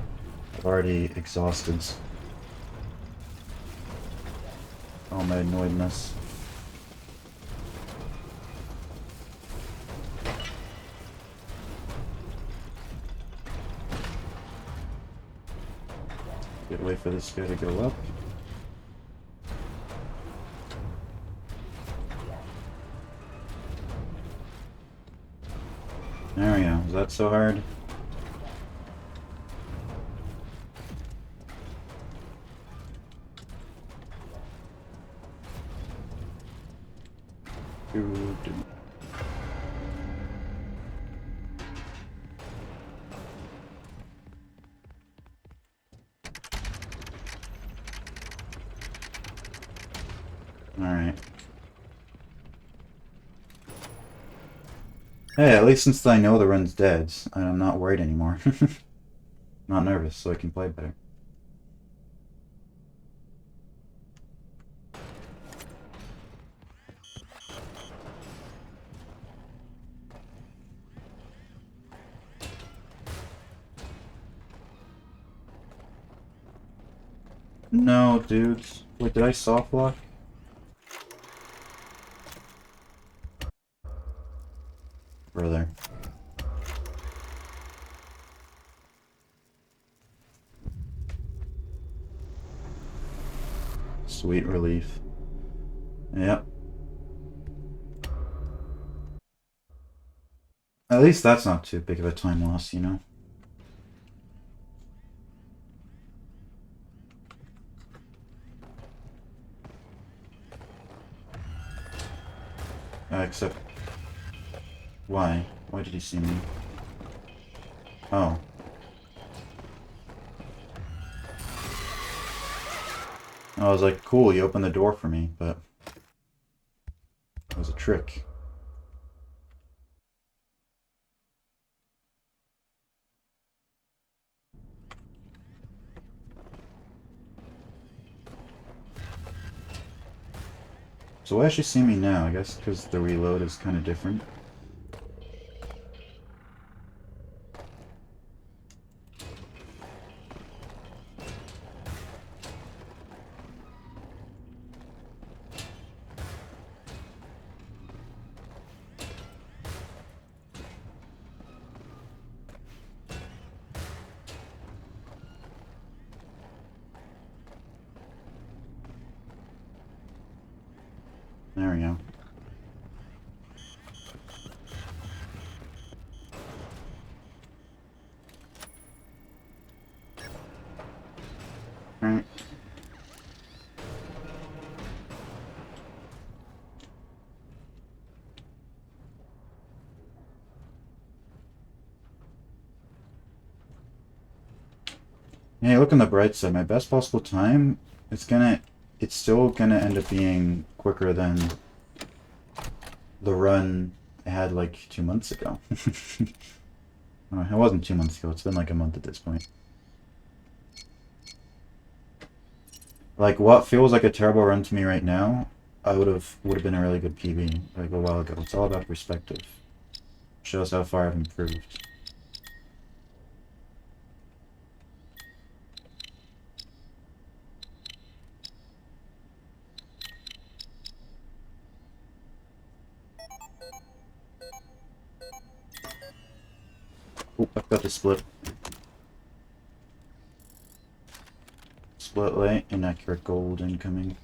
I've already exhausted all my annoyedness. Good way for this guy to go up. There we go. Is that so hard? Alright. Hey, at least since I know the run's dead, I'm not worried anymore. Not nervous, so I can play better. No, dudes. Wait, did I soft lock? Brother. Sweet relief. Yep. At least that's not too big of a time loss, you know? Except Why? Why did he see me? Oh. I was like, cool, you opened the door for me, but it was a trick. So why does she see me now? I guess because the reload is kind of different. There we go. Alright. Hey, look on the bright side. My best possible time, it's still gonna end up being quicker than the run I had like 2 months ago. Oh, it wasn't 2 months ago. It's been like a month at this point. Like what feels like a terrible run to me right now, would have been a really good PB like a while ago. It's all about perspective. Shows how far I've improved. Oh, I've got to split. Split light, inaccurate gold incoming.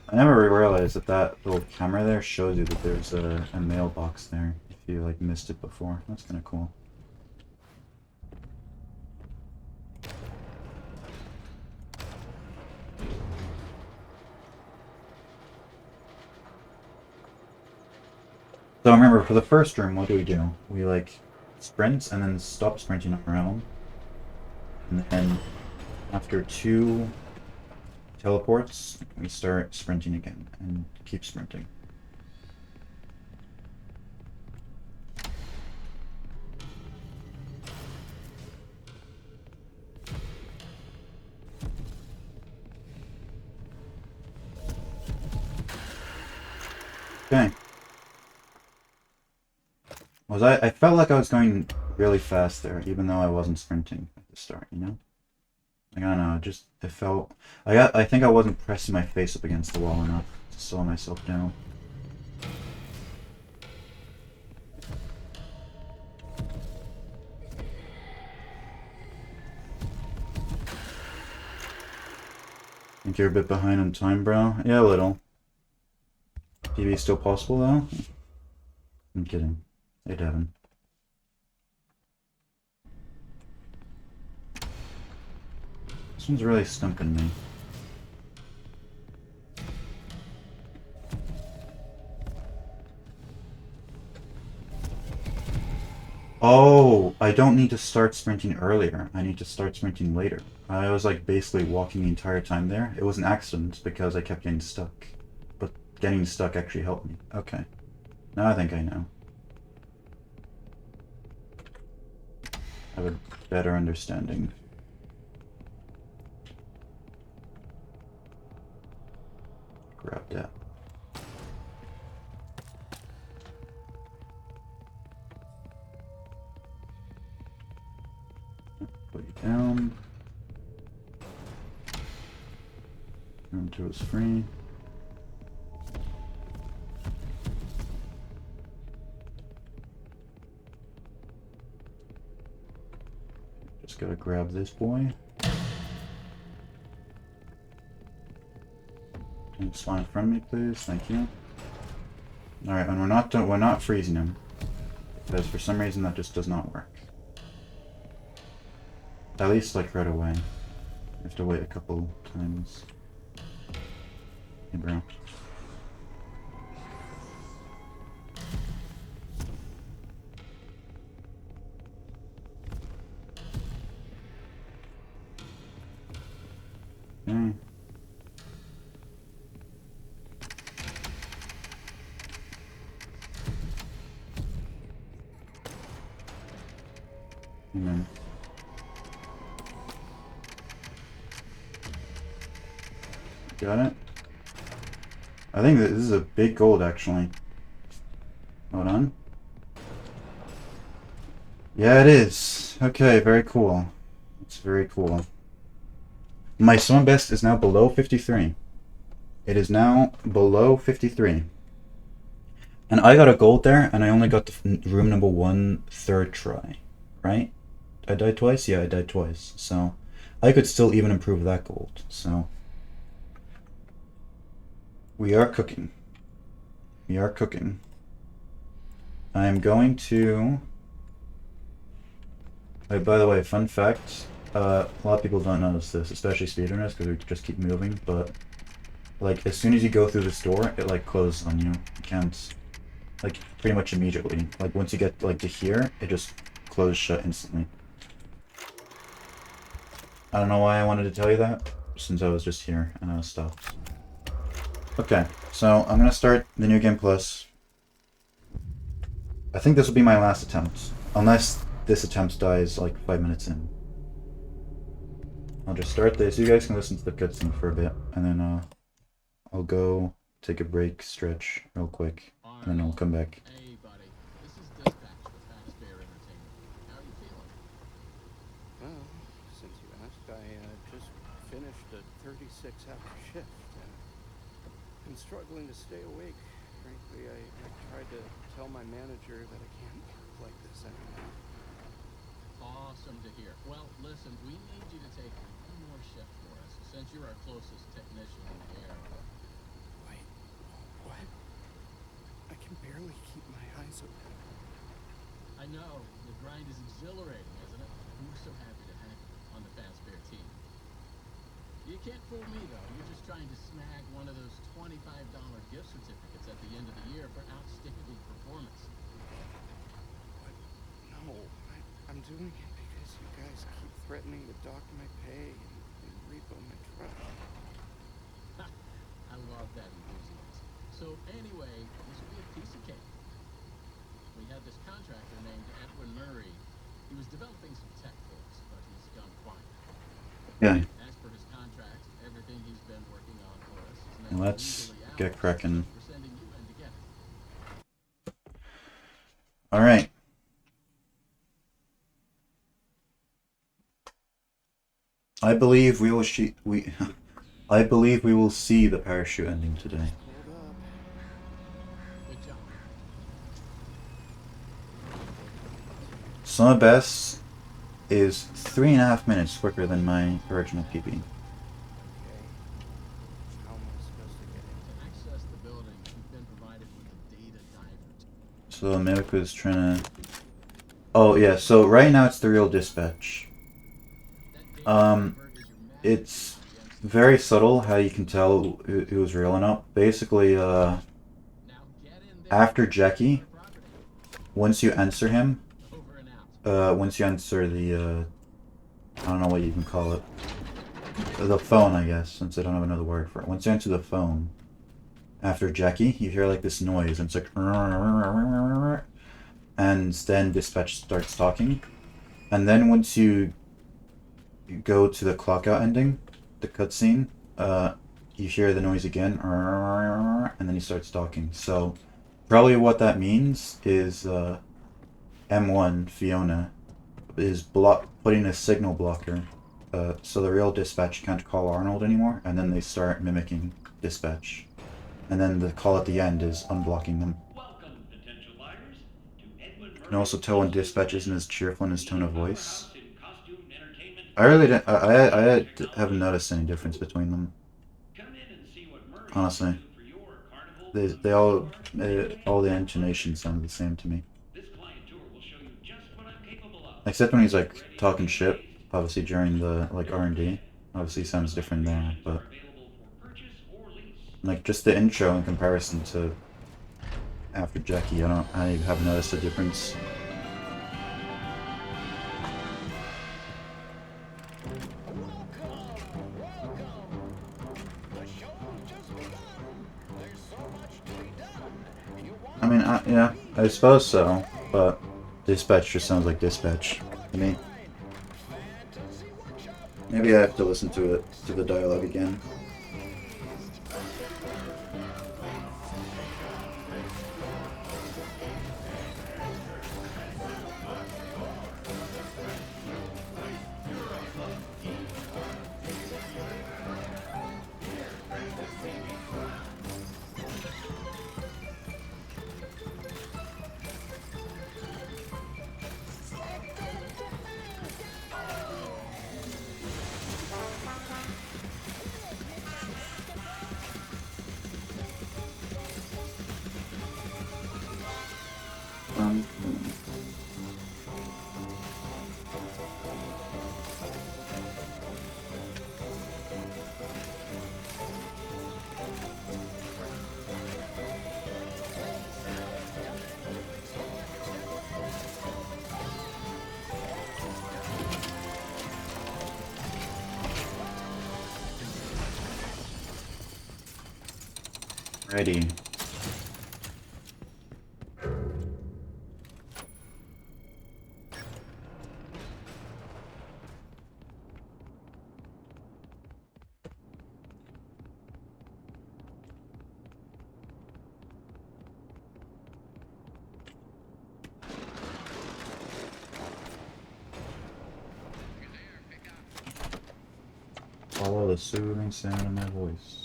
I never realized that that little camera there shows you that there's a mailbox there if you like missed it before. That's kind of cool. So remember, for the first room, what do? We like sprint and then stop sprinting around. And then after 2 teleports, we start sprinting again and keep sprinting. Okay. I felt like I was going really fast there, even though I wasn't sprinting at the start, you know? Like, I don't know, it felt... I think I wasn't pressing my face up against the wall enough to slow myself down. Think you're a bit behind on time, bro? Yeah, a little. PB still possible, though? I'm kidding. Hey, Devin. This one's really stumping me. Oh, I don't need to start sprinting earlier. I need to start sprinting later. I was like basically walking the entire time there. It was an accident because I kept getting stuck. But getting stuck actually helped me. Okay. Now I think I know. I have a better understanding. Grab that. Put you down. Room 2 is free. Just Just gotta grab this boy. Can you slide in front of me, please? Thank you. Alright, and we're not freezing him. Because for some reason that just does not work. At least like right away. You have to wait a couple times. Hey bro. Okay. Amen. Got it? I think that this is a big gold actually. Hold on. Yeah, it is. Okay, very cool. It's very cool. My swim best is now below 53. It is now below 53. And I got a gold there, and I only got the room number 1 third try. Right? I died twice? Yeah, I died twice. So, I could still even improve that gold. So, we are cooking. We are cooking. I am going to... by the way, fun fact, a lot of people don't notice this, especially speedrunners, because we just keep moving, but like as soon as you go through this door, it like closes on you. You can't, like pretty much immediately. Like once you get like to here, it just closes shut instantly. I don't know why I wanted to tell you that, since I was just here and I was stopped. Okay, so I'm gonna start the New Game Plus. I think this will be my last attempt, unless this attempt dies like 5 minutes in. I'll just start this. You guys can listen to the cutscene for a bit, and then I'll go take a break, stretch real quick, and then I'll come back. Hey, buddy. This is Dispatch with Fast Bear Entertainment. How are you feeling? Well, since you asked, I just finished a 36-hour shift. I'm struggling to stay awake. Frankly, I tried to tell my manager that I can't work like this anymore. Awesome to hear. Well, listen, we need you to take one more shift for us, since you're our closest technician in the area. Wait, what? I can barely keep my eyes open. I know, the grind is exhilarating, isn't it? We're so happy to have you on the Fast Bear team. You can't fool me, though. You're just trying to snag one of those $25 gift certificates at the end of the year for outstanding performance. No, I'm doing it because you guys keep threatening to dock my pay and repo my truck. I love that enthusiasm. So anyway, this will be a piece of cake. We had this contractor named Edwin Murray. He was developing some tech for us, but he's gone quiet. Yeah. As per his contract, everything he's been working on for us is now Let's legally ours, get cracking. so we're sending you in to get it. Alright. I believe we will I believe we will see the parachute ending today. Hold up. Good job. Summer best is 3.5 minutes quicker than my original PB. Okay. How am I supposed to get in? To access the building, you've been provided with a data diver. So Mimic was trying to... Oh yeah, so right now it's the real dispatch. It's very subtle how you can tell it was real or not. Basically, after Jackie, once you answer him, once you answer the, I don't know what you can call it, the phone, I guess, since I don't have another word for it. Once you answer the phone, after Jackie, you hear like this noise, and it's like, and then dispatch starts talking, and then once you go to the Clockout ending, the cutscene, you hear the noise again, and then he starts talking. So probably what that means is M1 Fiona is putting a signal blocker, so the real dispatch can't call Arnold anymore, and then they start mimicking dispatch, and then the call at the end is unblocking them. Welcome, potential buyers, to Edwin You can also tell when dispatch isn't as cheerful in his tone of voice. in costume entertainment. I really didn't. I haven't noticed any difference between them. Come in and see what Murray Honestly, can do for your Carnival they amusement park. all the intonations sound the same to me. This client tour will show you just what I'm capable of. Except when he's like Ready to talking be shit. amazed? Obviously during the like R&D, obviously sounds different there. Options But are available for purchase or lease. like just the intro in comparison to after Jackie, I haven't noticed a difference. I mean, yeah, I suppose so, but dispatch just sounds like dispatch to me. Maybe I have to listen to the dialogue again. Ready. Follow the soothing sound of my voice.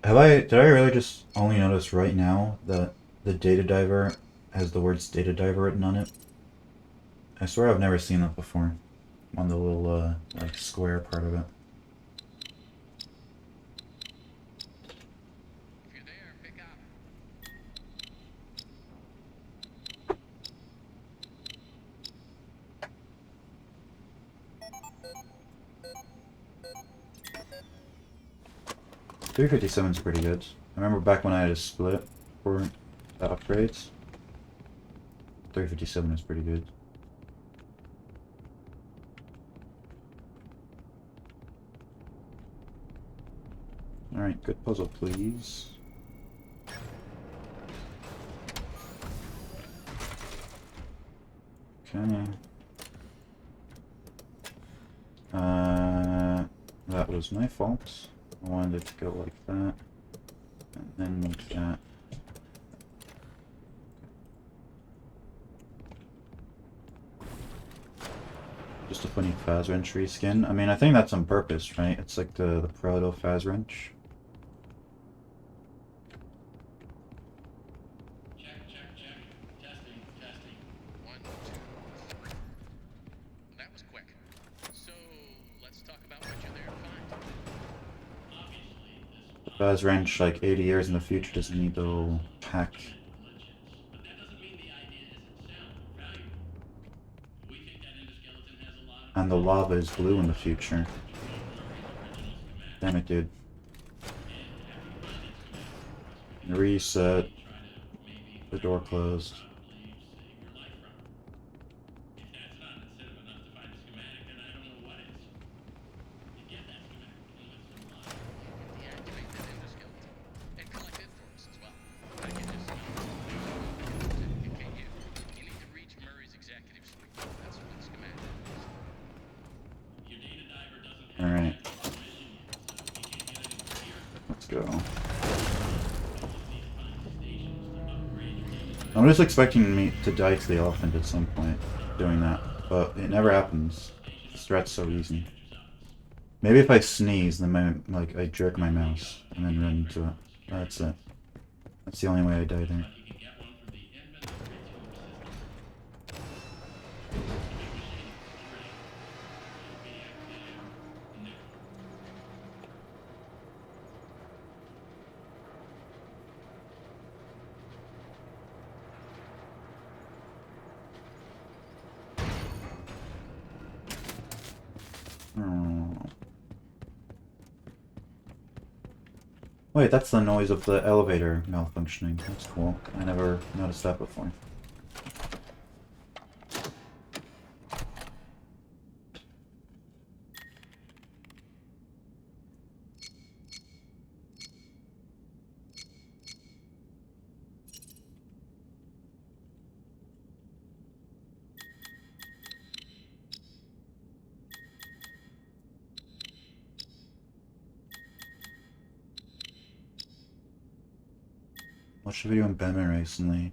Did I really just only notice right now that the data diver has the words data diver written on it? I swear I've never seen that before. On the little, like, square part of it. If you're there, pick up. $357 is pretty good. I remember back when I had a split for the upgrades. $357 is pretty good. Alright, good puzzle, please. Okay. That was my fault. I wanted it to go like that. And then like that. Just a funny Phas Wrench reskin. I mean, I think that's on purpose, right? It's like the proto Phas Wrench. Check, check, check. Testing, testing. 1, 2, 3. That was quick. So, let's talk about what you're there to find. Obviously, this Phas Wrench, like 80 years in the future, doesn't need to hack. glitches, but that doesn't mean the idea isn't sound or valuable. We think that endoskeleton has a lot of And the lava is blue in the future. Damn it, dude. Reset. The door closed. If that's not incentive enough to find a schematic, then I don't know what is. To get that schematic, we can lift some line. Deactivate that endoskeleton. And collect informs as well. I can just... Okay, you need to reach Murray's executive suite. That's what the schematic is. Your data diver doesn't have Alright. that information yet, so we can't get any more here. Let's go. We just need to find stations to upgrade your data diver. I'm just expecting me to die to the elephant at some point doing that, but it never happens. This threat's so easy. Maybe if I sneeze, then I jerk my mouse and then run into it. That's it. That's the only way I die there. You can get one from the inventory tube system. Wait, that's the noise of the elevator malfunctioning. That's cool. I never noticed that before. Watched a video on Batman recently.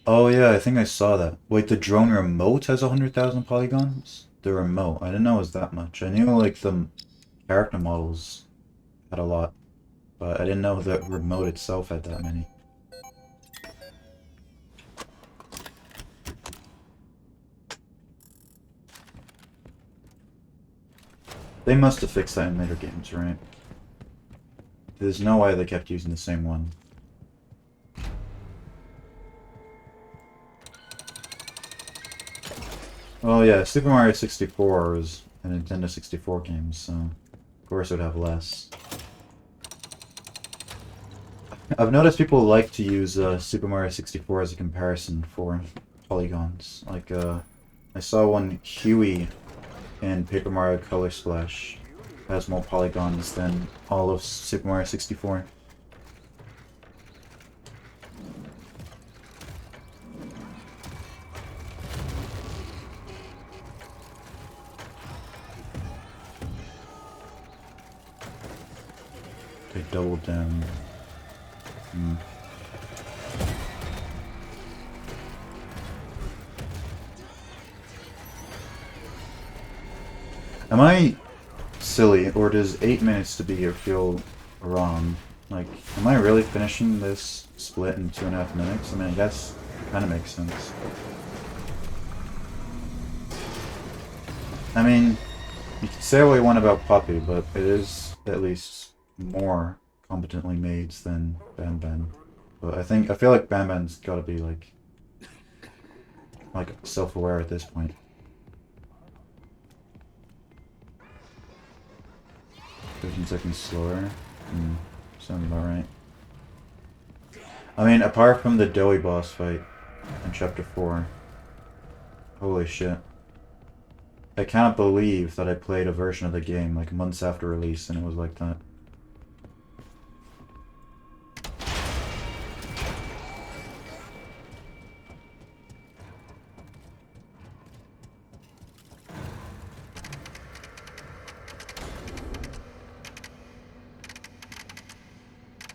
Oh yeah, I think I saw that. Wait, the drone remote has 100,000 polygons? The remote. I didn't know it was that much. I knew like the character models had a lot, but I didn't know the remote itself had that many. They must have fixed that in later games, right? There's no way they kept using the same one. Well, yeah, Super Mario 64 was a Nintendo 64 game, so of course it would have less. I've noticed people like to use Super Mario 64 as a comparison for polygons. Like, I saw one Huey in Paper Mario Color Splash has more polygons than all of Super Mario 64. They doubled down. Hmm. Am I silly, or does 8 minutes to be here feel wrong? Like, am I really finishing this split in 2.5 minutes? I mean, I guess it kind of makes sense. I mean, you can say what you want about Puppy, but it is at least more competently made than Ban Ban. But I feel like Ban Ban's gotta be like self-aware at this point. 15 seconds slower. Sounds about right. I mean, apart from the doughy boss fight in Chapter 4. Holy shit. I can't believe that I played a version of the game like months after release and it was like that.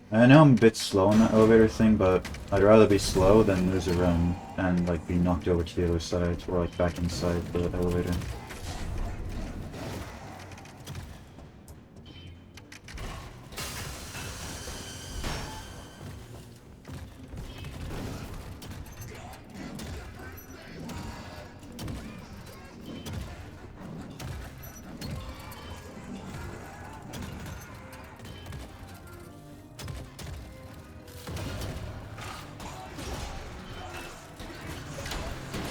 I know I'm a bit slow on that elevator thing, but I'd rather be slow than lose a run and like be knocked over to the other side or like back inside the elevator.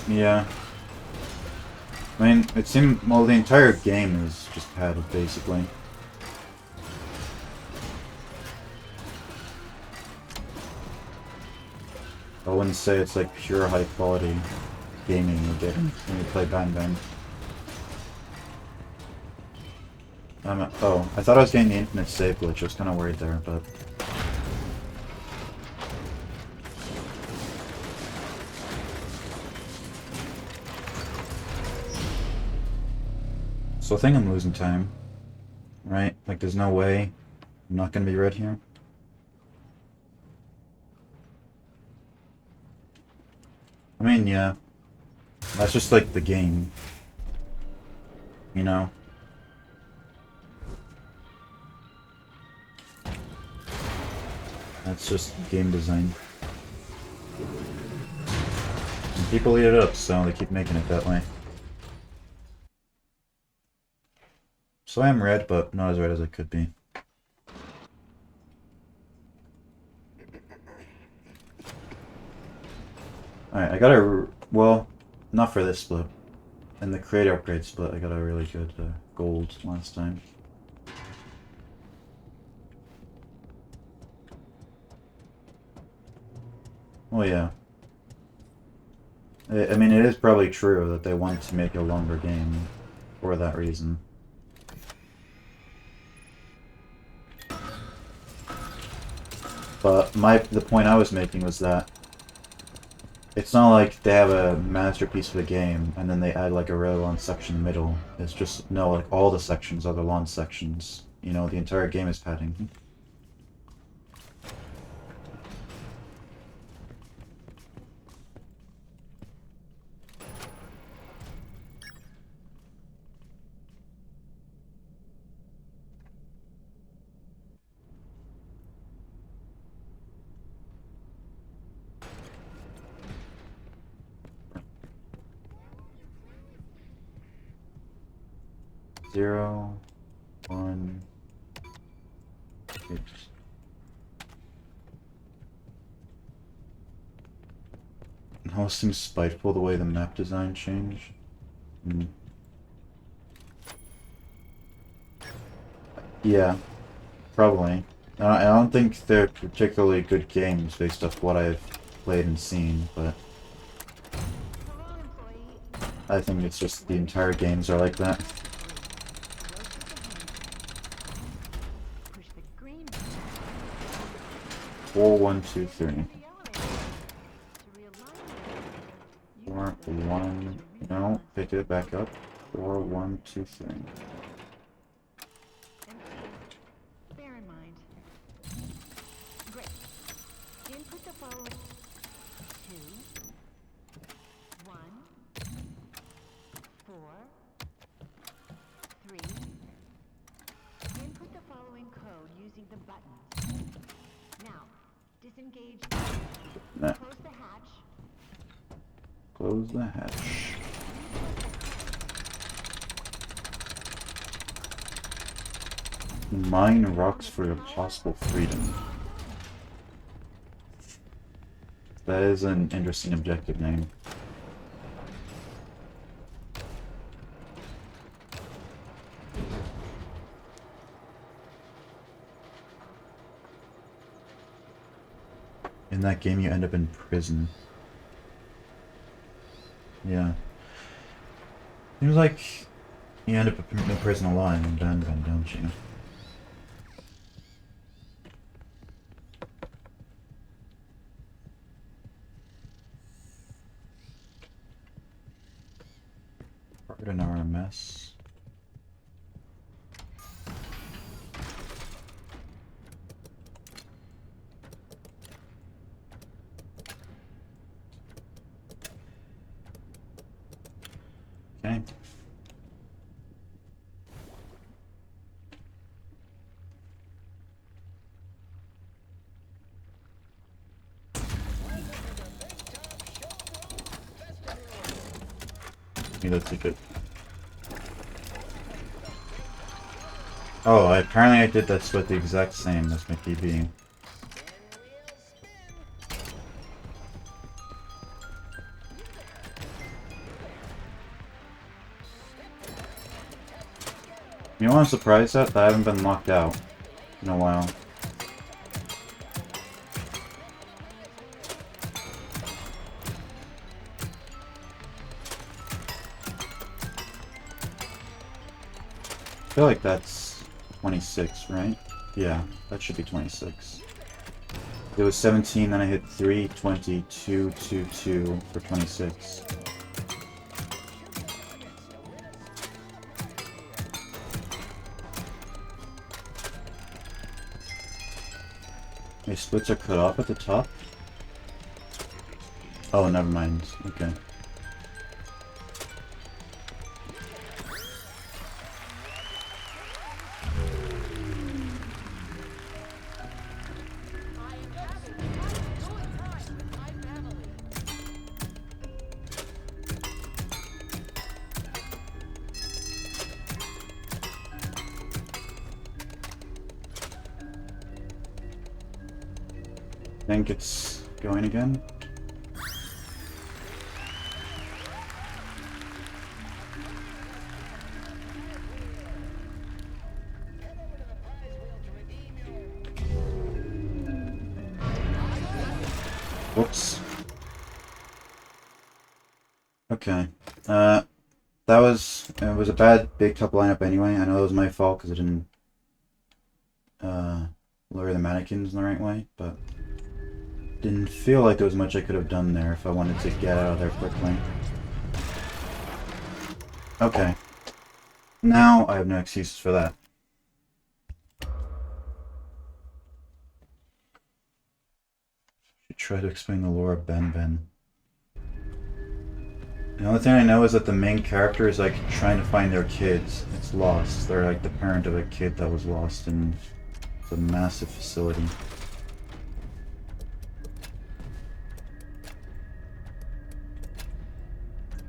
Yeah. I mean, it seemed, well, the entire game is just padded, basically. I wouldn't say it's like pure high quality gaming you get when you play Ban Ban. Oh, I thought I was getting the infinite save glitch, I was kind of worried there, but... So I think I'm losing time, right? Like there's no way I'm not gonna be red here. I mean, yeah. That's just like the game. You know? That's just game design. And people eat it up, so they keep making it that way. So I am red, but not as red as I could be. Alright, I got a... well, not for this split. In the creator upgrade split, I got a really good gold last time. Oh yeah. I mean, it is probably true that they want to make a longer game for that reason. But the point I was making was that it's not like they have a masterpiece of the game and then they add like a really long section in the middle. It's just, no, like all the sections are the long sections. You know, the entire game is padding. Zero, 1, 8. It almost seems spiteful the way the map design changed. Yeah, probably. I don't think they're particularly good games based off what I've played and seen, but I think it's just the entire games are like that. Push the green 4, 1, 2, 3. to realign 4, 1. No, pick it back up. 4, 1, 2, 3. And please, bear in mind. Great. Input the following 2, 1, 4, 3. Input the following code using the buttons. Now, disengage. Nah. Close the hatch. Close the hatch. Mine rocks for your possible freedom. That is an interesting objective name. In that game, you end up in prison. Yeah. Seems like you end up in prison alive in Vanguard, don't you? Part an NMS. Okay. Me the ticket. Oh, apparently I did that split the exact same as my TV. You know what I'm surprised at? That I haven't been locked out in a while. I feel like that's 26, right? Yeah, that should be 26. It was 17, then I hit 3, 20, 2, 2, 2 for 26. My splits are cut off at the top? Oh, never mind. Okay. Think it's going again? Whoops. Okay. It was a bad big top lineup anyway. I know it was my fault because I didn't lower the mannequins in the right way, but didn't feel like there was much I could have done there if I wanted to get out of there quickly. Okay. Now I have no excuses for that. Should try to explain the lore of Ben Ben. The only thing I know is that the main character is like trying to find their kids. It's lost. They're like the parent of a kid that was lost in the massive facility.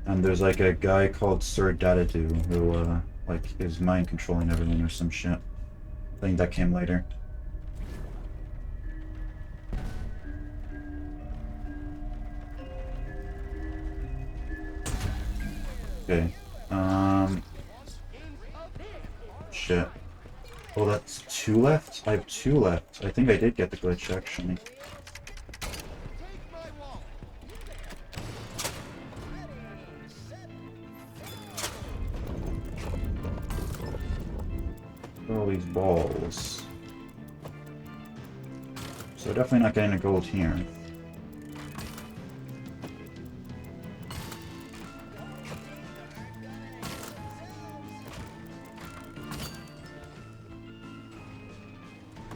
And there's like a guy called Sir Dadadu who like is mind controlling everyone or some shit. I think that came later. Okay. Shit. Oh, that's 2 left? I have 2 left. I think I did get the glitch, actually. All these balls. So definitely not getting a gold here.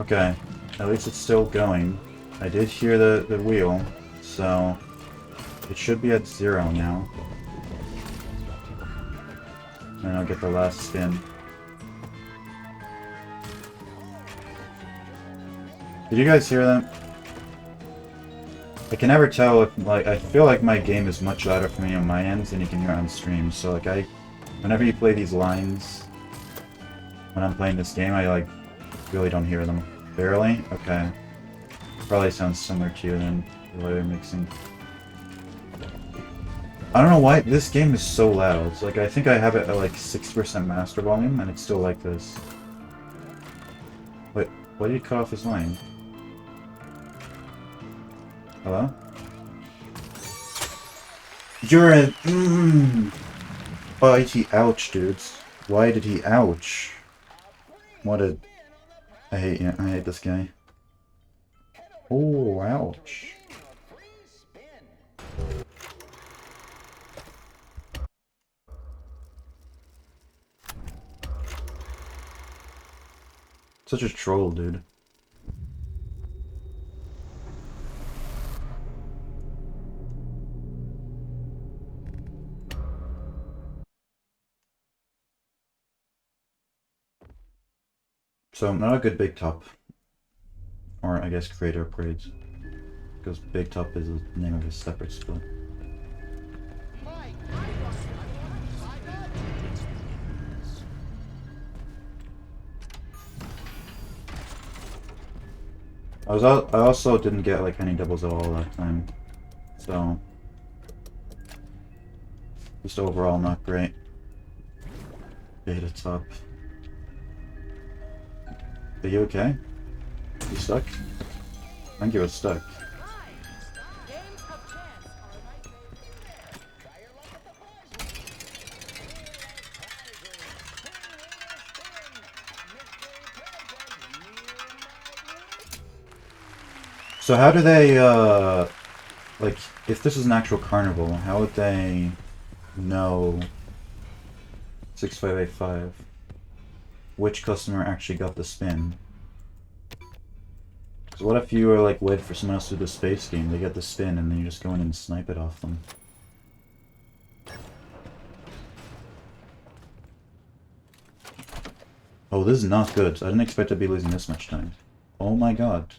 Okay, at least it's still going. I did hear the wheel, so it should be at 0 now. And I'll get the last spin. Did you guys hear that? I can never tell if, like, I feel like my game is much louder for me on my end than you can hear on stream, so like whenever you play these lines, when I'm playing this game, I like really don't hear them. Barely? Okay. Probably sounds similar to you then, the way they're mixing. I don't know why this game is so loud. It's like I think I have it at like 60% master volume and it's still like this. Wait, why did you cut off his line? Hello? You're a bitey ouch, dudes. Why did he ouch? What a I hate this guy. Oh, ouch. Such a troll, dude. So, not a good big top. Or, I guess, creator upgrades. Because big top is the name of a separate split. I also didn't get like any doubles at all that time. So, just overall not great. Beta top. Are you okay? You stuck? I think you were stuck. So how do they, like, if this is an actual carnival, how would they know 6585? Which customer actually got the spin? Because what if you are like waiting for someone else to do the space game, they get the spin and then you just go in and snipe it off them? Oh, this is not good. I didn't expect to be losing this much time. Oh my god.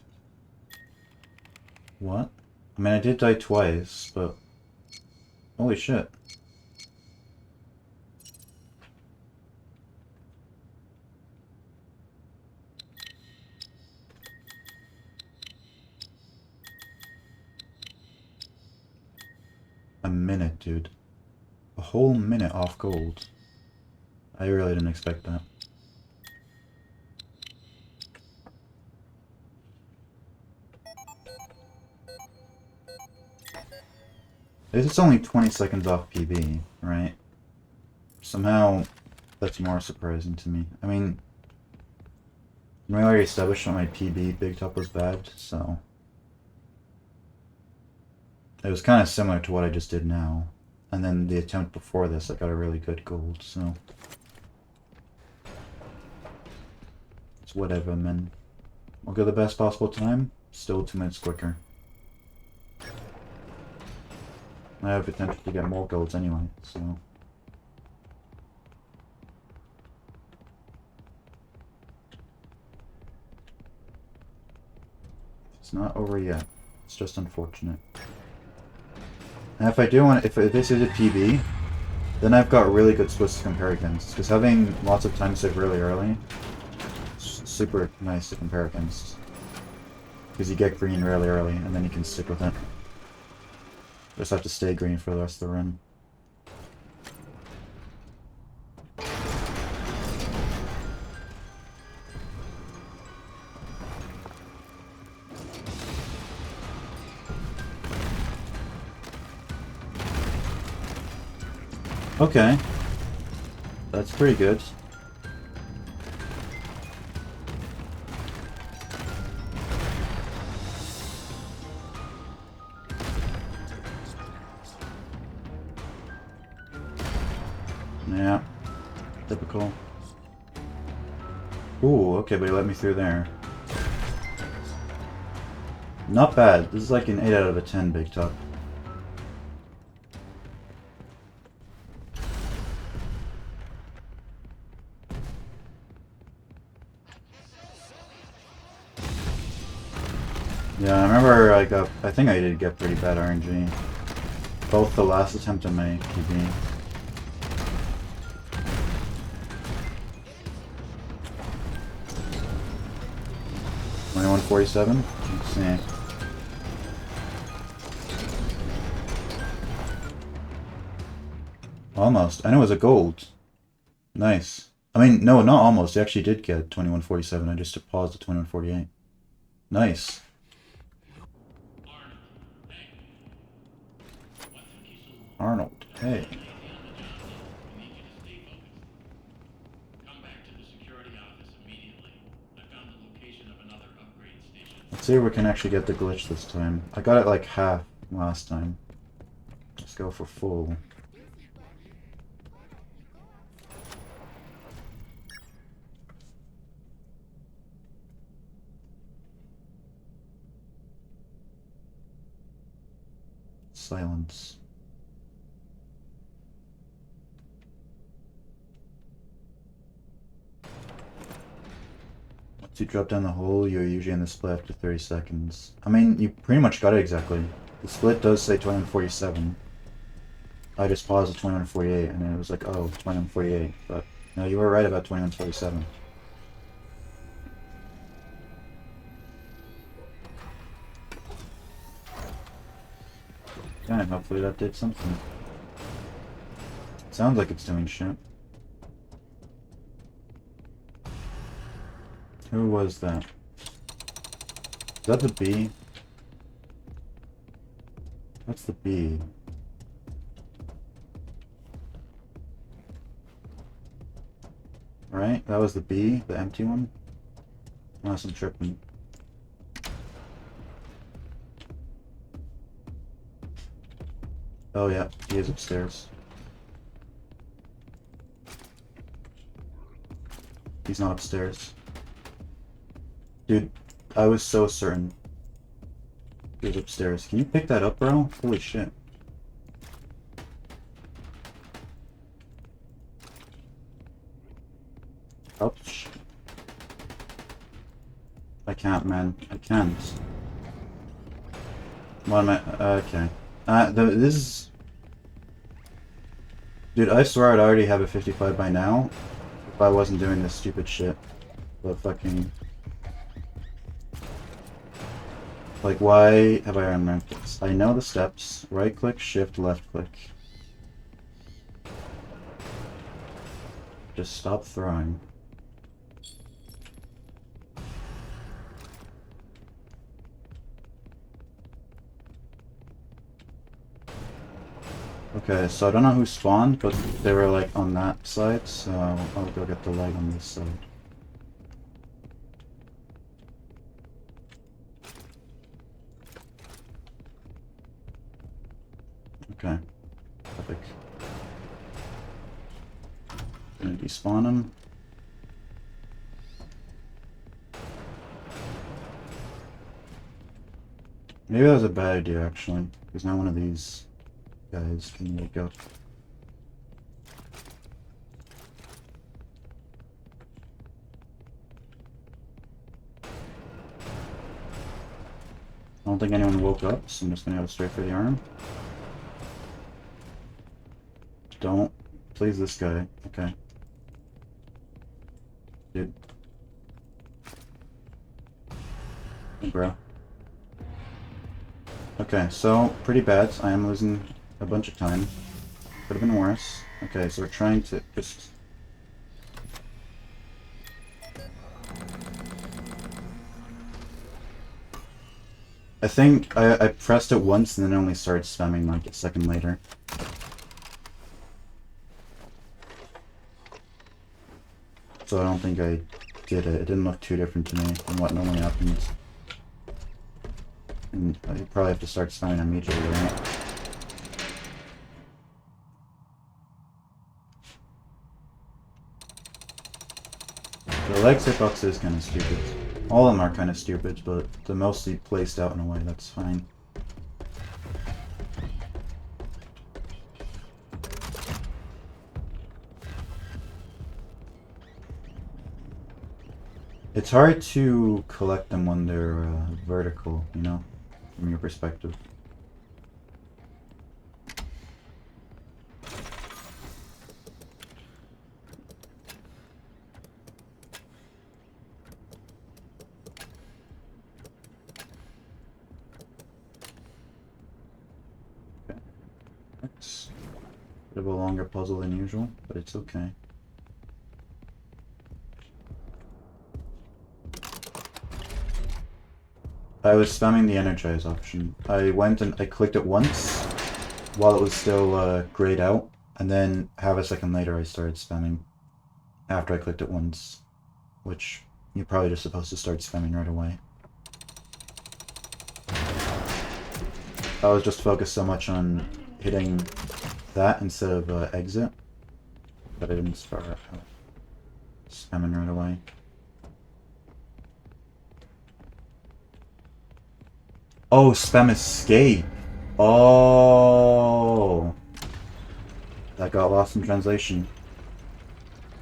What? I mean, I did die twice, but... Holy shit. A minute, dude. A whole minute off gold. I really didn't expect that. It's only 20 seconds off PB, right? Somehow, that's more surprising to me. I mean, we already established that my PB big top was bad, so... It was kind of similar to what I just did now. And then the attempt before this, I got a really good gold, so... It's whatever, man. We'll get the best possible time, still 2 minutes quicker. I have potential to get more golds anyway, so... It's not over yet. It's just unfortunate. And if I do want, if this is a PB, then I've got really good splits to compare against. Because having lots of time save really early, is super nice to compare against. Because you get green really early, and then you can stick with it. Just have to stay green for the rest of the run. Okay. That's pretty good. Yeah. Typical. Ooh, okay, but he let me through there. Not bad. This is like an 8 out of a 10 big top. Yeah, I remember I think I did get pretty bad RNG. Both the last attempt and my PB. $21.47? Let's see. Almost. And it was a gold. Nice. I mean, no, not almost. He actually did get 21.47. I just paused at 21.48. Nice. Arnold, hey. Let's see if we can actually get the glitch this time. I got it like half last time. Let's go for full. Silence. Once you drop down the hole, you're usually in the split after 30 seconds. I mean, you pretty much got it exactly. The split does say 21.47. I just paused at 21.48 and it was like, oh, 21.48. But no, you were right about 21.47. Okay, hopefully that did something. Sounds like it's doing shit. Who was that? Is that the B? That's the B. Right? That was the B, the empty one? Unless I'm tripping. Oh yeah, he is upstairs. He's not upstairs. Dude, I was so certain he was upstairs. Can you pick that up, bro? Holy shit. Ouch. I can't, man. I can't. What am I? Okay. This is... Dude, I swear I'd already have a 55 by now if I wasn't doing this stupid shit. But fucking... Like, why have I unranked this? I know the steps. Right click, shift, left click. Just stop throwing. Okay, so I don't know who spawned, but they were like on that side, so I'll go get the leg on this side. Okay. Epic. Gonna despawn him. Maybe that was a bad idea, actually, because now one of these guys can wake up. I don't think anyone woke up, so I'm just gonna go straight for the arm. Don't. Please, this guy. Okay. Dude. Hey, bro. Okay, so, pretty bad. I am losing a bunch of time. Could have been worse. Okay, so we're trying to just... I think I pressed it once and then only started spamming like a second later. So I don't think I did it. It didn't look too different to me from what normally happens. And you probably have to start spamming immediately, right? The legs hitbox is kind of stupid. All of them are kind of stupid, but they're mostly placed out in a way that's fine. It's hard to collect them when they're vertical, you know, from your perspective. Okay. It's a bit of a longer puzzle than usual, but it's okay. I was spamming the energize option. I went and I clicked it once while it was still grayed out, and then half a second later I started spamming after I clicked it once, which you're probably just supposed to start spamming right away. I was just focused so much on hitting that instead of exit that I didn't start spamming right away. Oh, spam escape. Oh, that got lost in translation.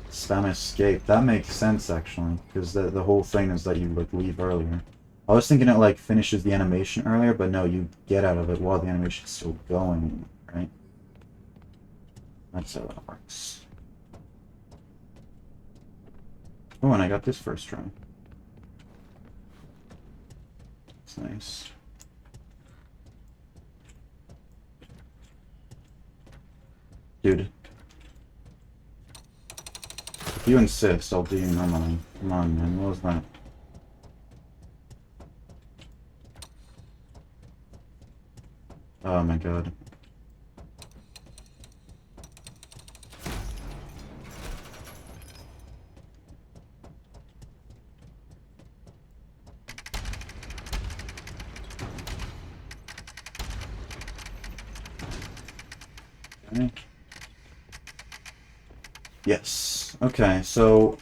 Spam escape. That makes sense actually, because the whole thing is that you like leave earlier. I was thinking it like finishes the animation earlier, but no, you get out of it while the animation's still going, right? That's how that works. Oh, and I got this first try. That's nice. Dude. If you insist, I'll do you normally. Come on, man. What was that? Oh my god. Okay. Yes. Okay, so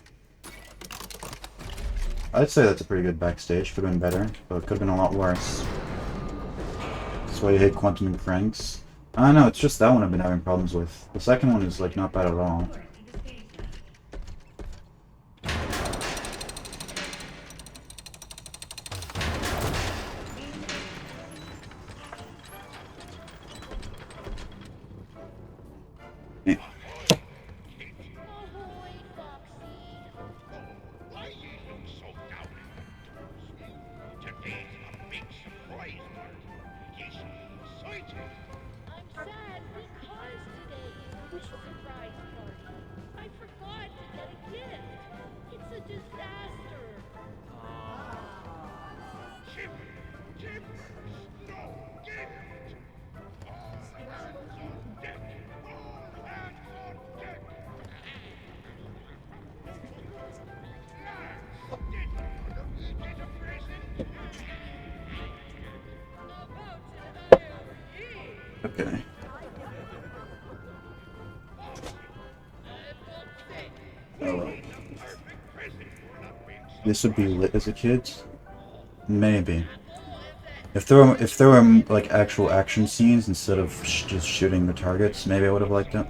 I'd say that's a pretty good backstage. Could have been better, but could have been a lot worse. That's why you hate Quantum and Franks. I don't know, it's just that one I've been having problems with. The second one is like not bad at all. Report to the stage left. Yeah. Ahoy, Foxy. Why you look so down in the dumps? Today's a big surprise party. Yes, exciting. I'm sad because today is a big surprise party. Okay. Oh well. This would be lit as a kid? Maybe. If there were like actual action scenes instead of just shooting the targets, maybe I would have liked it.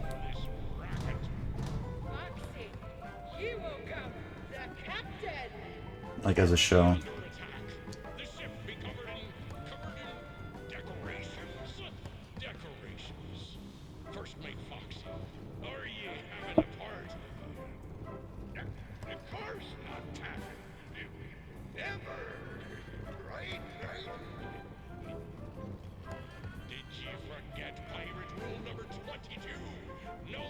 Like as a show.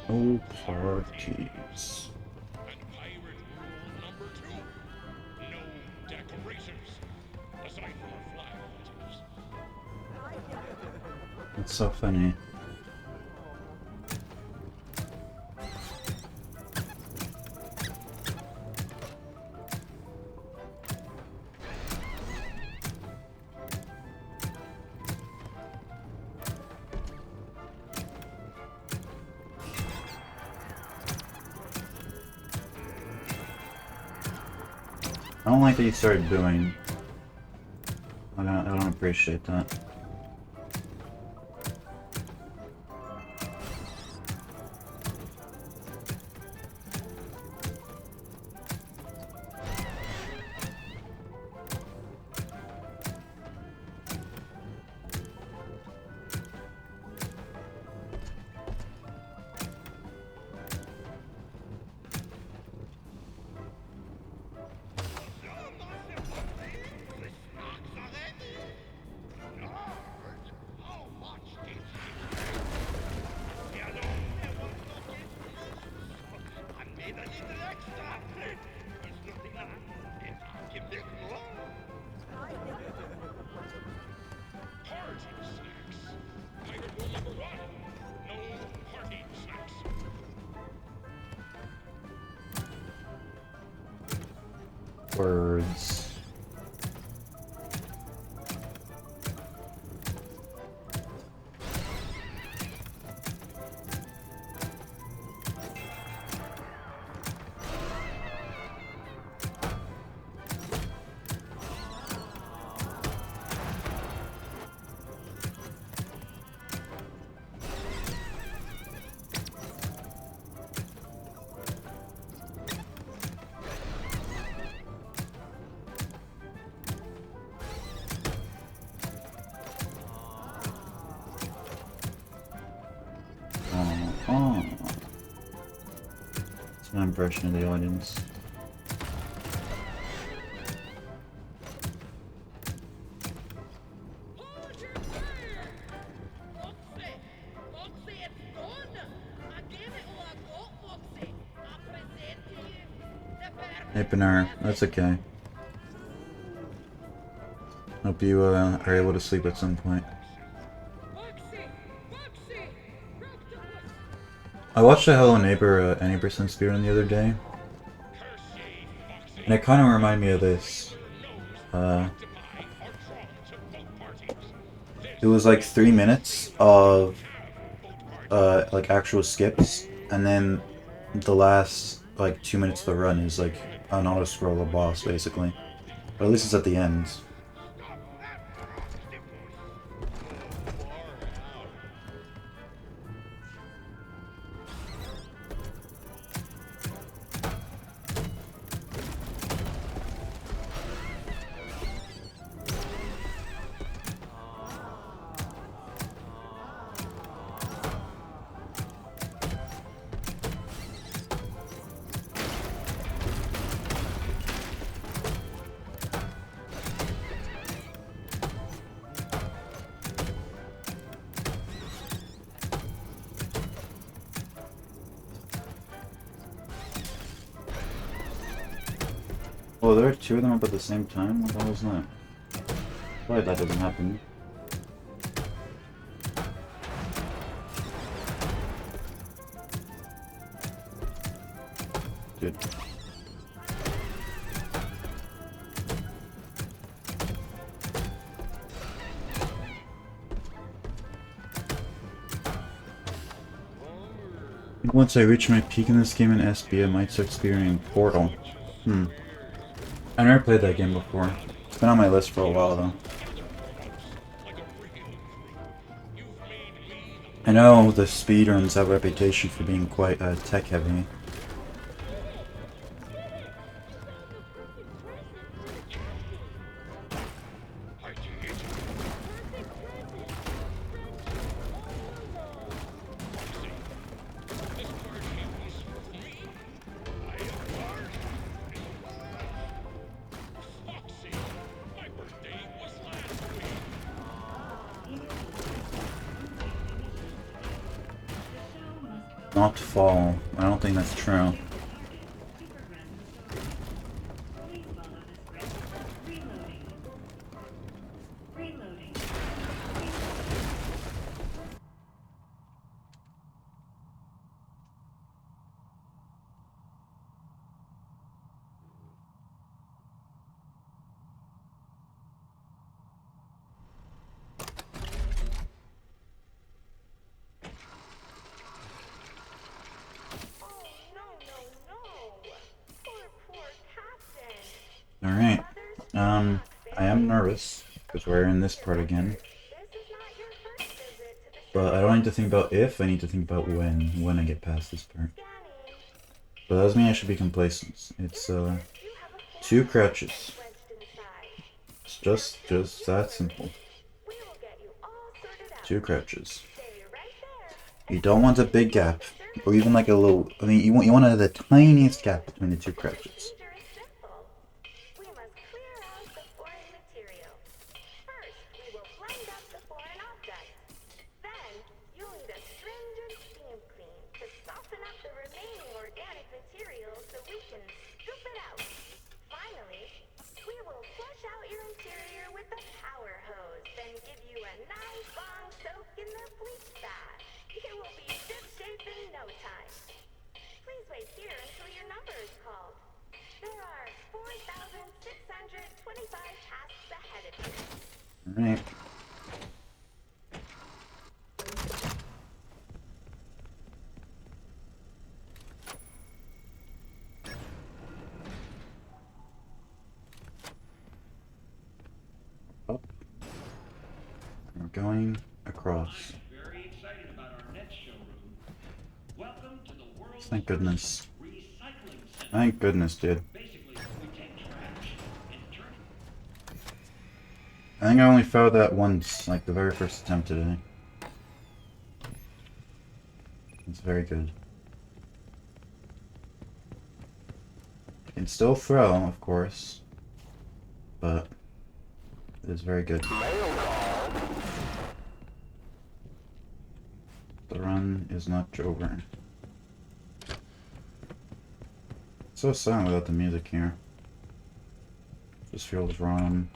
No parties. That's so funny. I don't like that you started booing. I don't appreciate that. Words. Oh. It's my impression of the audience. Hey Pinar, that's okay. Hope you are able to sleep at some point. I watched a Hello Neighbor any percent speedrun the other day, and it kind of reminded me of this. It was like 3 minutes of like actual skips, and then the last like 2 minutes of the run is like an auto scroll of boss basically, but at least it's at the end. Oh, there are 2 of them up at the same time? What the hell is that? Why that doesn't happen? Dude. Once I reach my peak in this game in SB, I might start experiencing Portal. I never played that game before. It's been on my list for a while though. I know the speedruns have a reputation for being quite tech heavy. Not fall. I don't think that's true. Alright. I am nervous because we're in this part again. But I don't need to think about if, I need to think about when I get past this part. But that doesn't mean I should be complacent. It's 2 crouches. It's just that simple. 2 crouches. You don't want a big gap, or even like a little. I mean, you want the tiniest gap between the 2 crouches. Alright. Up. We're going across. Very excited about our next showroom. Welcome to the world's Thank goodness. recycling center. Thank goodness, dude. Basically, we take trash and turn it. I think I only failed that once, like the very first attempt today. It's very good. You can still throw, of course, but it is very good. The run is not over. It's so silent without the music here. Just feels wrong.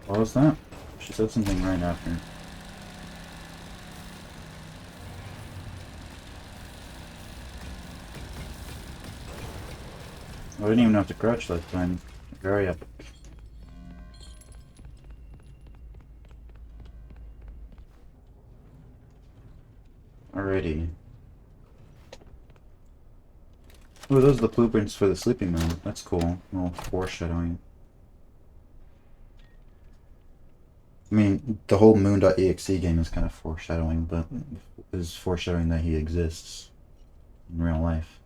What was that? She said something right after. I didn't even have to crouch that time. Very epic. Alrighty. Oh, those are the blueprints for the sleeping moon. That's cool. A little foreshadowing. I mean, the whole moon.exe game is kind of foreshadowing, but is foreshadowing that he exists in real life.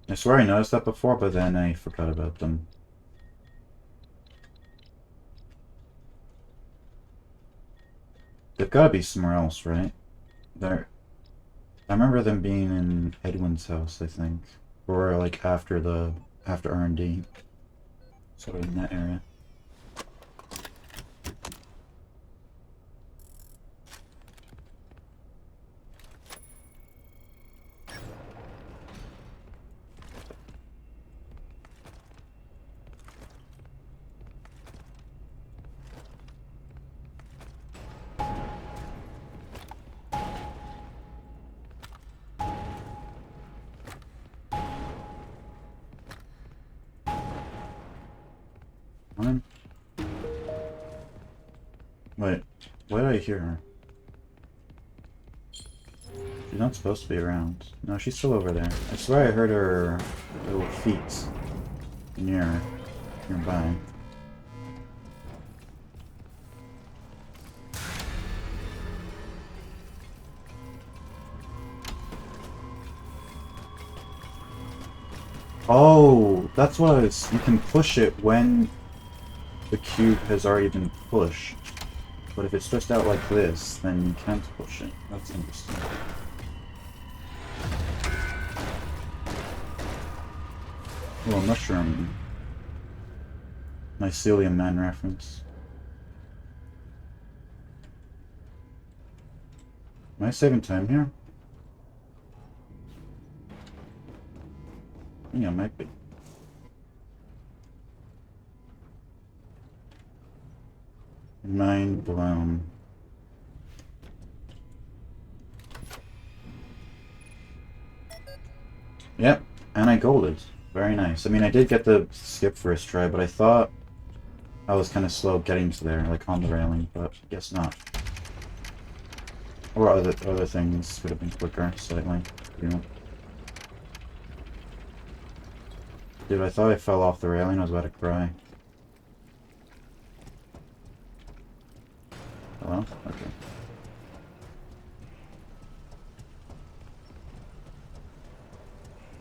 I swear I noticed that before, but then I forgot about them. They've got to be somewhere else, right? I remember them being in Edwin's house, I think, or like after R&D, sort of in that area. Wait, why did I hear her? She's not supposed to be around. No, she's still over there. I swear I heard her little feet nearby. Oh, that's what it is. You can push it when the cube has already been pushed. But if it's stretched out like this, then you can't push it. That's interesting. Oh, mushroom. Mycelium Man reference. Am I saving time here? Yeah, might be. Mind blown. Yep, and I golded. Very nice. I mean, I did get the skip first try, but I thought I was kind of slow getting to there, like on the railing, but guess not. Or other things could have been quicker, slightly. You know. Dude, I thought I fell off the railing. I was about to cry. Hello? Okay.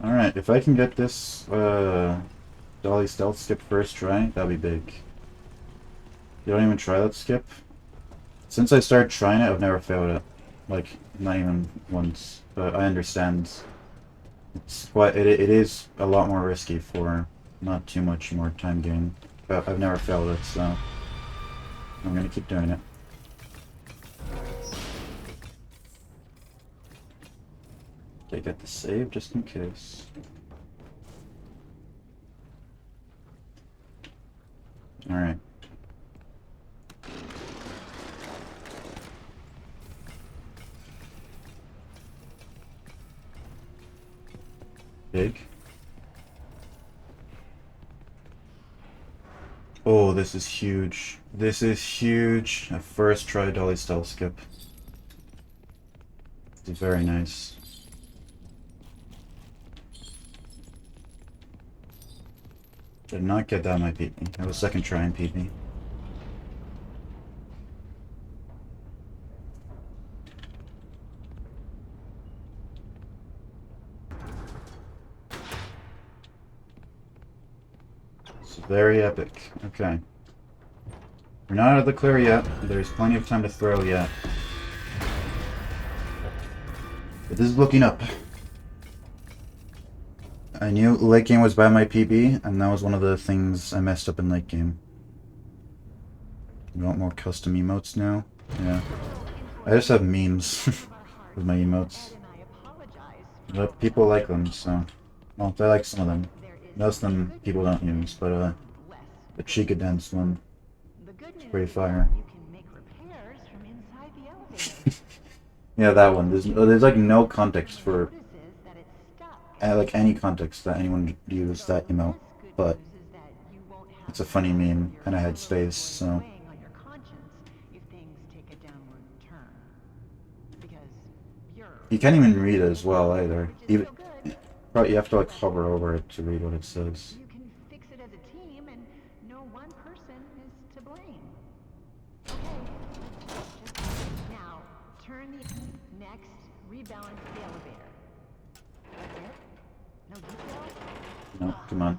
Alright, if I can get this dolly stealth skip first try, that'd be big. You don't even try that skip? Since I started trying it, I've never failed it. Like, not even once. But I understand. It's quite, it is a lot more risky for not too much more time gain. But I've never failed it, so I'm gonna keep doing it. Okay, get the save just in case. Alright. Big. Oh, this is huge. This is huge. A first try dolly stealth skip. It's very nice. Did not get that, my PP. That was second try in PP. It's very epic. Okay. We're not out of the clear yet. There's plenty of time to throw yet. But this is looking up. I knew late game was by my PB, and that was one of the things I messed up in late game. You want more custom emotes now? Yeah. I just have memes with my emotes. But people like them, so... Well, I like some of them. Most of them people don't use, but the Chica Dance one is pretty fire. Yeah, that one. There's like no context for like any context that anyone would use that emote, but it's a funny meme and I had space, so you can't even read it as well either. Even probably you have to like hover over it to read what it says. You can fix it as a team, and no one person is to blame. Okay, just now turn the next rebalance the elevator. That's it? No details? No, come on.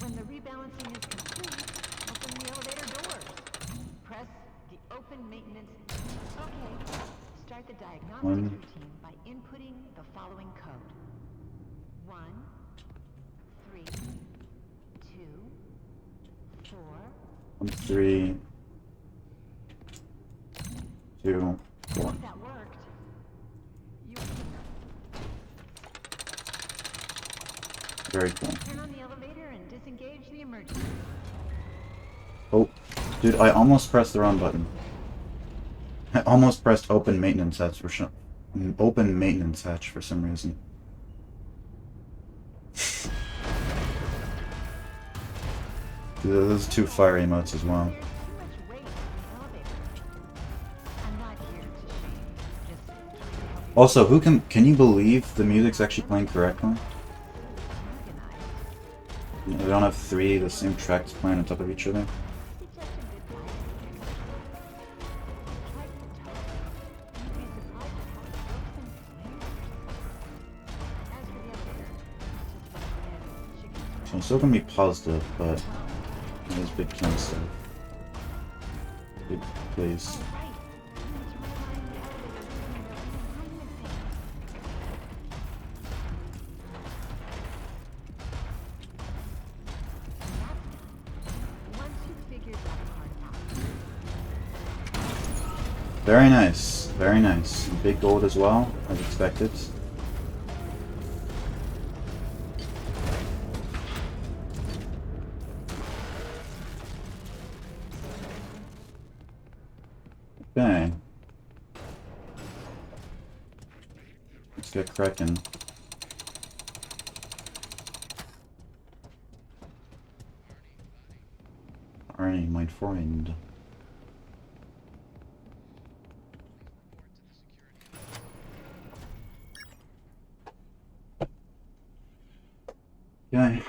When the rebalancing is complete, open the elevator doors. Press the open maintenance. Okay. Start the diagnostics routine by inputting the following code. 1, 3, 2, 4. 1, 3, 2, 4. That worked. You Very cool. turn on the elevator and disengage the emergency. Oh, dude, I almost pressed the wrong button. I almost pressed open maintenance hatch for some reason. Those two fire emotes as well. There's too much weight in the elevator. I'm not here to shame you, just trying to help you Also, can you believe the music's actually playing correctly? organize. You know, they don't have three the same tracks playing on top of each other. I suggest a good guidance here. Try to tell you. You'd be surprised at how it works and clears. As for the elevator, it's just like a chicken. So I'm still gonna be positive, but there's big killing stuff. Good, please. Right. You need to realign the elevator using the realignment thing. Once you've figured that part out. Very nice, very nice. Big gold as well, as expected. Okay. Let's get cracking. Arnie, my friend. Okay.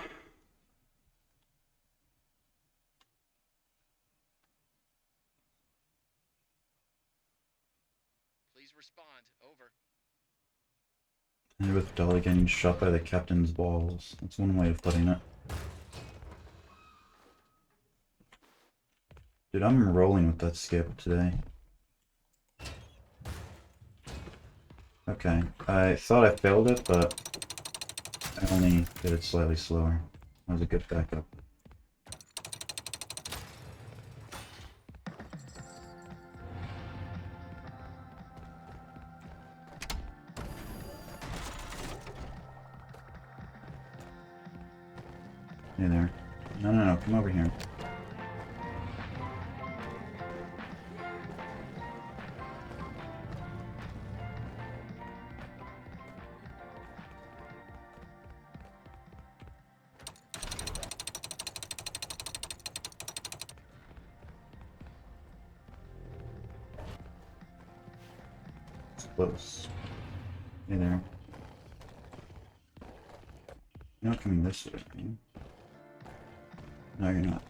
Please respond. Over. And with Dolly getting shot by the captain's balls. That's one way of putting it. Dude, I'm rolling with that skip today. Okay, I thought I failed it, but I only did it slightly slower. That was a good backup. Hey there. No, come over here. It's close. Hey there. You're not coming this way, are you? No, you're not.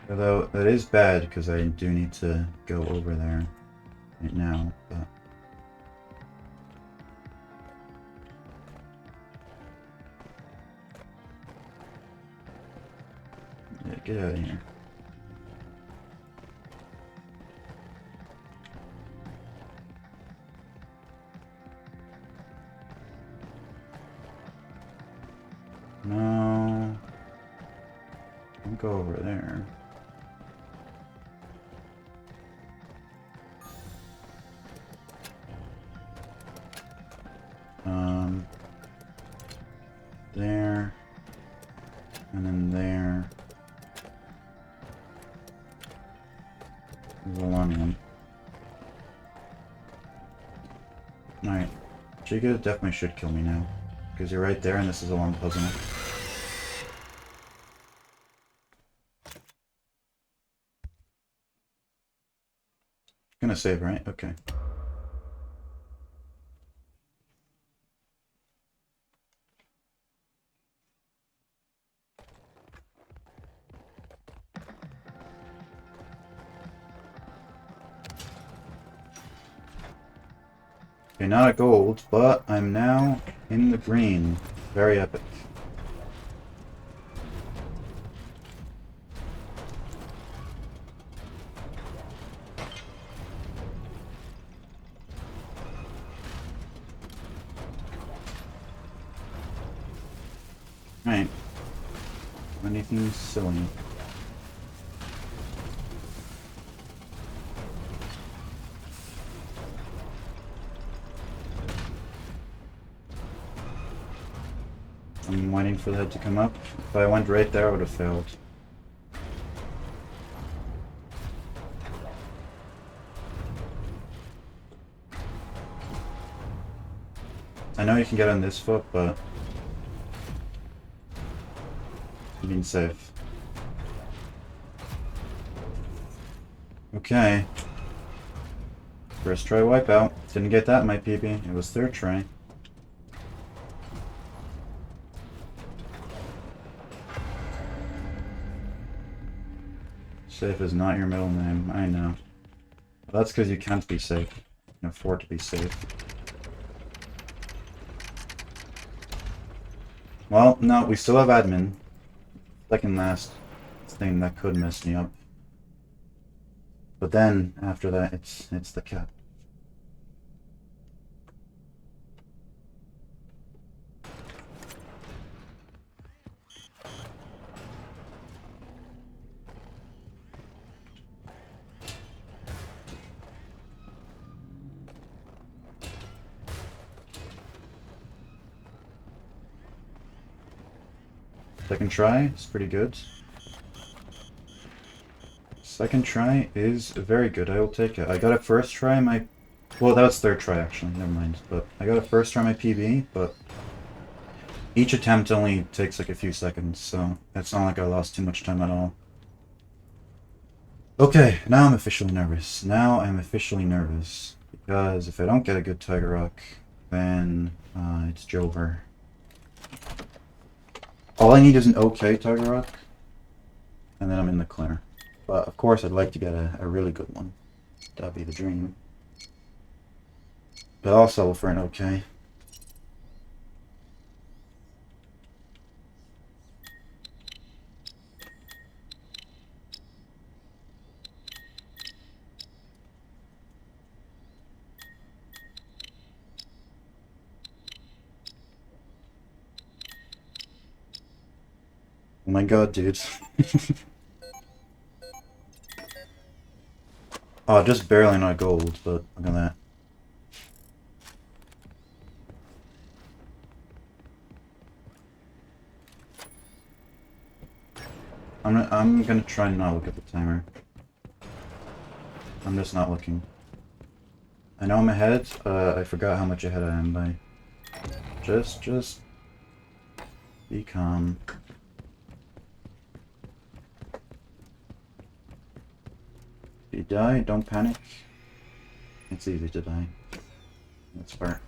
Although, that is bad, because I do need to go over there right now, but... Yeah, get out of here. No. Don't go over there. There. And then there. There's aluminum. Alright. Chica definitely should kill me now. Because you're right there and this is a long puzzle. Gonna save, right? Okay. Okay, not a gold, but I'm now in the green. Very epic. Right. Anything silly. I'm waiting for that to come up. If I went right there, I would have failed. I know you can get on this foot, but I'm being safe. Okay. First try wipeout. Didn't get that in my PB. It was third try. Safe is not your middle name, I know. Well, that's because you can't be safe. You can afford to be safe. Well, no, we still have admin. Second last thing that could mess me up. But then, after that, it's the cap. Second try is pretty good. Second try is very good, I will take it. I got a first try my... Well, that was third try actually, never mind. But I got a first try my PB, but each attempt only takes like a few seconds, so it's not like I lost too much time at all. Okay, now I'm officially nervous. Now I'm officially nervous. Because if I don't get a good Tiger Rock, then it's Jover. All I need is an okay Tiger Rock, and then I'm in the clear. But of course I'd like to get a really good one. That'd be the dream. But I'll settle for an okay. Oh my god, dude. Oh, just barely not gold, but look at that. I'm gonna try and not look at the timer. I'm just not looking. I know I'm ahead, I forgot how much ahead I am by. Just be calm. If you die, don't panic. It's easy to die. That's fair.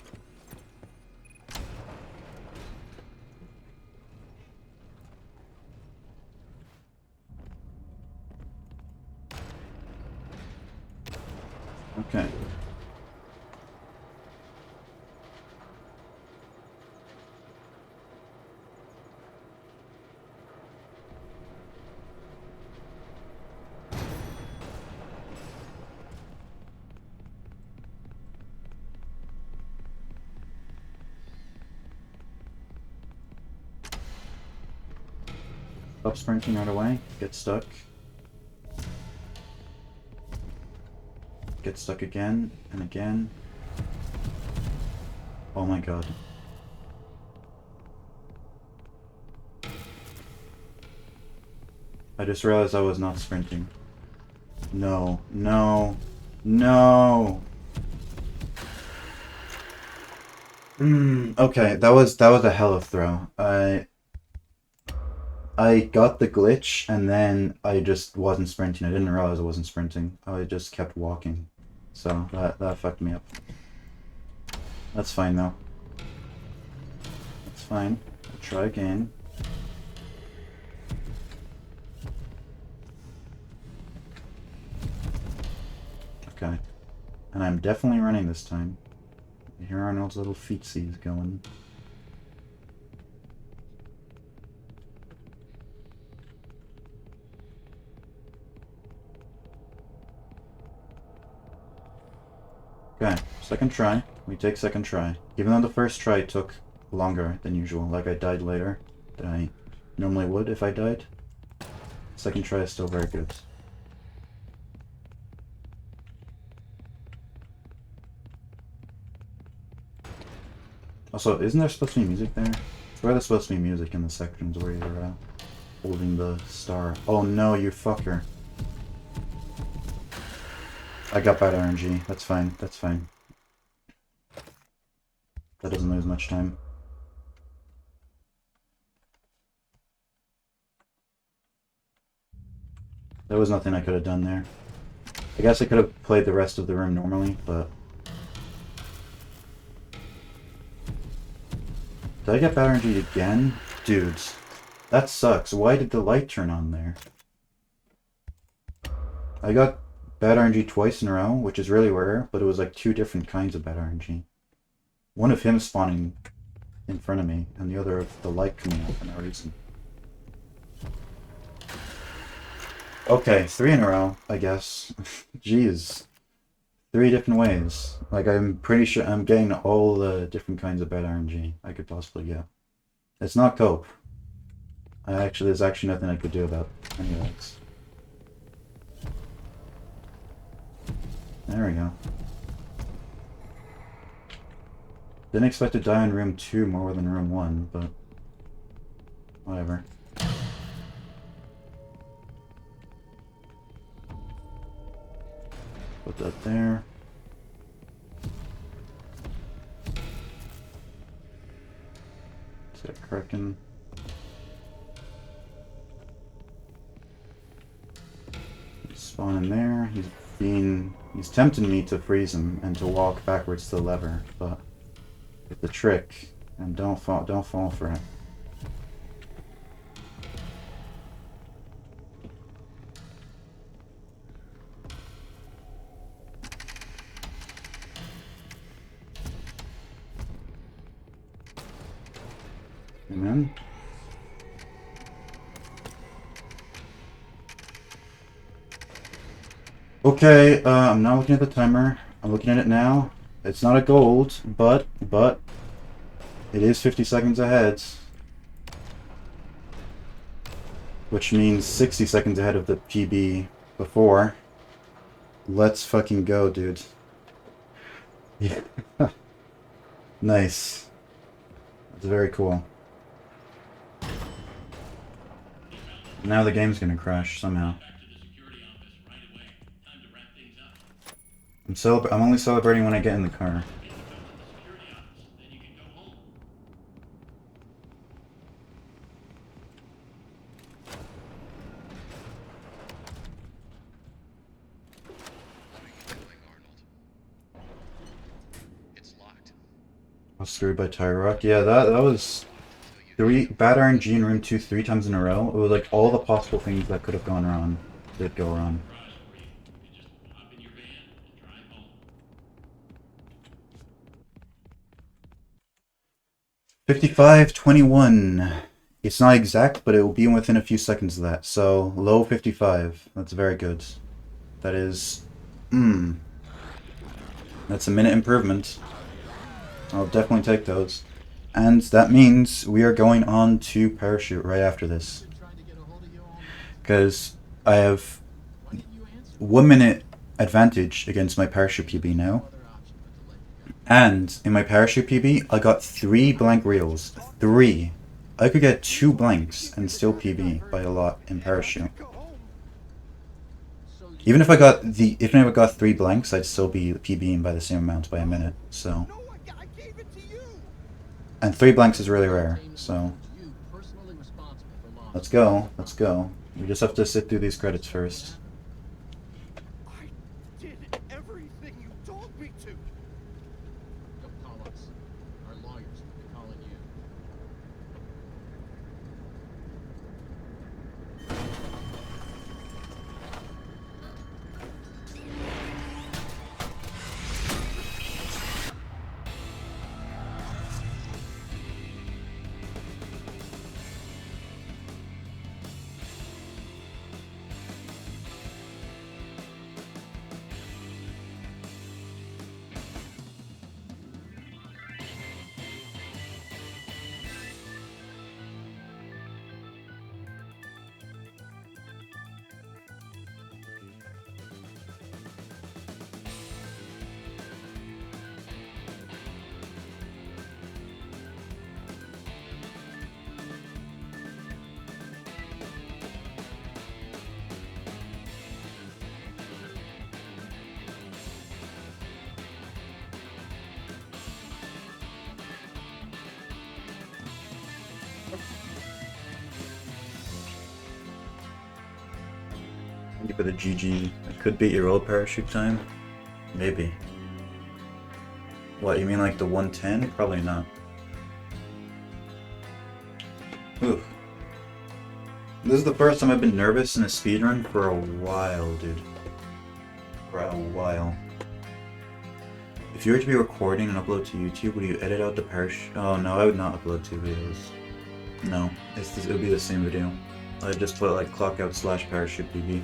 Okay. Stop sprinting right away. Get stuck. Get stuck again and again. Oh my god. I just realized I was not sprinting. No, no, no. Okay, that was a hell of a throw. I got the glitch and then I just wasn't sprinting. I didn't realize I wasn't sprinting. I just kept walking. So that fucked me up. That's fine though. That's fine. I'll try again. Okay. And I'm definitely running this time. Here Arnold's little feetsies going. Okay, second try. We take second try. Even though the first try took longer than usual, like I died later than I normally would if I died. Second try is still very good. Also, isn't there supposed to be music there? I swear there's supposed to be music in the sections where you're holding the star. Oh no, you fucker. I got bad RNG. That's fine. That's fine. That doesn't lose much time. There was nothing I could have done there. I guess I could have played the rest of the room normally, but... Did I get bad RNG again? Dudes, that sucks. Why did the light turn on there? I got bad RNG twice in a row, which is really rare, but it was like 2 different kinds of bad RNG. One of him spawning in front of me, and the other of the light coming out for no reason. Okay, 3 in a row, I guess. Jeez. 3 different ways. Like, I'm pretty sure I'm getting all the different kinds of bad RNG I could possibly get. It's not cope. There's actually nothing I could do about any of this. There we go. Didn't expect to die in room 2 more than room 1, but... whatever. Put that there. Set Kraken. Spawn in there. He's tempting me to freeze him and to walk backwards to the lever, but get the trick and don't fall for it. Amen. Okay, I'm not looking at the timer. I'm looking at it now. It's not a gold, but it is 50 seconds ahead. Which means 60 seconds ahead of the PB before. Let's fucking go, dude. Yeah. Nice. That's very cool. Now the game's gonna crash somehow. I'm only celebrating when I get in the car. I was screwed by Tire Rock. Yeah, that was 3 bad RNG in room 2 3 times in a row. It was like all the possible things that could have gone wrong did go wrong. 55-21. It's not exact, but it will be within a few seconds of that. So, low 55. That's very good. That is... That's a minute improvement. I'll definitely take those. And that means we are going on to Parachute right after this. Because I have 1 minute advantage against my Parachute PB now. And in my Parachute PB, I got 3 blank reels. 3. I could get 2 blanks and still PB by a lot in Parachute. Even if I got 3 blanks, I'd still be PBing by the same amount by a minute. So, and 3 blanks is really rare. So, let's go. Let's go. We just have to sit through these credits first. I did everything you told me to. Don't call us. Our lawyers will be calling you. like with a GG, it could beat your old parachute time? Maybe. What, you mean like the 110? Probably not. Oof. This is the first time I've been nervous in a speedrun for a while, dude. For a while. If you were to be recording and upload to YouTube, would you edit out the parachute? Oh no, I would not upload 2 videos. No, it would be the same video. I'd just put like Clockout / parachute PB.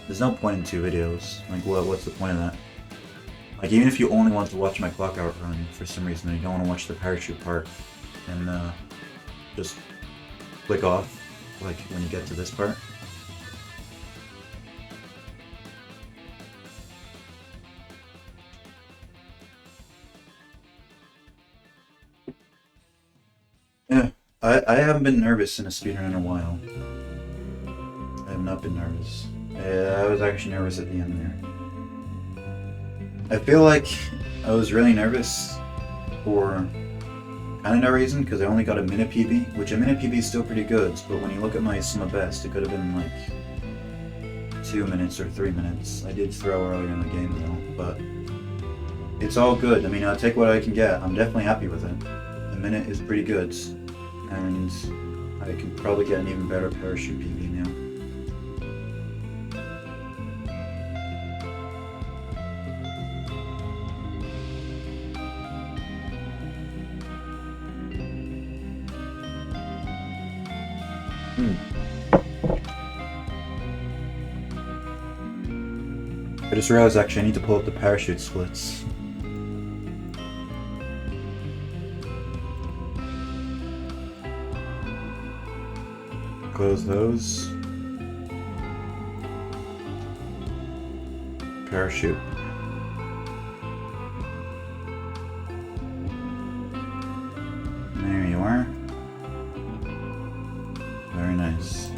There's no point in 2 videos. Like what's the point of that? Like even if you only want to watch my Clockout run for some reason and you don't want to watch the parachute part, and just click off like when you get to this part. Yeah, I haven't been nervous in a speedrun in a while. I have not been nervous. I was actually nervous at the end there. I feel like I was really nervous for kind of no reason, because I only got a minute PB, which a minute PB is still pretty good, but when you look at my sum of best, it could have been like 2 minutes or 3 minutes. I did throw earlier in the game though, but it's all good. I mean, I'll take what I can get. I'm definitely happy with it. The minute is pretty good, and I can probably get an even better parachute PB now. I just realized actually I need to pull up the parachute splits. Close those. Parachute. There you are. Very nice.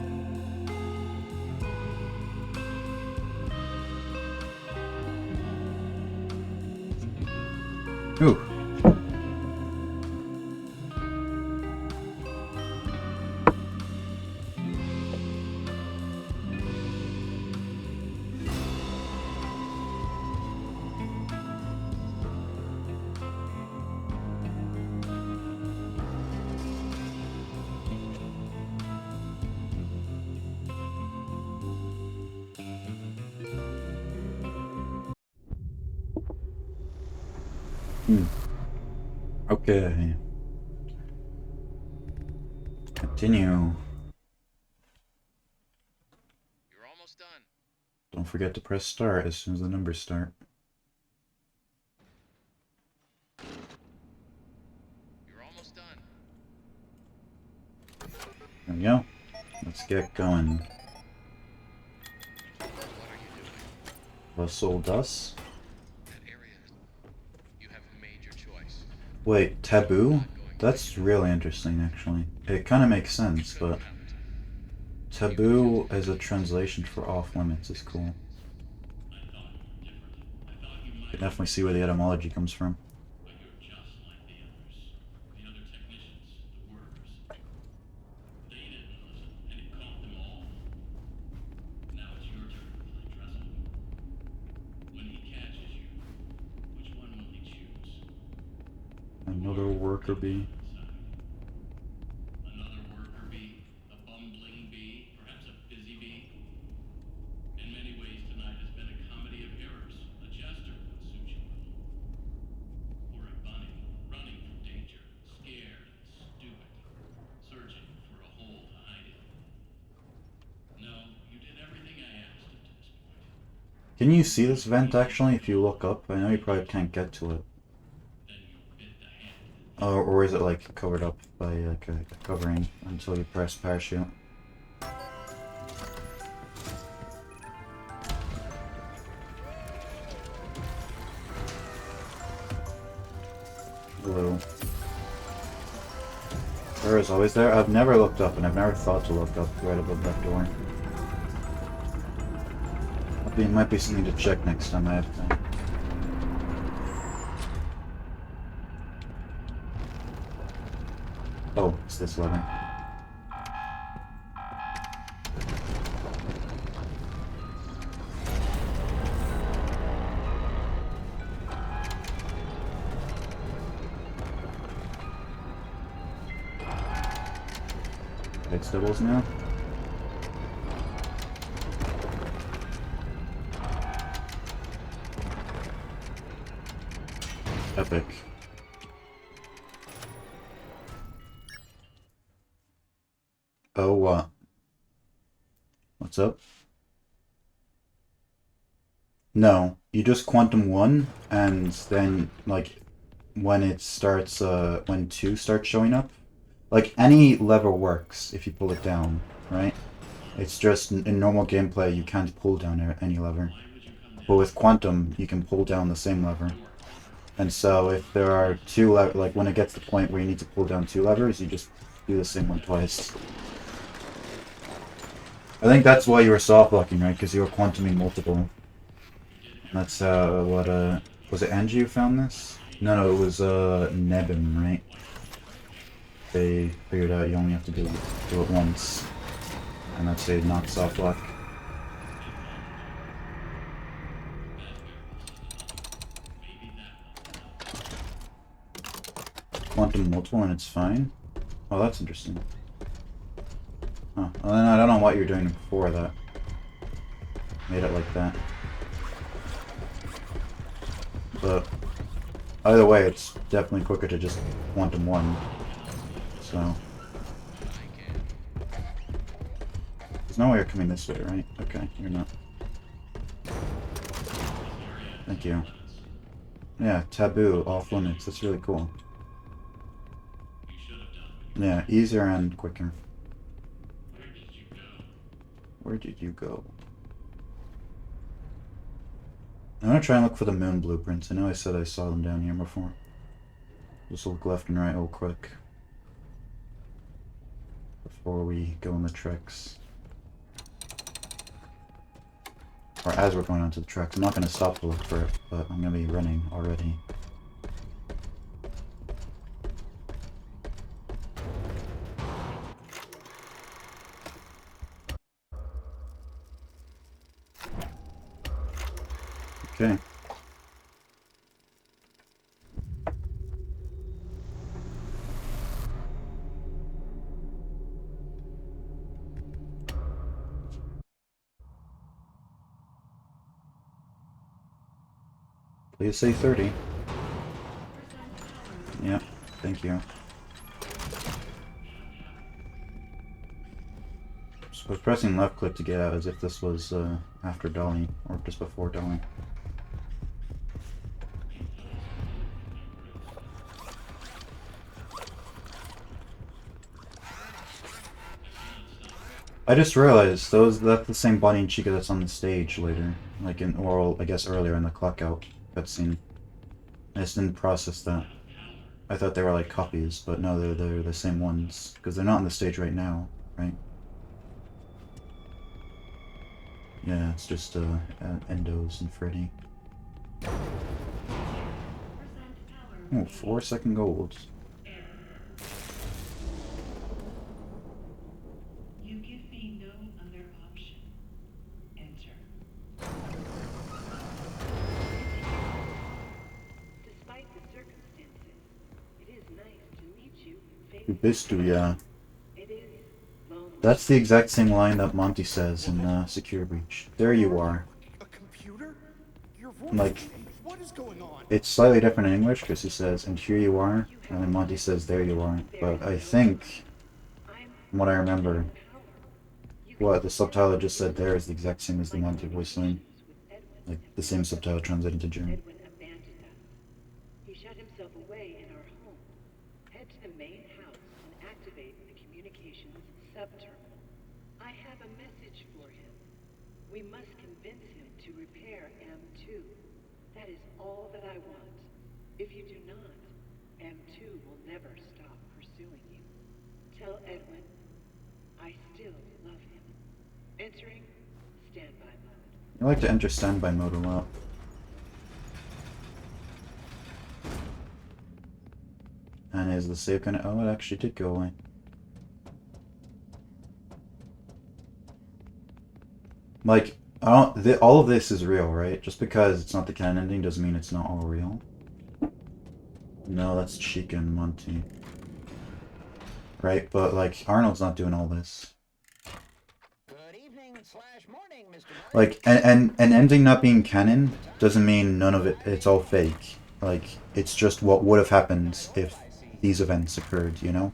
Ooh. Okay. Continue. You're almost done. Don't forget to press start as soon as the numbers start. You're almost done. There we go. Let's get going. What are you doing? Russell Dust. That area. You have made your choice. Wait, taboo? That's really interesting, actually. It kind of makes sense, but taboo as a translation for off limits is cool. I can definitely see where the etymology comes from. But you're just like the others. The other technicians, the workers. They didn't listen, and it caught them all. Now it's your turn to play Trestle. When he catches you, which one will he choose? Another worker bee. Another worker bee? A bumbling bee? Perhaps a busy bee? In many ways, tonight has been a comedy of errors. A jester would suit you. Or a bunny, running from danger, scared and stupid, searching for a hole to hide in. No, you did everything I asked up to this point. Can you see this vent, actually, if you look up? I know you probably can't get to it. Then you bit the hand that Or is it, like, covered up by, like, a covering until you press parachute? Hello. There is always there. I've never looked up, and I've never thought to look up right above that door. It might be something to check next time I have time. Oh, it's this lever. It's doubles now. Epic. Oh, what? What's up? No, you just quantum 1, and then, like, when it starts, when 2 starts showing up, like, any lever works if you pull it down, right? It's just, in normal gameplay, you can't pull down any lever. But with quantum, you can pull down the same lever. And so if there are two, like, when it gets to the point where you need to pull down 2 levers, you just do the same one twice. I think that's why you were soft-locking, right? Because you were quantuming multiple. That's, what, was it Angie who found this? No, it was, Nebim, right? They figured out you only have to do it once. And that's a not soft-lock. Quantum multiple and it's fine? Oh, that's interesting. Huh. Well, then I don't know what you're doing before that. Made it like that. But either way, it's definitely quicker to just quantum 1. So there's no way you're coming this way, right? Okay, you're not. Thank you. Yeah, taboo, off limits. That's really cool. Yeah, easier and quicker. Where did you go? I'm gonna try and look for the moon blueprints. I know I said I saw them down here before. Just look left and right real quick before we go on the treks. Or as we're going onto the treks. I'm not gonna stop to look for it, but I'm gonna be running already. Okay. Please say 30. Yeah, thank you. So I was pressing left click to get out as if this was after Dolly, or just before Dolly. I just realized that's the same Bonnie and Chica that's on the stage later, like in oral, I guess earlier in the Clockout cutscene. I just didn't process that. I thought they were like copies, but no, they're the same ones because they're not on the stage right now, right? Yeah, it's just Endos and Freddy. Oh, 4-second gold. You give me no other option. Enter. Despite the circumstances, it is nice to meet you face Ubistu, yeah. It is lonely. That's the exact same line that Monty says in Secure Breach. There you are. A computer? Your voice Like, changed. What is going on? it's slightly different in English because he says, and here you are, and then Monty says, there you are. But I think, from what I remember, what the subtitle just said there is the exact same as the Monty voice line. Like, the same subtitle translated to German. Edwin abandoned us. He shut himself away in our home. Head to the main house and activate the communications subterminal. I have a message for him. We must convince him to repair M2. That is all that I want. If you do not, M2 will never stop pursuing you. Tell Edwin, I still love him. Entering standby mode. I like to enter standby mode a lot. And is the save gonna... Oh, it actually did go away. Like, all of this is real, right? Just because it's not the canon ending doesn't mean it's not all real. No, that's Chica and Monty. right? But like Arnold's not doing all this. Good evening / morning, Mr. Murray. Like and an ending not being canon doesn't mean none of it's all fake. Like it's just what would have happened if these events occurred, you know?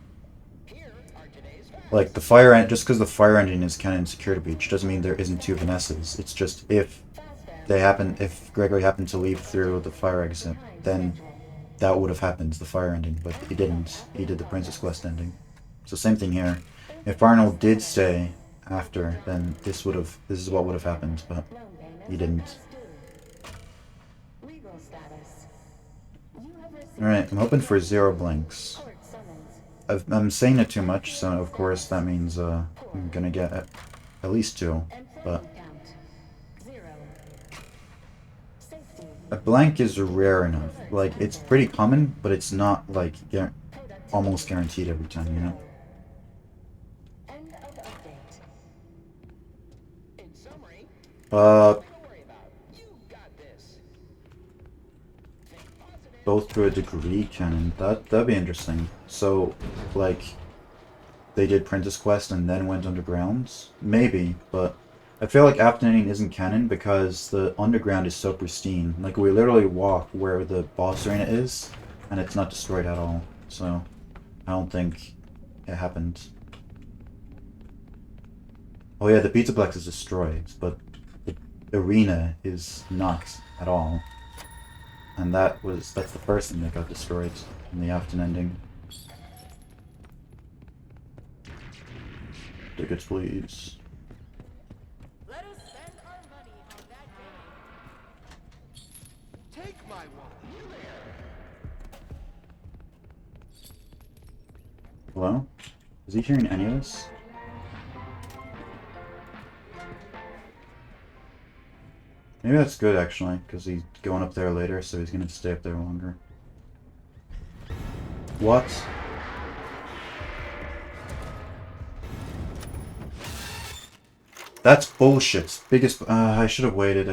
Here are today's facts. Like the fire end, just because the fire engine is canon security breach doesn't mean there isn't two Vanessas. It's just if if Gregory happened to leave through the fire exit, then that would have happened, the fire ending, but he didn't. He did the Princess Quest ending. So same thing here. If Arnold did stay after, then this is what would have happened, but he didn't. Alright, I'm hoping for 0 blanks. I'm saying it too much, so of course that means I'm gonna get at least 2, but a blank is rare enough. Like, it's pretty common, but it's not, like, almost guaranteed every time, you know? In summary, Uh, don't worry about it. You got this. Think positive. both to a degree canon. That'd be interesting. So, like, they did Princess Quest and then went undergrounds? Maybe, but I feel like Afternoon isn't canon because the underground is so pristine. Like, we literally walk where the boss arena is, and it's not destroyed at all. So, I don't think it happened. Oh yeah, the Pizzaplex is destroyed, but the arena is not at all. And that's the first thing that got destroyed in the Afton ending. Tickets, please. Let us spend our money on that game. Take my wallet. Hello? Is he hearing any of this? Maybe that's good, actually, because he's going up there later, so he's gonna stay up there longer. What? That's bullshit. Biggest... I should have waited,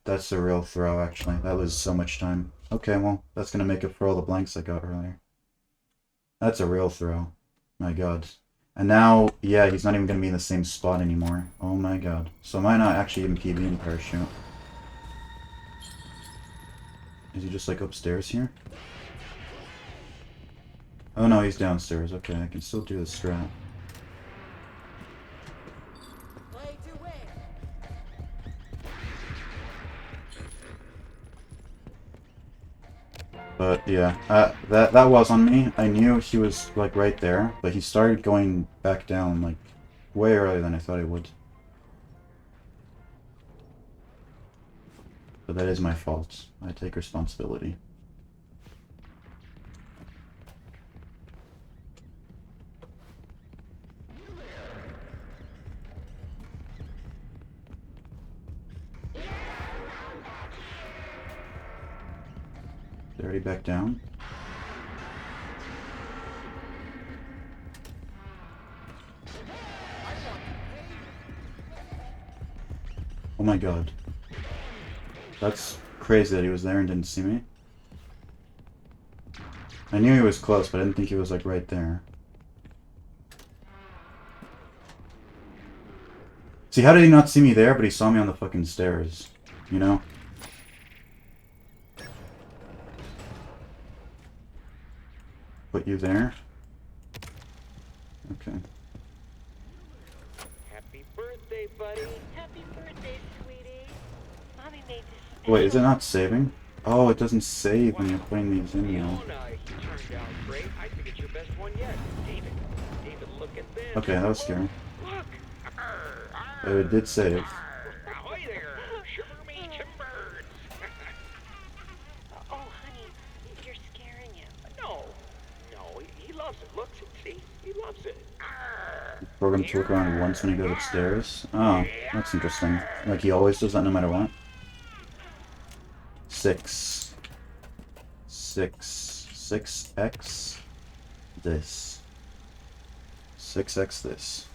That's a real throw, actually. That was so much time. Okay, well, that's gonna make up for all the blanks I got earlier. That's a real throw. My god. And now, yeah, he's not even going to be in the same spot anymore. Oh my god. So am I not actually even PB in Parachute? Is he just like upstairs here? Oh no, he's downstairs. Okay, I can still do the strat. Play to win. But yeah, that was on me. I knew he was like right there, but he started going back down like way earlier than I thought he would. But that is my fault. I take responsibility. Already back down. Oh my god. That's crazy that he was there and didn't see me. I knew he was close, but I didn't think he was like right there. See, how did he not see me there, but he saw me on the fucking stairs? You know? Put you there? Okay. Happy birthday, buddy. Happy birthday, sweetie. Mommy made this. Wait, is it not saving? Oh, it doesn't save when you're putting these in now. Fiona, you turned out great. I think it's your best one yet. David, look at this. Okay, that was scary. Look. It did save. Ahoy there. Shiver me timbers. Oh, honey, you're scaring him. No, he loves it. Look, see, he loves it. Programmed to look around once when he goes upstairs. Oh, that's interesting. Like he always does that no matter what. 6x this. 6x this.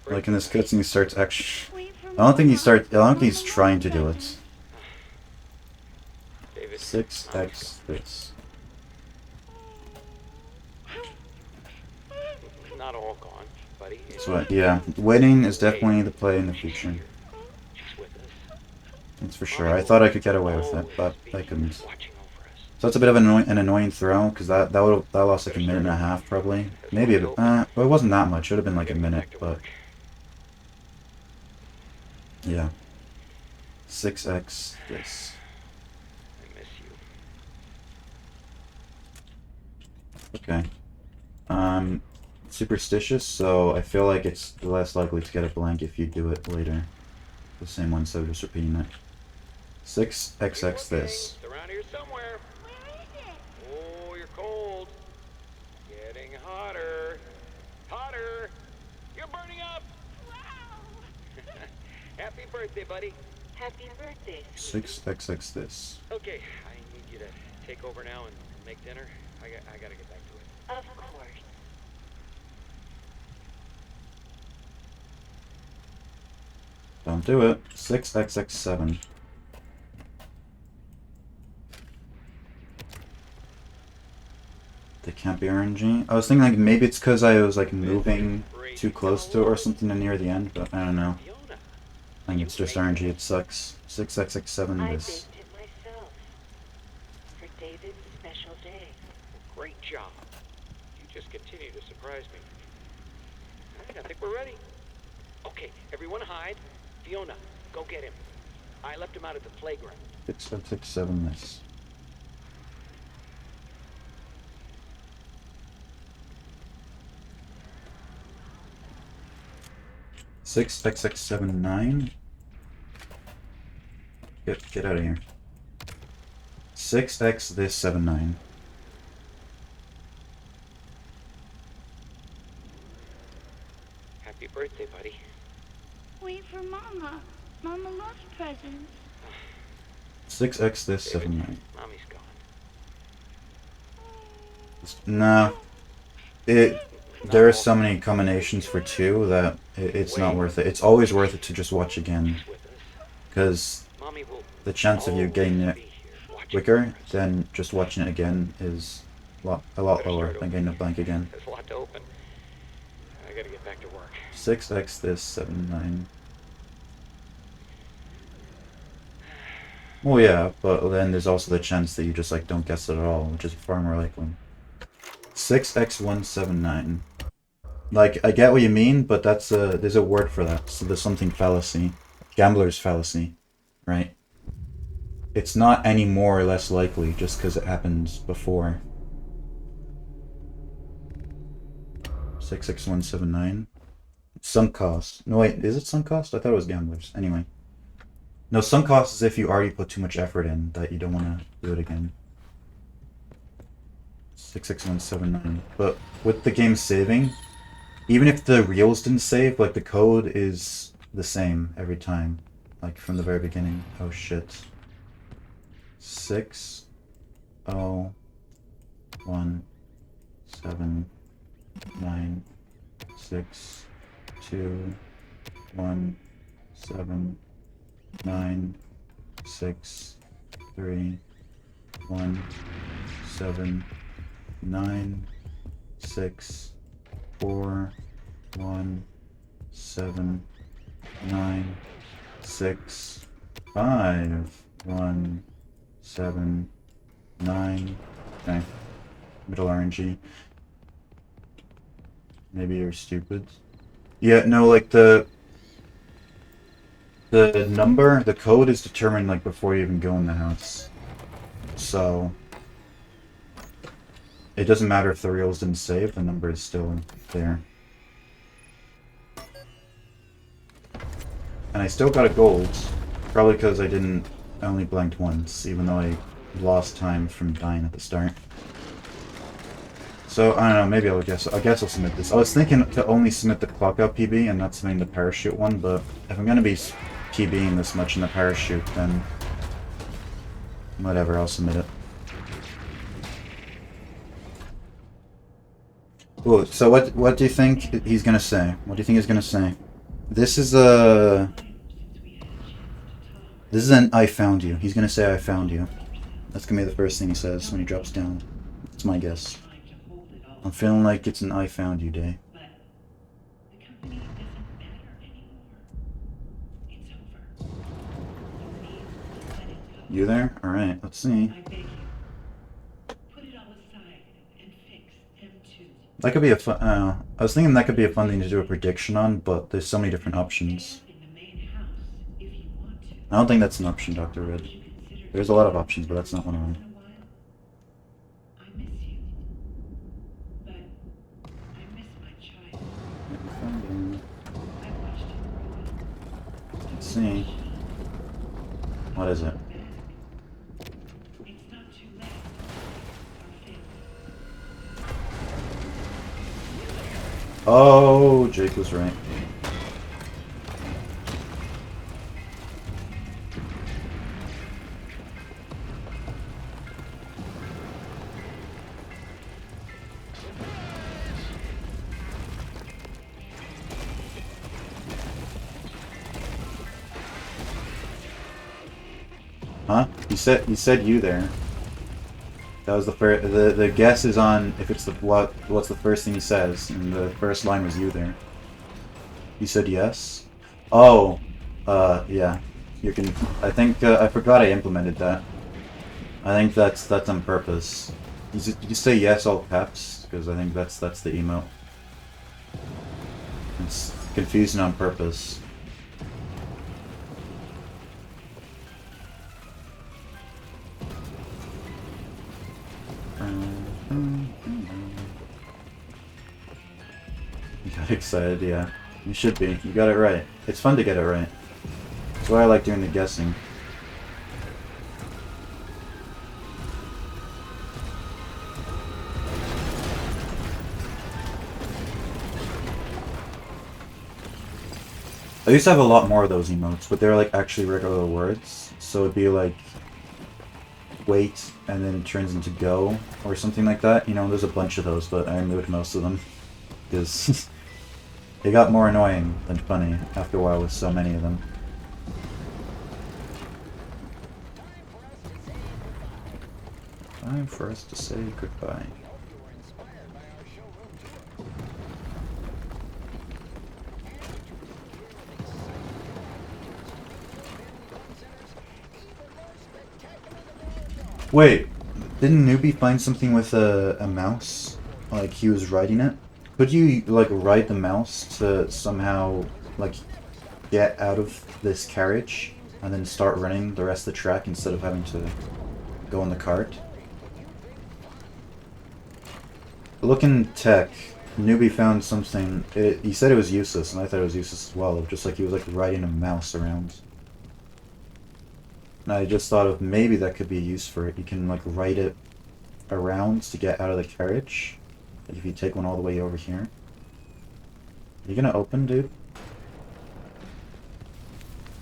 Like in this cutscene he starts actually... I don't think he's trying to do it. 6x this. not all gone, buddy. So yeah, waiting is definitely the play in the future. She's with us. That's for sure. I thought I could get away with it, but I couldn't. So that's a bit of an annoying throw, because that lost like a minute and a half probably. Maybe a bit, well, it wasn't that much. It would have been like a minute, but yeah. 6x this. I miss you. Okay. Superstitious, so I feel like it's less likely to get a blank if you do it later. The same one, so just repeating it. 6xx this. It's around here somewhere. Where is it? Oh, you're cold. Getting hotter. Hotter. You're burning up. Wow! Happy birthday, buddy. Happy birthday. 6xx this. Okay, I need you to take over now and make dinner. I gotta get back to it. Of course. Don't do it. 6xx7. They can't be RNG. I was thinking like maybe it's because I was like moving too close to it or something near the end, but I don't know. I think it's just RNG. It sucks. 6xx7 I this. baked it myself. For David's special day. Great job. You just continue to surprise me. All right, I think we're ready. Okay, everyone hide. Fiona, go get him. I left him out at the playground. 6xx7 this. Six XX79. Get out of here. 6x this 79. Happy birthday, buddy. Wait for Mama. Mama loves presents. 6x this 79. Mommy's gone. Nah. There are so many combinations for 2 that it's not worth it. It's always worth it to just watch again. Because Mommy will the chance of you getting it quicker than just watching it again is a lot lower than getting a blank again. There's a lot to open. I gotta get back to work. 6x this 79. Well, yeah, but then there's also the chance that you just like don't guess it at all, which is far more likely. 6x179. Like, I get what you mean, but that's there's a word for that. So there's something fallacy. Gambler's fallacy, right? It's not any more or less likely just because it happens before. 6x179. Sunk cost. No, wait, is it sunk cost? I thought it was gamblers. Anyway. No, sunk cost is if you already put too much effort in that you don't want to do it again. 6x179. But with the game saving, even if the reels didn't save, like the code is the same every time. Like from the very beginning. Oh shit. 6 0 1 7 9 6 2 1 7 9 6 3 1 7 9 6 4 1 7 9 6 5 1 7 9. Okay. Middle RNG. Maybe you're stupid. Yeah, no, like the number, the code is determined like before you even go in the house. So it doesn't matter if the reels didn't save, the number is still there. And I still got a gold, probably because I only blanked once, even though I lost time from dying at the start. So, I don't know, maybe I guess I'll submit this. I was thinking to only submit the Clockout PB and not submitting the parachute one, but if I'm gonna be PBing this much in the parachute, then whatever, I'll submit it. Cool, so what do you think he's gonna say? What do you think he's gonna say? This is an I found you. He's gonna say I found you. That's gonna be the first thing he says when he drops down. That's my guess. I'm feeling like it's an I found you day. But You there? Alright, let's see. I beg you, put it all aside and fix them too. That could be a fun. I was thinking that could be a fun thing to do a prediction on, but there's so many different options. In the main house, if you want to. I don't think that's an option, Dr. Red. You consider There's a lot of options, but that's not one of once them. in a while. I miss you, but I miss my child. I watched him grow up. Let's see. What is it? It's not too late. Our family. Oh, Jake was right. Huh? You said you there. That was the first. The guess is on if it's the what's the first thing he says, and the first line was you there. You said yes. Oh, yeah. You can. I think I forgot I implemented that. I think that's on purpose. Did you say yes all caps? Because I think that's the emote. It's confusing on purpose. You got excited, yeah. You should be. You got it right. It's fun to get it right. That's why I like doing the guessing. I used to have a lot more of those emotes, but they're like actually regular words. So it'd be like wait, and then it turns into go, or something like that. You know, there's a bunch of those, but I removed most of them. Because it got more annoying than funny after a while with so many of them. Time for us to say goodbye. Wait, didn't Newbie find something with a mouse? Like he was riding it? Could you like ride the mouse to somehow like get out of this carriage and then start running the rest of the track instead of having to go in the cart? Look in tech. Newbie found something. He said it was useless, and I thought it was useless as well. Just like he was like riding a mouse around. And I just thought of maybe that could be a use for it. You can like ride it around to get out of the carriage. Like if you take one all the way over here. Are you gonna open, dude?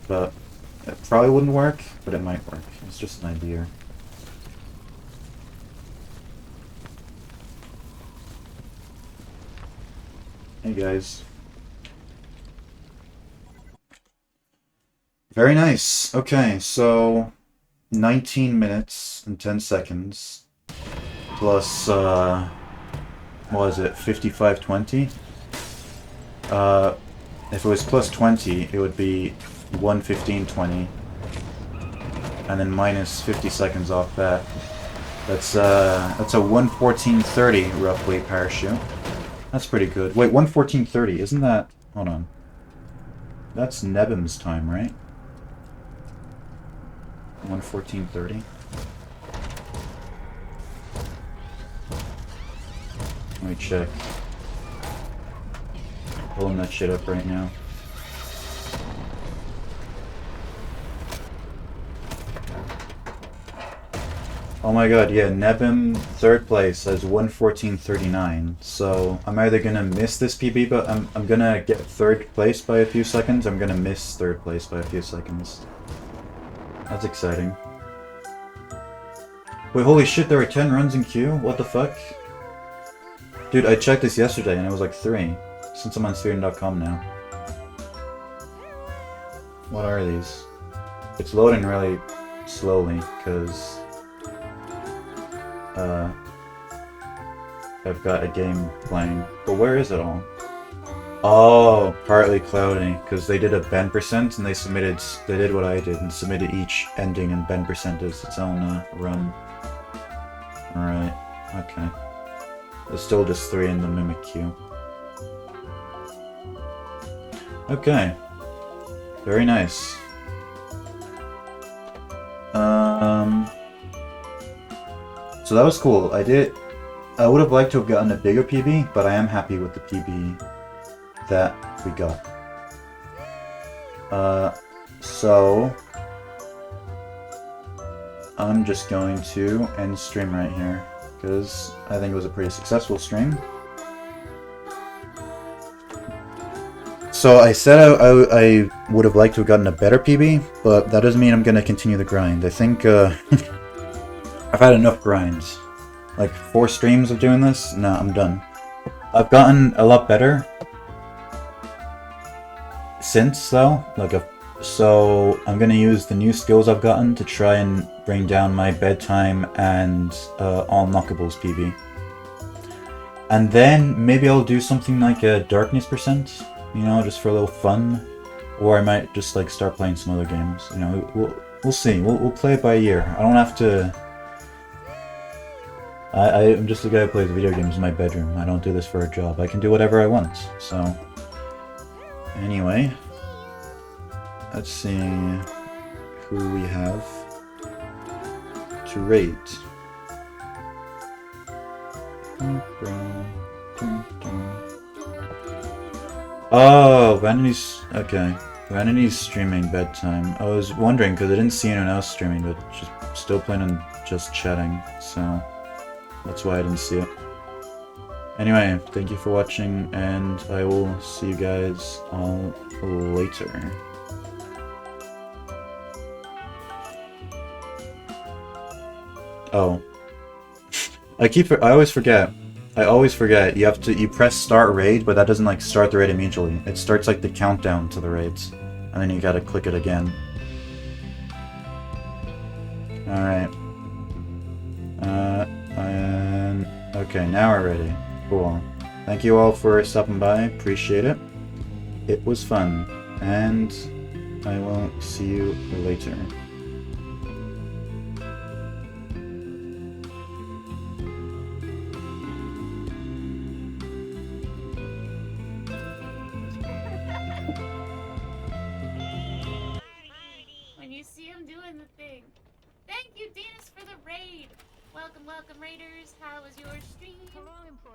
But it probably wouldn't work, but it might work. It's just an idea. Hey guys. Very nice. Okay, so 19 minutes and 10 seconds plus what is it? 55.20. If it was plus 20, it would be 1:15.20, and then minus 50 seconds off that. That's a 1:14.30 roughly parachute. That's pretty good. Wait, 1:14.30, isn't that... Hold on. That's Nebim's time, right? 1:14.30. Let me check. Pulling that shit up right now. Oh my god, yeah, Nebim third place has 1:14.39. So I'm either gonna miss this PB, but I'm gonna get third place by a few seconds. I'm gonna miss third place by a few seconds. That's exciting. Wait, holy shit, there were 10 runs in queue? What the fuck? Dude, I checked this yesterday and it was like 3. Since I'm on Spherin.com now. What are these? It's loading really slowly, because I've got a game playing. But where is it all? Oh, partly cloudy, because they did a bend percent and they did what I did and submitted each ending and bend percent as its own run. Alright, okay. There's still just 3 in the mimic queue. Okay. Very nice. So that was cool. I would have liked to have gotten a bigger PB, but I am happy with the PB that we got. So I'm just going to end stream right here, because I think it was a pretty successful stream. So I said I would have liked to have gotten a better PB, but that doesn't mean I'm going to continue the grind. I think I've had enough grinds. Like 4 streams of doing this? Nah, I'm done. I've gotten a lot better since, though. So I'm gonna use the new skills I've gotten to try and bring down my bedtime and all knockables PB. And then maybe I'll do something like a darkness percent, you know, just for a little fun. Or I might just like start playing some other games. You know, we'll see. We'll play it by ear. I don't have to. I'm just a guy who plays video games in my bedroom. I don't do this for a job. I can do whatever I want. So anyway, let's see who we have to rate. Oh, Vanity's okay. Vanity's streaming bedtime. I was wondering because I didn't see anyone else streaming, but she's still playing on just chatting, so that's why I didn't see it. Anyway, thank you for watching, and I will see you guys all later. Oh. I always forget. You press start raid, but that doesn't like start the raid immediately. It starts like the countdown to the raids. And then you gotta click it again. Alright. And okay, now we're ready. Cool. Thank you all for stopping by. Appreciate it. It was fun. And I will see you later. When you see him doing the thing. Thank you, Dinas, for the raid. Welcome, welcome, raiders. How was your stream?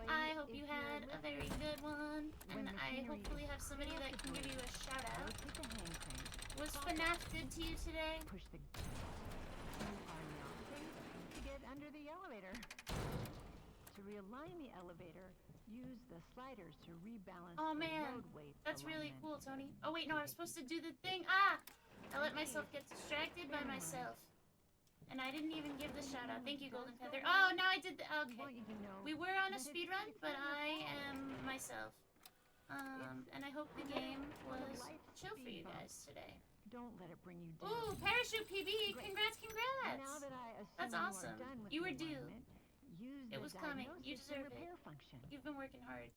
I hope you had a very good one, and I hopefully have somebody that can give you a shout out. Was FNAF good to you today? Push the to get under the elevator. To realign the elevator, use the sliders to rebalance Oh the man, road weight that's really alignment. cool, Tony. Oh wait, no, I was supposed to do the thing. Ah! I let myself get distracted by myself. And I didn't even give the shout out. Thank you, Golden Feather. Oh, now I did the, okay. We were on a speed run, but I am myself. And I hope the game was chill for you guys today. Don't let it bring you down. Ooh, parachute PB! Congrats, congrats! Now that I assume That's you are awesome. done with You were the due. alignment, use It the was coming. You diagnosis and deserve it. repair function. You've been working hard.